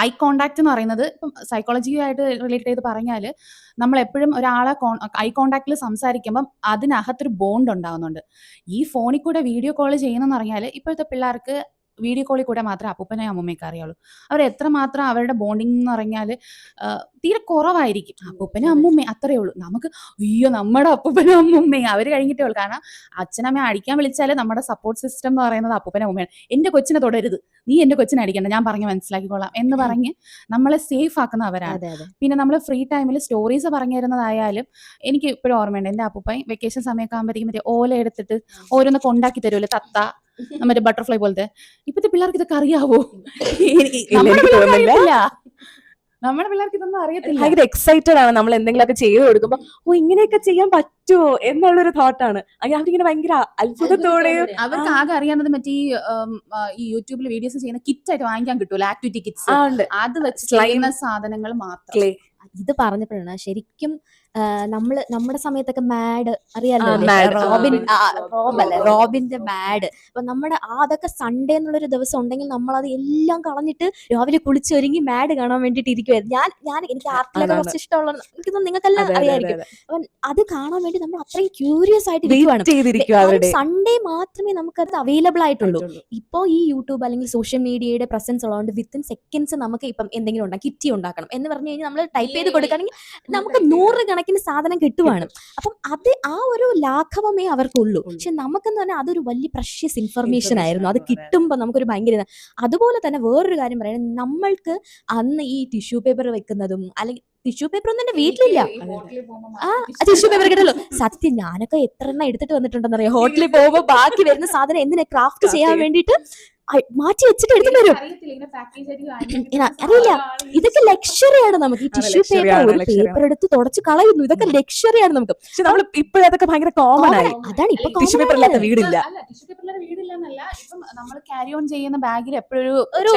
ഐ കോണ്ടാക്ട് എന്ന് പറയുന്നത് ഇപ്പം സൈക്കോളജിയായിട്ട് റിലേറ്റ് ചെയ്ത് പറഞ്ഞാൽ നമ്മൾ എപ്പോഴും ഒരാളെ ഐ കോണ്ടാക്റ്റിൽ സംസാരിക്കുമ്പം അതിനകത്തൊരു ബോണ്ട് ഉണ്ടാകുന്നുണ്ട്. ഈ ഫോണിൽ കൂടെ വീഡിയോ കോൾ ചെയ്യുന്നതെന്ന് പറഞ്ഞാൽ ഇപ്പോഴത്തെ പിള്ളേർക്ക് വീഡിയോ കോളിൽ കൂടെ മാത്രമേ അപ്പൂപ്പനെയും അമ്മൂമ്മയൊക്കെ അറിയുള്ളൂ. അവർ എത്രമാത്രം അവരുടെ ബോണ്ടിങ് എന്ന് പറഞ്ഞാൽ തീരെ കുറവായിരിക്കും. അപ്പൂപ്പനും അമ്മൂമ്മയും അത്രയേ ഉള്ളൂ. നമുക്ക് അയ്യോ നമ്മുടെ അപ്പൂപ്പനും അമ്മൂമ്മയും അവർ കഴിഞ്ഞിട്ടേ ഉള്ളൂ. കാരണം അച്ഛനമ്മ അടിക്കാൻ വിളിച്ചാൽ നമ്മുടെ സപ്പോർട്ട് സിസ്റ്റം എന്ന് പറയുന്നത് അപ്പൂപ്പനും അമ്മൂമ്മയാണ്. എൻ്റെ കൊച്ചിനെ തുടരുത്, നീ എൻ്റെ കൊച്ചിനെ അടിക്കണ്ട, ഞാൻ പറഞ്ഞ് മനസ്സിലാക്കിക്കോളാം എന്ന് പറഞ്ഞ് നമ്മളെ സേഫ് ആക്കുന്നവരാണ്. പിന്നെ നമ്മൾ ഫ്രീ ടൈമിൽ സ്റ്റോറീസ് പറഞ്ഞു തരുന്നതായാലും എനിക്ക് ഇപ്പോഴും ഓർമ്മയുണ്ട്. എൻ്റെ അപ്പൂപ്പൻ വെക്കേഷൻ സമയമൊക്കെ ആകുമ്പോഴത്തേക്കും മറ്റേ ഓല എടുത്തിട്ട് ഓരോന്നൊക്കെ ഉണ്ടാക്കി തരുമല്ലോ, തത്ത, മറ്റേ ബട്ടർഫ്ലൈ പോലത്തെ. ഇപ്പത്തെ പിള്ളേർക്ക് ഇതൊക്കെ അറിയാവോ? നമ്മുടെ പിള്ളേർക്ക് ഇതൊന്നും അറിയത്തില്ല. ഭയങ്കര എക്സൈറ്റഡ് ആണ് നമ്മൾ എന്തെങ്കിലുമൊക്കെ ചെയ്ത് കൊടുക്കുമ്പോ, ഇങ്ങനെയൊക്കെ ചെയ്യാൻ പറ്റുമോ എന്നുള്ളൊരു തോട്ടാണ്. അവരിങ്ങനെ ഭയങ്കര അത്ഭുതത്തോടെ. അവർക്ക് ആകെ അറിയാവുന്നത് മറ്റേ ഈ യൂട്യൂബിൽ വീഡിയോസ് ചെയ്യുന്ന കിറ്റ് ആയിട്ട് വാങ്ങിക്കാൻ കിട്ടുമല്ലോ, ആക്ടിവിറ്റി കിറ്റ്സ്, അത് വെച്ച് ചെയ്യുന്ന സാധനങ്ങൾ മാത്രം. ഇത് പറഞ്ഞപ്പോഴാണ് ശരിക്കും നമ്മുടെ സമയത്തൊക്കെ മാഡ് അറിയാലോ, റോബിന്റെ മാഡ്. അപ്പൊ നമ്മുടെ അതൊക്കെ സൺഡേ എന്നുള്ളൊരു ദിവസം ഉണ്ടെങ്കിൽ നമ്മൾ അത് എല്ലാം കളഞ്ഞിട്ട് രാവിലെ കുളിച്ചൊരുങ്ങി മാഡ് കാണാൻ വേണ്ടിട്ട് ഇരിക്കുവായിരുന്നു. എനിക്ക് ആർട്ടിലൊക്കെ കുറച്ച് ഇഷ്ടമുള്ള, എനിക്കൊന്നും നിങ്ങൾക്കെല്ലാം അറിയായിരിക്കും. അപ്പൊ അത് കാണാൻ വേണ്ടി നമ്മൾ അത്രയും ക്യൂരിയസ് ആയിട്ട് ഇരിക്കുവാണ്. സൺഡേ മാത്രമേ നമുക്കത് അവൈലബിൾ ആയിട്ടുള്ളൂ. ഇപ്പോ ഈ യൂട്യൂബ് അല്ലെങ്കിൽ സോഷ്യൽ മീഡിയയുടെ പ്രസൻസ് ഉള്ളതുകൊണ്ട് വിത്തിൻ സെക്കൻഡ്സ് നമുക്ക് ഇപ്പം എന്തെങ്കിലും കിറ്റി ഉണ്ടാക്കണം എന്ന് പറഞ്ഞു കഴിഞ്ഞാൽ നമ്മൾ ടൈപ്പ് ചെയ്ത് കൊടുക്കുകയാണെങ്കിൽ നമുക്ക് 100 കണക്കിന് സാധനം കിട്ടുവാണ്. അപ്പം അത് ആ ഒരു ലാഘവമേ അവർക്കുള്ളൂ. പക്ഷെ നമുക്കെന്ന് പറഞ്ഞാൽ അതൊരു വലിയ പ്രഷ്യസ് ഇൻഫർമേഷൻ ആയിരുന്നു. അത് കിട്ടുമ്പോൾ നമുക്കൊരു ഭയങ്കര അതുപോലെ തന്നെ വേറൊരു കാര്യം പറയുന്നത്, നമ്മൾക്ക് അന്ന് ഈ ടിഷ്യൂ പേപ്പർ വെക്കുന്നതും അല്ലെങ്കിൽ ടിഷ്യൂ പേപ്പർ ഒന്നും എന്റെ വീട്ടിലില്ല. ടിഷ്യൂ പേപ്പർ കിട്ടല്ലോ. സത്യം, ഞാനൊക്കെ എത്ര എണ്ണം എടുത്തിട്ട് വന്നിട്ടുണ്ടെന്നറിയാം. ഹോട്ടലിൽ പോകുമ്പോൾ ബാക്കി വരുന്ന സാധനം എന്തിനാ ക്രാഫ്റ്റ് ചെയ്യാൻ വേണ്ടിയിട്ട് മാറ്റി വെച്ചിട്ട് എടുത്തിട്ട് വരും. അറിയില്ല, ഇതൊക്കെ ലക്ഷറിയാണ് നമുക്ക്. ഈ ടിഷ്യൂ പേപ്പർ ഒരു പേപ്പർ എടുത്ത് തുടച്ച് കളയുന്നു, ഇതൊക്കെ ലക്ഷറിയാണ് നമുക്ക്. പക്ഷെ നമ്മൾ ഇപ്പോഴതൊക്കെ ഭയങ്കര കോമൺ ആയി. അതാണ് ഇപ്പൊ ടിഷ്യൂ പേപ്പർ ഇല്ലാത്ത വീടില്ല. ടിഷ്യൂ പേപ്പറില്ലാത്ത വീടില്ലെന്നല്ല, ഇപ്പം നമ്മൾ ക്യാരി ഓൺ ചെയ്യുന്ന ബാഗിൽ എപ്പോഴും ഒരു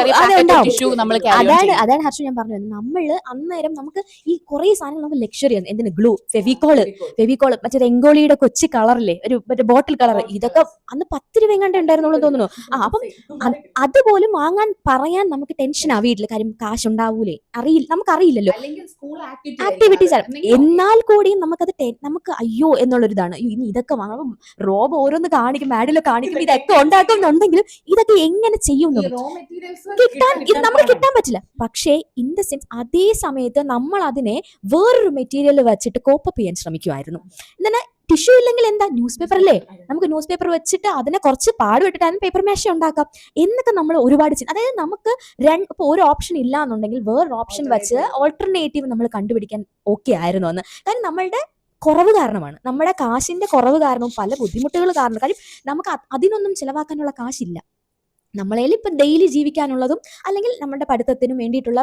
ടിഷ്യൂ നമ്മൾ ക്യാരി ഓൺ ചെയ്യും. അതാണ് ഹർഷ ഞാൻ പറഞ്ഞത്. നമ്മള് അന്നേരം നമുക്ക് ഈ കുറെ സാധനങ്ങൾ നമുക്ക് ലക്ഷറിയാണ്. എന്തിന് ഗ്ലൂ, ഫെവിക്കോള് മറ്റേ രംഗോളിയുടെ കൊച്ചു കളറില്ലേ, ഒരു മറ്റേ ബോട്ടിൽ കളർ, ഇതൊക്കെ അന്ന് 10 രൂപ എങ്ങാണ്ട് ഉണ്ടായിരുന്നുള്ളൂ തോന്നുന്നു. അപ്പം അതുപോലും വാങ്ങാൻ പറയാൻ നമുക്ക് ടെൻഷനാ വീട്ടില്. കാര്യം കാശുണ്ടാവൂലേ, നമുക്കറിയില്ലല്ലോ ആക്ടിവിറ്റീസ്. എന്നാൽ കൂടിയും നമുക്ക് അയ്യോ എന്നുള്ളൊരു ഇതാണ്. ഇനി ഇതൊക്കെ വാങ്ങും, റോബ് ഓരോന്ന് കാണിക്കും, മാഡിലോ കാണിക്കും, ഇതൊക്കെ ഉണ്ടാക്കുന്നുണ്ടെങ്കിലും ഇതൊക്കെ എങ്ങനെ ചെയ്യും നമുക്ക് കിട്ടാൻ പറ്റില്ല. പക്ഷേ ഇൻ ദ സെൻസ് അതേ സമയത്ത് നമ്മൾ അതിനെ വേറൊരു മെറ്റീരിയൽ വെച്ചിട്ട് കോപ്പപ്പ് ചെയ്യാൻ ശ്രമിക്കുമായിരുന്നു. എന്നാൽ ടിഷ്യൂ ഇല്ലെങ്കിൽ എന്താ, ന്യൂസ് പേപ്പർ അല്ലേ, നമുക്ക് ന്യൂസ് പേപ്പർ വെച്ചിട്ട് അതിനെ കുറച്ച് പാടുവിട്ടിട്ട് അതിന് പേപ്പർ മേശ ഉണ്ടാക്കാം എന്നൊക്കെ നമ്മൾ ഒരുപാട് ചെയ്യും. അതായത് നമുക്ക് ഇപ്പോൾ ഒരു ഓപ്ഷൻ ഇല്ല എന്നുണ്ടെങ്കിൽ വേറൊരു ഓപ്ഷൻ വെച്ച് ഓൾട്ടർനേറ്റീവ് നമ്മൾ കണ്ടുപിടിക്കാൻ ഓക്കെ ആയിരുന്നു അന്ന്. കാരണം നമ്മളുടെ കുറവ് കാരണമാണ്, നമ്മുടെ കാശിന്റെ കുറവ് കാരണവും പല ബുദ്ധിമുട്ടുകൾ കാരണം. കാര്യം നമുക്ക് അതിനൊന്നും ചിലവാക്കാനുള്ള കാശില്ല. നമ്മളേൽ ഇപ്പം ഡെയിലി ജീവിക്കാനുള്ളതും അല്ലെങ്കിൽ നമ്മുടെ പഠിത്തത്തിനും വേണ്ടിയിട്ടുള്ള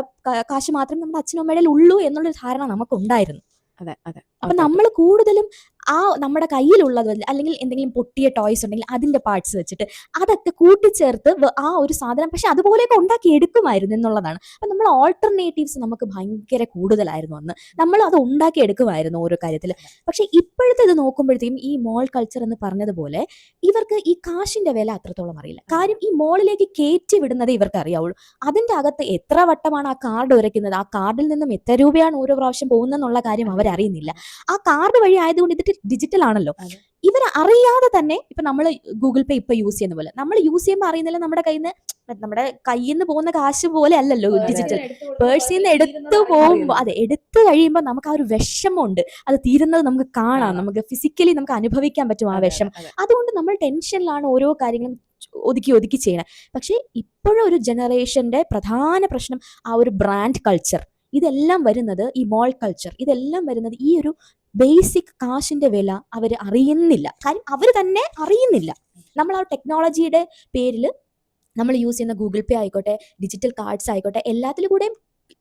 കാശ് മാത്രമേ നമ്മുടെ അച്ഛനും അമ്മയുടെ ഉള്ളൂ എന്നുള്ളൊരു ധാരണ നമുക്കുണ്ടായിരുന്നു. അതെ അതെ. അപ്പൊ നമ്മൾ കൂടുതലും ആ നമ്മുടെ കയ്യിലുള്ളത് അല്ലെങ്കിൽ എന്തെങ്കിലും പൊട്ടിയ ടോയ്സ് ഉണ്ടെങ്കിൽ അതിന്റെ പാർട്സ് വെച്ചിട്ട് അതൊക്കെ കൂട്ടിച്ചേർത്ത് ആ ഒരു സാധനം പക്ഷെ അതുപോലെയൊക്കെ ഉണ്ടാക്കി എടുക്കുമായിരുന്നു എന്നുള്ളതാണ്. അപ്പൊ നമ്മൾ ഓൾട്ടർനേറ്റീവ്സ് നമുക്ക് ഭയങ്കര കൂടുതലായിരുന്നു അന്ന്. നമ്മൾ അത് ഉണ്ടാക്കി എടുക്കുമായിരുന്നു ഓരോ കാര്യത്തിൽ. പക്ഷെ ഇപ്പോഴത്തെ ഇത് നോക്കുമ്പോഴത്തേക്കും ഈ മോൾ കൾച്ചർ എന്ന് പറഞ്ഞതുപോലെ ഇവർക്ക് ഈ കാശിന്റെ വില അത്രത്തോളം അറിയില്ല. കാര്യം ഈ മോളിലേക്ക് കയറ്റി വിടുന്നതേ ഇവർക്ക് അറിയാവുള്ളൂ. അതിന്റെ അകത്ത് എത്ര വട്ടമാണ് ആ കാർഡ് ഉരയ്ക്കുന്നത്, ആ കാർഡിൽ നിന്നും എത്ര രൂപയാണ് ഓരോ പ്രാവശ്യം പോകുന്നതെന്നുള്ള കാര്യം അവരറിയുന്നില്ല. ആ കാർഡ് വഴി ആയതുകൊണ്ട് ഇത് ഡിജിറ്റൽ ആണല്ലോ. ഇവർ അറിയാതെ തന്നെ ഇപ്പൊ നമ്മൾ ഗൂഗിൾ പേ ഇപ്പൊ യൂസ് ചെയ്യുന്ന പോലെ നമ്മൾ യൂസ് ചെയ്യുമ്പോൾ അറിയുന്നില്ല നമ്മുടെ കയ്യിൽ നിന്ന് പോകുന്ന കാശ് പോലെ അല്ലല്ലോ ഡിജിറ്റൽ. പേഴ്സിൽ നിന്ന് എടുത്തു പോകുമ്പോൾ എടുത്തു കഴിയുമ്പോൾ നമുക്ക് ആ ഒരു വിഷമമുണ്ട്, അത് തീരുന്നത് നമുക്ക് കാണാം, നമുക്ക് ഫിസിക്കലി നമുക്ക് അനുഭവിക്കാൻ പറ്റും ആ വിഷം. അതുകൊണ്ട് നമ്മൾ ടെൻഷനിലാണ് ഓരോ കാര്യങ്ങളും ഒതുക്കി ചെയ്യണം. പക്ഷെ ഇപ്പോഴൊരു ജനറേഷന്റെ പ്രധാന പ്രശ്നം ആ ഒരു ബ്രാൻഡ് കൾച്ചർ, ഇതെല്ലാം വരുന്നത് ഈ മോൾ കൾച്ചർ, ഇതെല്ലാം വരുന്നത് ഈ ഒരു ബേസിക് കാശിന്റെ വില അവർ അറിയുന്നില്ല. കാര്യം അവർ തന്നെ അറിയുന്നില്ല. നമ്മൾ ആ ടെക്നോളജിയുടെ പേരിൽ നമ്മൾ യൂസ് ചെയ്യുന്ന ഗൂഗിൾ പേ ആയിക്കോട്ടെ, ഡിജിറ്റൽ കാർഡ്സ് ആയിക്കോട്ടെ, എല്ലാത്തിലും കൂടെ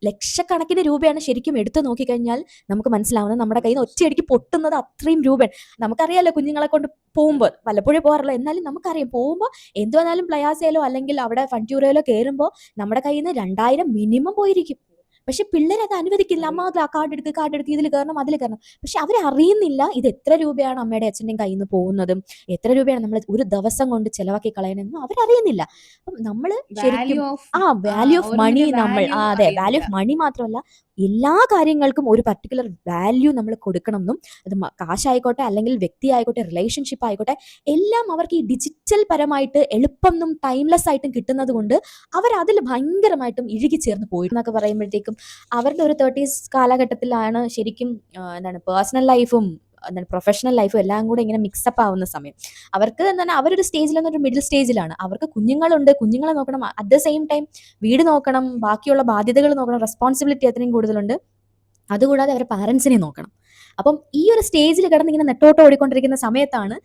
ലക്ഷക്കണക്കിന് രൂപയാണ് ശരിക്കും എടുത്തു നോക്കിക്കഴിഞ്ഞാൽ നമുക്ക് മനസ്സിലാവുന്നത്. നമ്മുടെ കയ്യിൽ നിന്ന് ഒറ്റയടിക്ക് പൊട്ടുന്നത് അത്രയും രൂപയാണ്. നമുക്കറിയാലോ, കുഞ്ഞുങ്ങളെ കൊണ്ട് പോകുമ്പോൾ വല്ലപ്പോഴേ പോകാറില്ല, എന്നാലും നമുക്കറിയാം പോകുമ്പോൾ എന്ത് വന്നാലും പ്ലയാസയിലോ അല്ലെങ്കിൽ അവിടെ ഫൺറ്റ്യൂറയിലോ കയറുമ്പോൾ നമ്മുടെ കയ്യിൽ നിന്ന് 2000 മിനിമം പോയിരിക്കും. പക്ഷെ പിള്ളേർ അത് അനുവദിക്കില്ല. അമ്മ കാർഡ് എടുത്ത് ഇതിൽ കയറണം അതിൽ കയറണം. പക്ഷെ അവരറിയുന്നില്ല ഇത് എത്ര രൂപയാണ് അമ്മയുടെ അച്ഛൻ്റെയും കയ്യിൽ നിന്ന് പോകുന്നതും എത്ര രൂപയാണ് നമ്മൾ ഒരു ദിവസം കൊണ്ട് ചെലവാക്കി കളയണമെന്നും അവരറിയുന്നില്ല. അപ്പം നമ്മൾ ശരിക്കും value of money value of money മാത്രമല്ല എല്ലാ കാര്യങ്ങൾക്കും ഒരു പർട്ടിക്കുലർ വാല്യൂ നമ്മൾ കൊടുക്കണമെന്നും, അത് കാശായിക്കോട്ടെ അല്ലെങ്കിൽ വ്യക്തി ആയിക്കോട്ടെ റിലേഷൻഷിപ്പ് ആയിക്കോട്ടെ, എല്ലാം അവർക്ക് ഈ ഡിജിറ്റൽ പരമായിട്ട് എളുപ്പമൊന്നും ടൈംലെസ് ആയിട്ടും കിട്ടുന്നത് കൊണ്ട് അവരതിൽ ഭയങ്കരമായിട്ടും ഇഴുകി ചേർന്ന് പോയിട്ടെന്നൊക്കെ പറയുമ്പോഴത്തേക്കും അവരുടെ ഒരു 30s കാലഘട്ടത്തിലാണ് ശരിക്കും പേഴ്സണൽ ലൈഫും പ്രൊഫഷണൽ ലൈഫും എല്ലാം കൂടെ ഇങ്ങനെ മിക്സപ്പ് ആവുന്ന സമയം. അവർക്ക് എന്താണ് അവരൊരു സ്റ്റേജിൽ ഒരു മിഡിൽ സ്റ്റേജിലാണ്. അവർക്ക് കുഞ്ഞുങ്ങളുണ്ട്, കുഞ്ഞുങ്ങളെ നോക്കണം, അറ്റ് ദ സെയിം ടൈം വീട് നോക്കണം, ബാക്കിയുള്ള ബാധ്യതകൾ നോക്കണം, റെസ്പോൺസിബിലിറ്റി അത്രയും കൂടുതലുണ്ട്. അതുകൂടാതെ അവരുടെ പാരൻസിനെ നോക്കണം. അപ്പം ഈ ഒരു സ്റ്റേജിൽ കിടന്ന് ഇങ്ങനെ നെട്ടോട്ട് ഓടിക്കൊണ്ടിരിക്കുന്ന സമയത്താണ്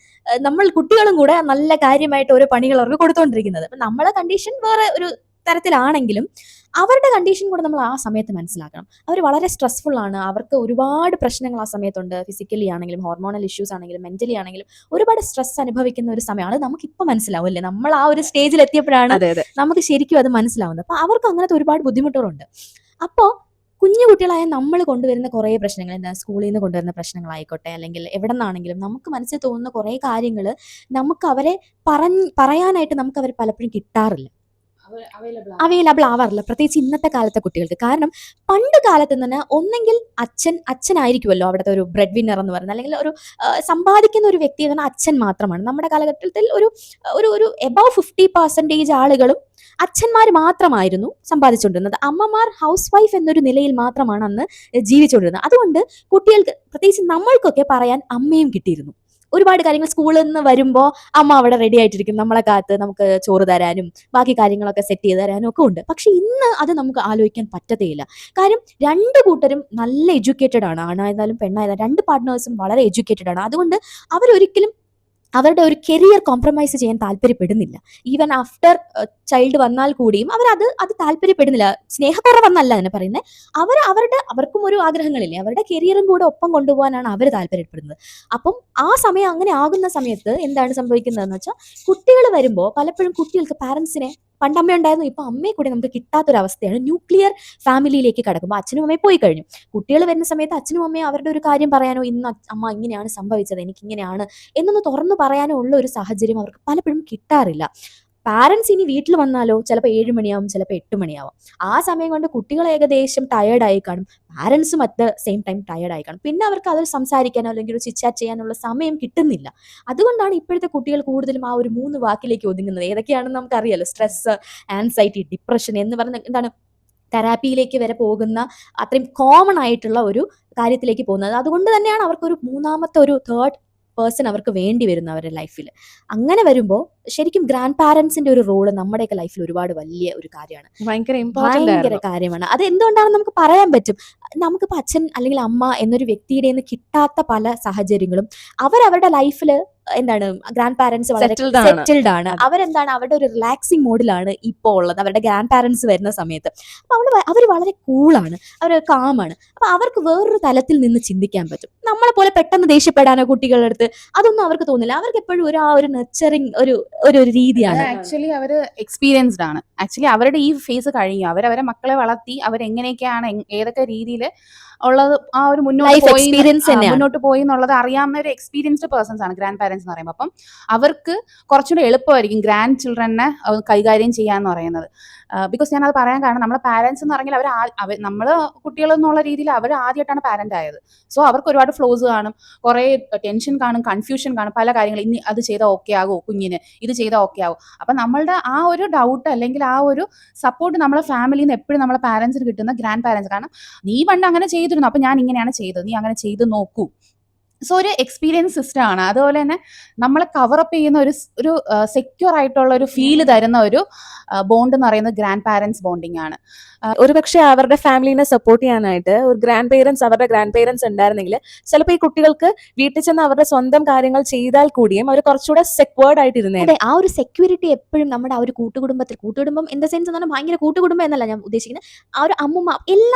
നമ്മൾ കുട്ടികളും കൂടെ നല്ല കാര്യമായിട്ട് ഓരോ പണികൾ അവർക്ക് കൊടുത്തുകൊണ്ടിരിക്കുന്നത്. അപ്പം നമ്മളെ കണ്ടീഷൻ വേറെ ഒരു തരത്തിലാണെങ്കിലും അവരുടെ കണ്ടീഷൻ കൂടെ നമ്മൾ ആ സമയത്ത് മനസ്സിലാക്കണം. അവർ വളരെ സ്ട്രെസ്ഫുൾ ആണ്, അവർക്ക് ഒരുപാട് പ്രശ്നങ്ങൾ ആ സമയത്തുണ്ട്. ഫിസിക്കലി ആണെങ്കിലും ഹോർമോണൽ ഇഷ്യൂസ് ആണെങ്കിലും മെന്റലി ആണെങ്കിലും ഒരുപാട് സ്ട്രെസ് അനുഭവിക്കുന്ന ഒരു സമയമാണ്. നമുക്കിപ്പോൾ മനസ്സിലാവും അല്ലേ, നമ്മൾ ആ ഒരു സ്റ്റേജിൽ എത്തിയപ്പോഴാണ് നമുക്ക് ശരിക്കും അത് മനസ്സിലാവുന്നത്. അപ്പൊ അവർക്ക് അങ്ങനത്തെ ഒരുപാട് ബുദ്ധിമുട്ടുകളുണ്ട്. അപ്പോൾ കുഞ്ഞു കുട്ടികളായ നമ്മൾ കൊണ്ടുവരുന്ന കുറേ പ്രശ്നങ്ങൾ, എന്താ സ്കൂളിൽ നിന്ന് കൊണ്ടുവരുന്ന പ്രശ്നങ്ങളായിക്കോട്ടെ അല്ലെങ്കിൽ എവിടെ നിന്നാണെങ്കിലും നമുക്ക് മനസ്സിൽ തോന്നുന്ന കുറേ കാര്യങ്ങൾ നമുക്ക് അവരെ പറയാനായിട്ട് നമുക്ക് അവർ പലപ്പോഴും കിട്ടാറില്ല. അവൈലബിൾ ആവാറില്ല, പ്രത്യേകിച്ച് ഇന്നത്തെ കാലത്തെ കുട്ടികൾക്ക്. കാരണം പണ്ട് കാലത്ത് തന്നെ ഒന്നെങ്കിൽ അച്ഛനായിരിക്കുമല്ലോ അവിടുത്തെ ഒരു ബ്രെഡ് വിന്നർ എന്ന് പറയുന്നത്, അല്ലെങ്കിൽ ഒരു സമ്പാദിക്കുന്ന ഒരു വ്യക്തി എന്ന് പറഞ്ഞാൽ അച്ഛൻ മാത്രമാണ്. നമ്മുടെ കാലഘട്ടത്തിൽ ഒരു ഒരു ഒരു എബവ് 50% ആളുകളും അച്ഛന്മാർ മാത്രമായിരുന്നു സമ്പാദിച്ചുകൊണ്ടിരുന്നത്. അമ്മമാർ ഹൗസ് വൈഫ് എന്നൊരു നിലയിൽ മാത്രമാണ് അന്ന് ജീവിച്ചുകൊണ്ടിരുന്നത്. അതുകൊണ്ട് കുട്ടികൾക്ക്, പ്രത്യേകിച്ച് നമ്മൾക്കൊക്കെ പറയാൻ അമ്മയും കിട്ടിയിരുന്നു. ഒരുപാട് കാര്യങ്ങൾ സ്കൂളിൽ നിന്ന് വരുമ്പോൾ അമ്മ അവിടെ റെഡി ആയിട്ടിരിക്കും, നമ്മളെ കാത്ത് നമുക്ക് ചോറ് തരാനും ബാക്കി കാര്യങ്ങളൊക്കെ സെറ്റ് ചെയ്ത് തരാനും ഒക്കെ ഉണ്ട്. പക്ഷെ ഇന്ന് അത് നമുക്ക് ആലോചിക്കാൻ പറ്റത്തേയില്ല. കാര്യം രണ്ട് കൂട്ടരും നല്ല എഡ്യൂക്കേറ്റഡ് ആണ്, ആണായിരുന്നാലും പെണ്ണായിരുന്നാലും രണ്ട് പാർട്ട്നേഴ്സും വളരെ എഡ്യൂക്കേറ്റഡ് ആണ്. അതുകൊണ്ട് അവരൊരിക്കലും അവരുടെ ഒരു കരിയർ കോംപ്രമൈസ് ചെയ്യാൻ താല്പര്യപ്പെടുന്നില്ല. ഈവൻ ആഫ്റ്റർ ചൈൽഡ് വന്നാൽ കൂടിയും അത് താല്പര്യപ്പെടുന്നില്ല. സ്നേഹക്കുറവെന്നല്ല അതിനെ പറയുന്നത്. അവർക്കും ഒരു ആഗ്രഹങ്ങളില്ലേ, അവരുടെ കരിയറും കൂടെ ഒപ്പം കൊണ്ടുപോകാനാണ് അവർ താല്പര്യപ്പെടുന്നത്. അപ്പം ആ സമയം അങ്ങനെ ആകുന്ന സമയത്ത് എന്താണ് സംഭവിക്കുന്നതെന്ന് വെച്ചാൽ, കുട്ടികൾ വരുമ്പോൾ പലപ്പോഴും കുട്ടികൾക്ക് പാരൻസിനെ, പണ്ട് അമ്മ ഉണ്ടായിരുന്നു, ഇപ്പൊ അമ്മയെ കൂടി നമുക്ക് കിട്ടാത്തൊരവസ്ഥയാണ്. ന്യൂക്ലിയർ ഫാമിലിയിലേക്ക് കടക്കുമ്പോൾ അച്ഛനും അമ്മയും പോയി കഴിഞ്ഞു. കുട്ടികൾ വരുന്ന സമയത്ത് അച്ഛനും അമ്മയും അവരുടെ ഒരു കാര്യം പറയാനോ, ഇന്ന് അമ്മ ഇങ്ങനെയാണ് സംഭവിച്ചത്, എനിക്കിങ്ങനെയാണ് എന്നൊന്ന് തുറന്നു പറയാനോ ഉള്ള ഒരു സാഹചര്യം അവർക്ക് പലപ്പോഴും കിട്ടാറില്ല. പാരൻസ് ഇനി വീട്ടിൽ വന്നാലോ ചിലപ്പോൾ 7 മണിയാവും, ചിലപ്പോൾ 8 മണിയാവും. ആ സമയം കൊണ്ട് കുട്ടികൾ ഏകദേശം ടയേർഡായി കാണും, പാരൻസും അറ്റ് ദ സെയിം ടൈം ടയേർഡായി കാണും. പിന്നെ അവർക്ക് അതിൽ സംസാരിക്കാനോ അല്ലെങ്കിൽ ഒരു ചിറ്റ് ചാറ്റ് ചെയ്യാനുള്ള സമയം കിട്ടുന്നില്ല. അതുകൊണ്ടാണ് ഇപ്പോഴത്തെ കുട്ടികൾ കൂടുതലും ആ ഒരു 3 വാക്കിലേക്ക് ഒതുങ്ങുന്നത്. ഏതൊക്കെയാണെന്ന് നമുക്കറിയാലോ: സ്ട്രെസ്, ആൻസൈറ്റി, ഡിപ്രഷൻ എന്ന് പറഞ്ഞ എന്താണ് തെറാപ്പിയിലേക്ക് വരെ പോകുന്ന അത്രയും കോമൺ ആയിട്ടുള്ള ഒരു കാര്യത്തിലേക്ക് പോകുന്നത്. അതുകൊണ്ട് തന്നെയാണ് അവർക്കൊരു മൂന്നാമത്തെ ഒരു തേർഡ് പേഴ്സൺ അവർക്ക് വേണ്ടി വരുന്ന അവരുടെ ലൈഫിൽ. അങ്ങനെ വരുമ്പോൾ ശരിക്കും ഗ്രാൻഡ് പാരൻസിന്റെ ഒരു റോള് നമ്മുടെയൊക്കെ ലൈഫിൽ ഒരുപാട് വലിയ ഒരു കാര്യമാണ്, ഭയങ്കര ഇമ്പോർട്ടന്റ് ഭയങ്കര കാര്യമാണ്. അത് എന്തുകൊണ്ടാണെന്ന് നമുക്ക് പറയാൻ പറ്റും. നമുക്കിപ്പോൾ അച്ഛൻ അല്ലെങ്കിൽ അമ്മ എന്നൊരു വ്യക്തിയുടെ നിന്ന് കിട്ടാത്ത പല സാഹചര്യങ്ങളും അവരവരുടെ ലൈഫിൽ എന്താണ്, ഗ്രാൻഡ് പാരൻസ് വളരെ Settled ആണ്. സെറ്റിൽഡ് ആണ്. അവരെന്താണ്, അവരുടെ ഒരു റിലാക്സിങ് മോഡിലാണ് ഇപ്പോൾ ഉള്ളത് അവരുടെ ഗ്രാൻഡ് പാരൻസ് വരുന്ന സമയത്ത്. അപ്പോൾ അവർ വളരെ കൂളാണ്, അവർ കാമാണ്. അപ്പോൾ അവർക്ക് വേറൊരു തലത്തിൽ നിന്ന് ചിന്തിക്കാൻ പറ്റും. നമ്മളെ പോലെ പെട്ടെന്ന് ദേഷ്യപ്പെടാനോ കുട്ടികളുടെ അടുത്ത് അതൊന്നും അവർക്ക് തോന്നില്ല. അവർക്ക് എപ്പോഴും ഒരു നർച്ചറിങ് ഒരു രീതിയാണ്. ആക്ച്വലി അവര് എക്സ്പീരിയൻസ്ഡ് ആണ്. ആക്ച്വലി അവരുടെ ഈ ഫേസ് കഴിഞ്ഞു, അവരവരെ മക്കളെ വളർത്തി അവരെങ്ങനെയൊക്കെയാണ് ഏതൊക്കെ രീതിയിൽ ഉള്ളത്, ആ ഒരു Life experience തന്നെയാണ്. മുന്നോട്ട് പോയി എന്നുള്ളത് അറിയാവുന്ന ഒരു എക്സ്പീരിയൻസ്ഡ് പേഴ്സൺസ് ആണ് ഗ്രാൻഡ് പാരൻസ് എന്ന് പറയുമ്പോൾ. അപ്പം അവർക്ക് കുറച്ചുകൂടെ എളുപ്പമായിരിക്കും ഗ്രാൻഡ് ചിൽഡ്രനെ കൈകാര്യം ചെയ്യാന്ന് പറയുന്നത്. ബിക്കോസ് ഞാനത് പറയാൻ കാരണം, നമ്മളെ പാരൻസ് എന്ന് പറഞ്ഞാൽ നമ്മൾ കുട്ടികൾ എന്നുള്ള രീതിയിൽ അവർ ആദ്യമായിട്ടാണ് പാരന്റ് ആയത്. സോ അവർക്ക് ഒരുപാട് ഫ്ലോസ് കാണും, കുറേ ടെൻഷൻ കാണും, കൺഫ്യൂഷൻ കാണും, പല കാര്യങ്ങൾ. ഇനി അത് ചെയ്താൽ ഓക്കെ ആകുമോ, കുഞ്ഞിന് ഇത് ചെയ്താൽ ഓക്കെ ആകും. അപ്പം നമ്മളുടെ ആ ഒരു ഡൗട്ട് അല്ലെങ്കിൽ ആ ഒരു സപ്പോർട്ട് നമ്മളെ ഫാമിലിയിൽ നിന്ന് എപ്പോഴും നമ്മളെ പാരൻസിന് കിട്ടുന്ന ഗ്രാൻഡ് പാരൻസ്. കാരണം നീ പണ്ട് അങ്ങനെ ചെയ്തിരുന്നു, അപ്പം ഞാൻ ഇങ്ങനെയാണ് ചെയ്തത്, നീ അങ്ങനെ ചെയ്ത് നോക്കൂ. സോ ഒരു എക്സ്പീരിയൻസ് സിസ്റ്റം ആണ്. അതുപോലെ തന്നെ നമ്മളെ കവറപ്പ് ചെയ്യുന്ന ഒരു സെക്യൂർ ആയിട്ടുള്ള ഒരു ഫീല് തരുന്ന ഒരു ബോണ്ട് എന്ന് പറയുന്നത് ഗ്രാൻഡ് പാരൻസ് ബോണ്ടിങ് ആണ്. ഒരുപക്ഷെ അവരുടെ ഫാമിലിനെ സപ്പോർട്ട് ചെയ്യാനായിട്ട് ഒരു അവരുടെ ഗ്രാൻഡ് പേരൻസ് ഉണ്ടായിരുന്നെങ്കിൽ ചിലപ്പോൾ ഈ കുട്ടികൾക്ക് വീട്ടിൽ ചെന്ന് അവരുടെ സ്വന്തം കാര്യങ്ങൾ ചെയ്താൽ കൂടിയും അവർ കുറച്ചുകൂടെ സെക്വേർഡ് ആയിട്ടിരുന്നേ. അതെ, ആ ഒരു സെക്യൂരിറ്റി എപ്പോഴും നമ്മുടെ ആ ഒരു കൂട്ടുകുടുംബം ഇൻ ദ സെൻസ് എന്ന് പറഞ്ഞാൽ ഭയങ്കര കൂട്ടുകുടുംബം എന്നല്ല ഞാൻ ഉദ്ദേശിക്കുന്നത്. ആ ഒരു അമ്മുമ്മ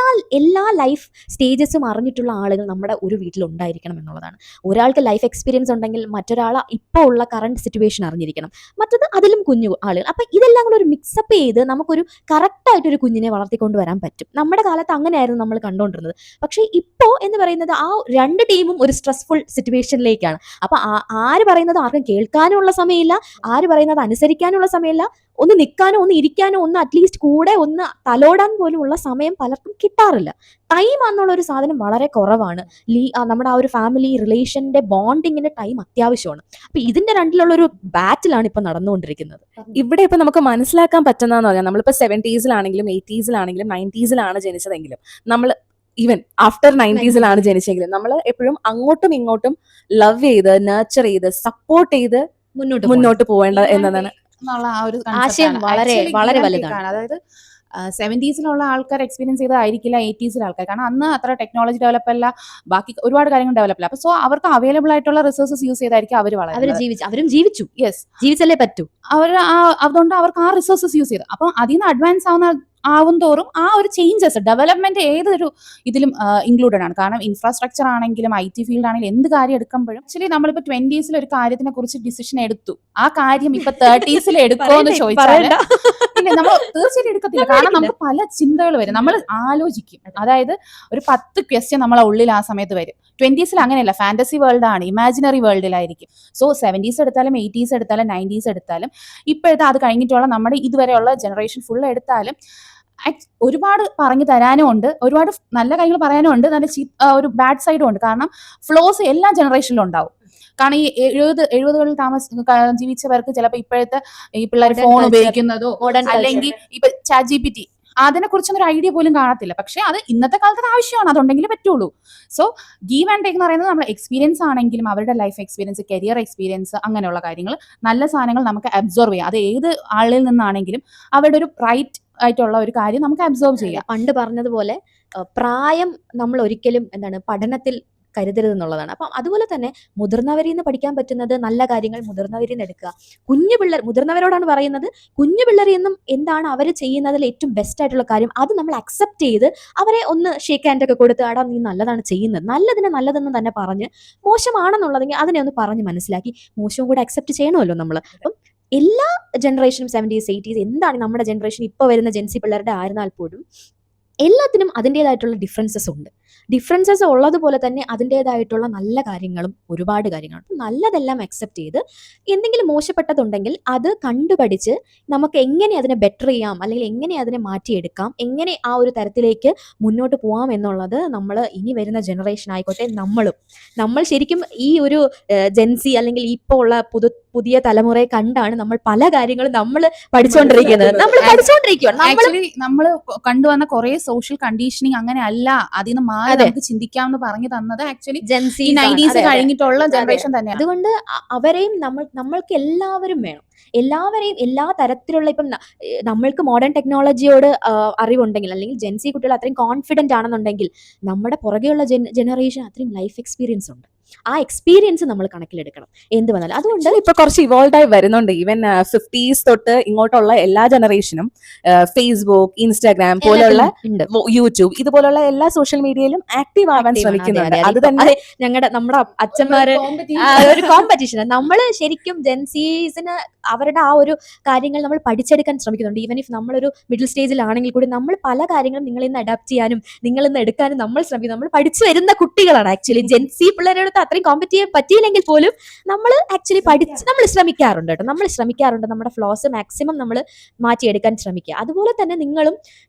എല്ലാ ലൈഫ് സ്റ്റേജസും അറിഞ്ഞിട്ടുള്ള ആളുകൾ നമ്മുടെ ഒരു വീട്ടിൽ ഉണ്ടായിരിക്കണം എന്നുള്ളതാണ്. ഒരാൾക്ക് ലൈഫ് എക്സ്പീരിയൻസ് ഉണ്ടെങ്കിൽ മറ്റൊരാൾ ഇപ്പോൾ ഉള്ള കറണ്ട് സിറ്റുവേഷൻ അറിഞ്ഞിരിക്കണം, മറ്റത് അതിലും കുഞ്ഞു ആളുകൾ. അപ്പം ഇതെല്ലാം കൂടെ ഒരു മിക്സപ്പ് ചെയ്ത് നമുക്കൊരു കറക്റ്റായിട്ടൊരു കുഞ്ഞിനെ വളർത്തിക്കൊണ്ടുവരാൻ പറ്റും. നമ്മുടെ കാലത്ത് അങ്ങനെയായിരുന്നു നമ്മൾ കണ്ടുകൊണ്ടിരുന്നത്. പക്ഷേ ഇപ്പോൾ എന്ന് പറയുന്നത് ആ രണ്ട് ടീമും ഒരു സ്ട്രെസ്ഫുൾ സിറ്റുവേഷനിലേക്കാണ്. അപ്പം ആര് പറയുന്നത് ആർക്കും കേൾക്കാനുള്ള സമയമില്ല, ആര് പറയുന്നത് അനുസരിക്കാനുള്ള സമയമില്ല, ഒന്ന് നിൽക്കാനോ ഒന്ന് ഇരിക്കാനോ ഒന്ന് അറ്റ്ലീസ്റ്റ് കൂടെ ഒന്ന് തലോടാൻ പോലും ഉള്ള സമയം പലർക്കും കിട്ടാറില്ല. ടൈം എന്നുള്ളൊരു സാധനം വളരെ കുറവാണ്. നമ്മുടെ ആ ഒരു ഫാമിലി റിലേഷന്റെ ബോണ്ടിങ്ങിന്റെ ടൈം അത്യാവശ്യമാണ്. അപ്പൊ ഇതിന്റെ രണ്ടിലുള്ളൊരു ബാറ്റിലാണ് ഇപ്പൊ നടന്നുകൊണ്ടിരിക്കുന്നത്. ഇവിടെ ഇപ്പൊ നമുക്ക് മനസ്സിലാക്കാൻ പറ്റുന്നതെന്ന് പറഞ്ഞാൽ, നമ്മളിപ്പോ 70s-ലാണെങ്കിലും 80s-ലാണെങ്കിലും 90s-ലാണ് ജനിച്ചതെങ്കിലും, നമ്മൾ ഈവൻ ആഫ്റ്റർ 90s-ലാണ് ജനിച്ചെങ്കിലും നമ്മൾ എപ്പോഴും അങ്ങോട്ടും ഇങ്ങോട്ടും ലവ് ചെയ്ത് നർച്ചർ ചെയ്ത് സപ്പോർട്ട് ചെയ്ത് മുന്നോട്ട് പോവേണ്ട എന്നതാണ് എന്നുള്ള ആ ഒരു ആശയം വളരെ വലുതാണ്. അതായത് 70s-ലുള്ള ആൾക്കാർ എക്സ്പീരിയൻസ് ചെയ്തതായിരിക്കില്ല 80s-ലെ ആൾക്കാർ. കാരണം അന്ന് അത്ര ടെക്നോളജി ഡെവലപ്പ് അല്ല, ബാക്കി ഒരുപാട് കാര്യങ്ങൾ ഡെവലപ്പ് അല്ല. അപ്പൊ സോ അവർക്ക് അവൈലബിൾ ആയിട്ടുള്ള റിസോഴ്സസ് യൂസ് ചെയ്തായിരിക്കും അവരും ജീവിച്ചു. യെസ്, ജീവിച്ചല്ലേ പറ്റൂ. അതുകൊണ്ട് അവർക്ക് ആ റിസോഴ്സസ് യൂസ് ചെയ്ത് അപ്പം അതിൽ നിന്ന് അഡ്വാൻസ് ആവുന്ന ആവും തോറും ആ ഒരു ചേഞ്ചസ് ഡെവലപ്മെന്റ് ഏതൊരു ഇതിലും ഇൻക്ലൂഡഡ് ആണ്. കാരണം ഇൻഫ്രാസ്ട്രക്ചർ ആണെങ്കിലും IT ഫീൽഡ് ആണെങ്കിലും എന്ത് കാര്യം എടുക്കുമ്പോഴും ആക്ച്വലി നമ്മളിപ്പോൾ 20s ഒരു കാര്യത്തിനെ കുറിച്ച് ഡിസിഷൻ എടുത്തു, ആ കാര്യം ഇപ്പൊ 30s എടുക്കുമോ എന്ന് ചോദിച്ചാൽ ഇല്ല, നമ്മൾ തീർച്ചയായിട്ടും എടുക്കത്തില്ല. കാരണം നമുക്ക് പല ചിന്തകൾ വരും, നമ്മൾ ആലോചിക്കും. അതായത് ഒരു 10 ക്വസ്റ്റ്യൻ നമ്മളെ ഉള്ളിൽ ആ സമയത്ത് വരും. 20s അങ്ങനെയല്ല, ഫാന്റസി വേൾഡ് ആണ്, ഇമാജിനറി വേൾഡിലായിരിക്കും. സോ 70s എടുത്താലും 80s എടുത്താലും 90s എടുത്താലും ഇപ്പോഴത്തെ അത് കഴിഞ്ഞിട്ടുള്ള നമ്മുടെ ഇതുവരെയുള്ള ജനറേഷൻ ഫുൾ എടുത്താലും ഒരുപാട് പറഞ്ഞു തരാനും ഉണ്ട്, ഒരുപാട് നല്ല കാര്യങ്ങൾ പറയാനും ഉണ്ട്, നല്ല ഒരു ബാഡ് സൈഡും ഉണ്ട്. കാരണം ഫ്ലോസ് എല്ലാ ജനറേഷനിലും ഉണ്ടാവും. കാരണം ഈ 70കളിൽ ജീവിച്ചവർക്ക് ചിലപ്പോൾ ഇപ്പോഴത്തെ ഈ പിള്ളേർ ഫോൺ ഉപയോഗിക്കുന്നതോ അല്ലെങ്കിൽ ഇപ്പൊ ChatGPT അതിനെ കുറിച്ചൊന്നും ഒരു ഐഡിയ പോലും കാണത്തില്ല. പക്ഷെ അത് ഇന്നത്തെ കാലത്ത് ആവശ്യമാണ്, അതുണ്ടെങ്കിലേ പറ്റുള്ളൂ. സോ ഗീവ് ആൻഡ് ടേക്ക് എന്ന് പറയുന്നത് നമ്മുടെ എക്സ്പീരിയൻസ് ആണെങ്കിലും അവരുടെ ലൈഫ് എക്സ്പീരിയൻസ്, കരിയർ എക്സ്പീരിയൻസ്, അങ്ങനെയുള്ള കാര്യങ്ങൾ, നല്ല സാധനങ്ങൾ നമുക്ക് അബ്സോർവ് ചെയ്യാം. അത് ഏത് ആളിൽ നിന്നാണെങ്കിലും അവരുടെ ഒരു റൈറ്റ് ആയിട്ടുള്ള ഒരു കാര്യം നമുക്ക് അബ്സോർവ് ചെയ്യാം. പണ്ട് പറഞ്ഞതുപോലെ പ്രായം നമ്മൾ ഒരിക്കലും പഠനത്തിൽ കരുതരുതെന്നുള്ളതാണ്. അപ്പം അതുപോലെ തന്നെ മുതിർന്നവരിൽ നിന്ന് പഠിക്കാൻ പറ്റുന്നത് നല്ല കാര്യങ്ങൾ മുതിർന്നവരിൽ നിന്ന് എടുക്കുക. മുതിർന്നവരോടാണ് പറയുന്നത്, കുഞ്ഞു പിള്ളേരിൽ നിന്നും എന്താണ് അവർ ചെയ്യുന്നതിൽ ഏറ്റവും ബെസ്റ്റ് ആയിട്ടുള്ള കാര്യം അത് നമ്മൾ അക്സെപ്റ്റ് ചെയ്ത് അവരെ ഒന്ന് ഷേക്ക് ഹാൻഡ് ഒക്കെ കൊടുത്ത്, ആടാ നീ നല്ലതാണ് ചെയ്യുന്നത്, നല്ലതിനെ നല്ലതെന്ന് തന്നെ പറഞ്ഞ്, മോശമാണെന്നുള്ളതെങ്കിൽ അതിനെ ഒന്ന് പറഞ്ഞ് മനസ്സിലാക്കി മോശവും കൂടെ അക്സെപ്റ്റ് ചെയ്യണമല്ലോ നമ്മൾ. അപ്പം എല്ലാ ജനറേഷനും 70s 80s എന്താണ് നമ്മുടെ ജനറേഷൻ ഇപ്പോൾ വരുന്ന ജെൻസി പിള്ളേരുടെ ആയിരുന്നാൽ പോലും എല്ലാത്തിനും അതിൻ്റെതായിട്ടുള്ള ഡിഫറൻസസ് ഉണ്ട്. ഡിഫറൻസസ് ഉള്ളതുപോലെ തന്നെ അതിൻ്റെതായിട്ടുള്ള നല്ല കാര്യങ്ങളും ഒരുപാട് കാര്യങ്ങളുണ്ട്. നല്ലതെല്ലാം അക്സെപ്റ്റ് ചെയ്ത് എന്തെങ്കിലും മോശപ്പെട്ടതുണ്ടെങ്കിൽ അത് കണ്ടുപഠിച്ച് നമുക്ക് എങ്ങനെ അതിനെ ബെറ്റർ ചെയ്യാം, അല്ലെങ്കിൽ എങ്ങനെ അതിനെ മാറ്റിയെടുക്കാം, എങ്ങനെ ആ ഒരു തരത്തിലേക്ക് മുന്നോട്ട് പോകാം എന്നുള്ളത് നമ്മൾ ഇനി വരുന്ന ജനറേഷൻ ആയിക്കോട്ടെ, നമ്മൾ ശരിക്കും ഈ ഒരു ജെൻസി അല്ലെങ്കിൽ ഇപ്പോൾ ഉള്ള പുതിയ തലമുറയെ കണ്ടാണ് നമ്മൾ പല കാര്യങ്ങളും നമ്മൾ പഠിച്ചുകൊണ്ടിരിക്കുന്നത്. ആക്ച്വലി നമ്മൾ കണ്ടുവന്ന കുറെ സോഷ്യൽ കണ്ടീഷനിങ് അങ്ങനെ അല്ല, അതിൽ നിന്ന് മാറി നമുക്ക് ചിന്തിക്കാമെന്ന് പറഞ്ഞു തന്നത് ആക്ച്വലി ജെൻസി 90s കഴിഞ്ഞിട്ടുള്ള ജനറേഷൻ തന്നെയാണ്. അതുകൊണ്ട് അവരെയും നമ്മൾക്ക് എല്ലാവരും വേണം, എല്ലാവരെയും എല്ലാ തരത്തിലുള്ള, ഇപ്പം നമ്മൾക്ക് മോഡേൺ ടെക്നോളജിയോട് അറിവുണ്ടെങ്കിൽ അല്ലെങ്കിൽ ജെൻസി കുട്ടികൾ അത്രയും കോൺഫിഡന്റ് ആണെന്നുണ്ടെങ്കിൽ നമ്മുടെ പുറകെയുള്ള ജനറേഷൻ അത്രയും ലൈഫ് എക്സ്പീരിയൻസ് ഉണ്ട്. ആ എക്സ്പീരിയൻസ് നമ്മൾ കണക്കിലെടുക്കണം എന്ത് വന്നാലും. അതുകൊണ്ട് ഇപ്പൊ കുറച്ച് ഇവോൾവ് ആയി വരുന്നുണ്ട്. ഈവൻ 50s തൊട്ട് ഇങ്ങോട്ടുള്ള എല്ലാ ജനറേഷനും ഫേസ്ബുക്ക്, ഇൻസ്റ്റാഗ്രാം പോലുള്ള, യൂട്യൂബ് ഇതുപോലുള്ള എല്ലാ സോഷ്യൽ മീഡിയയിലും ആക്റ്റീവ് ആവാൻ ശ്രമിക്കുന്നുണ്ട്. അത് തന്നെ നമ്മുടെ അച്ഛന്മാര് ഒരു കോമ്പറ്റീഷൻ. നമ്മൾ ശരിക്കും ജെൻസീസിന് അവരുടെ ആ ഒരു കാര്യങ്ങൾ നമ്മൾ പഠിച്ചെടുക്കാൻ ശ്രമിക്കുന്നുണ്ട്. ഈവൻ ഇഫ് നമ്മളൊരു മിഡിൽ സ്റ്റേജിലാണെങ്കിൽ കൂടി നമ്മൾ പല കാര്യങ്ങളും നിങ്ങളിൽ നിന്ന് അഡാപ്റ്റ് ചെയ്യാനും നിങ്ങളിൽ നിന്ന് എടുക്കാനും നമ്മൾ ശ്രമിക്കും. നമ്മൾ പഠിച്ചു വരുന്ന കുട്ടികളാണ് ആക്ച്വലി. ജെൻസി പിള്ളേരോട് അത്രയും കോമ്പറ്റ് ചെയ്യാൻ പറ്റിയില്ലെങ്കിൽ പോലും നമ്മൾ ആക്ച്വലി നമ്മൾ ശ്രമിക്കാറുണ്ട് കേട്ടോ. നമ്മൾ ശ്രമിക്കാറുണ്ട് നമ്മുടെ ഫ്ലോസ് മാക്സിമം നമ്മൾ മാറ്റിയെടുക്കാൻ ശ്രമിക്കുക. അതുപോലെ തന്നെ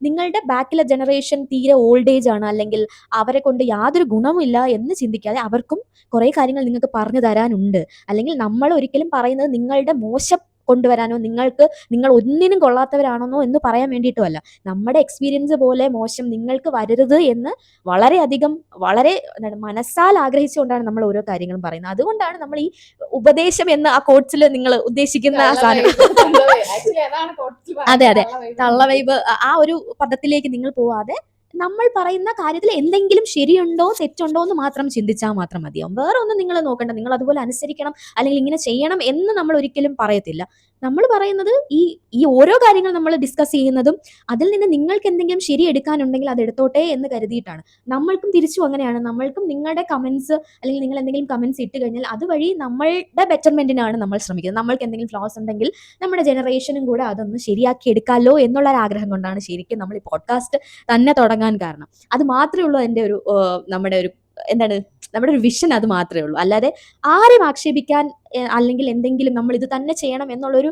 നിങ്ങളുടെ ബാക്കിലെ ജനറേഷൻ തീരെ ഓൾഡ് ഏജ് ആണ്, അല്ലെങ്കിൽ അവരെ കൊണ്ട് യാതൊരു ഗുണമില്ല എന്ന് ചിന്തിക്കാതെ അവർക്കും കുറേ കാര്യങ്ങൾ നിങ്ങൾക്ക് പറഞ്ഞു തരാനുണ്ട്. അല്ലെങ്കിൽ നമ്മൾ ഒരിക്കലും പറയുന്നത് നിങ്ങളുടെ മോശം കൊണ്ടുവരാനോ നിങ്ങൾ ഒന്നിനും കൊള്ളാത്തവരാണെന്നോ എന്ന് പറയാൻ വേണ്ടിയിട്ടുമല്ല. നമ്മുടെ എക്സ്പീരിയൻസ് പോലെ മോശം നിങ്ങൾക്ക് വരരുത് എന്ന് വളരെ മനസ്സാൽ ആഗ്രഹിച്ചുകൊണ്ടാണ് നമ്മൾ ഓരോ കാര്യങ്ങളും പറയുന്നത്. അതുകൊണ്ടാണ് നമ്മൾ ഈ ഉപദേശം എന്ന ആ കോട്സിൽ നിങ്ങൾ ഉദ്ദേശിക്കുന്ന ആ സാധനം, അതെ തള്ളവൈബ്, ആ ഒരു പദത്തിലേക്ക് നിങ്ങൾ പോവാതെ നമ്മൾ പറയുന്ന കാര്യത്തിൽ എന്തെങ്കിലും ശരിയുണ്ടോ തെറ്റുണ്ടോ എന്ന് മാത്രം ചിന്തിച്ചാൽ മാത്രം മതിയാവും. വേറെ ഒന്നും നിങ്ങൾ നോക്കണ്ട, നിങ്ങൾ അതുപോലെ അനുസരിക്കണം അല്ലെങ്കിൽ ഇങ്ങനെ ചെയ്യണം എന്ന് നമ്മൾ ഒരിക്കലും പറയത്തില്ല. നമ്മൾ പറയുന്നത് ഈ ഓരോ കാര്യങ്ങൾ നമ്മൾ ഡിസ്കസ് ചെയ്യുന്നതും അതിൽ നിന്ന് നിങ്ങൾക്ക് എന്തെങ്കിലും ശരി എടുക്കാനുണ്ടെങ്കിൽ അത് എടുത്തോട്ടെ എന്ന് കരുതിയിട്ടാണ്. നമ്മൾക്കും തിരിച്ചു അങ്ങനെയാണ്. നമ്മൾക്കും നിങ്ങളുടെ കമന്റ്സ് അല്ലെങ്കിൽ നിങ്ങൾ എന്തെങ്കിലും കമന്റ്സ് ഇട്ട് കഴിഞ്ഞാൽ അതുവഴി നമ്മളുടെ ബെറ്റർമെന്റിനാണ് നമ്മൾ ശ്രമിക്കുന്നത്. നമ്മൾക്ക് എന്തെങ്കിലും ഫ്ലോസ് ഉണ്ടെങ്കിൽ നമ്മുടെ ജനറേഷനും കൂടെ അതൊന്ന് ശരിയാക്കി എടുക്കാമല്ലോ എന്നുള്ള ഒരു ആഗ്രഹം കൊണ്ടാണ് ശരിക്കും നമ്മൾ ഈ പോഡ്കാസ്റ്റ് തന്നെ തുടങ്ങാൻ കാരണം. അത് മാത്രമേ ഉള്ളൂ എൻ്റെ ഒരു നമ്മുടെ ഒരു വിഷൻ, അത് മാത്രമേ ഉള്ളൂ. അല്ലാതെ ആരെയും ആക്ഷേപിക്കാൻ അല്ലെങ്കിൽ എന്തെങ്കിലും നമ്മൾ ഇത് തന്നെ ചെയ്യണം എന്നുള്ളൊരു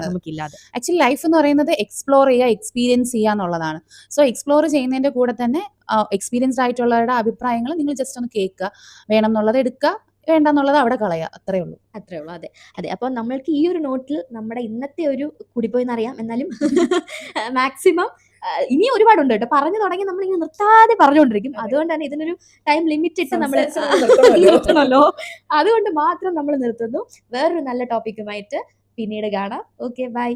നമുക്കില്ലാതെ. ആക്ച്വലി ലൈഫ് എന്ന് പറയുന്നത് എക്സ്പ്ലോർ ചെയ്യുക, എക്സ്പീരിയൻസ് ചെയ്യുക എന്നുള്ളതാണ്. സോ എക്സ്പ്ലോർ ചെയ്യുന്നതിന്റെ കൂടെ തന്നെ എക്സ്പീരിയൻസ്ഡ് ആയിട്ടുള്ളവരുടെ അഭിപ്രായങ്ങൾ നിങ്ങൾ ജസ്റ്റ് ഒന്ന് കേൾക്കുക, വേണം എന്നുള്ളത് എടുക്കുക, വേണ്ടെന്നുള്ളത് അവിടെ കളയുക, അത്രേ ഉള്ളൂ. അതെ. അപ്പോൾ നമ്മൾക്ക് ഈ ഒരു നോട്ടിൽ നമ്മുടെ ഇന്നത്തെ ഒരു കൂടിപ്പോയെന്നറിയാം, എന്നാലും മാക്സിമം ഇനി ഒരുപാടുണ്ട് കേട്ടോ. പറഞ്ഞു തുടങ്ങി നമ്മളിങ്ങനെ നിർത്താതെ പറഞ്ഞുകൊണ്ടിരിക്കും. അതുകൊണ്ട് തന്നെ ഇതിനൊരു ടൈം ലിമിറ്റ് ഇട്ട് നമ്മൾ നിർത്തണമല്ലോ. അതുകൊണ്ട് മാത്രം നമ്മൾ നിർത്തുന്നു. വേറൊരു നല്ല ടോപ്പിക്കുമായിട്ട് പിന്നീട് കാണാം. Okay, by.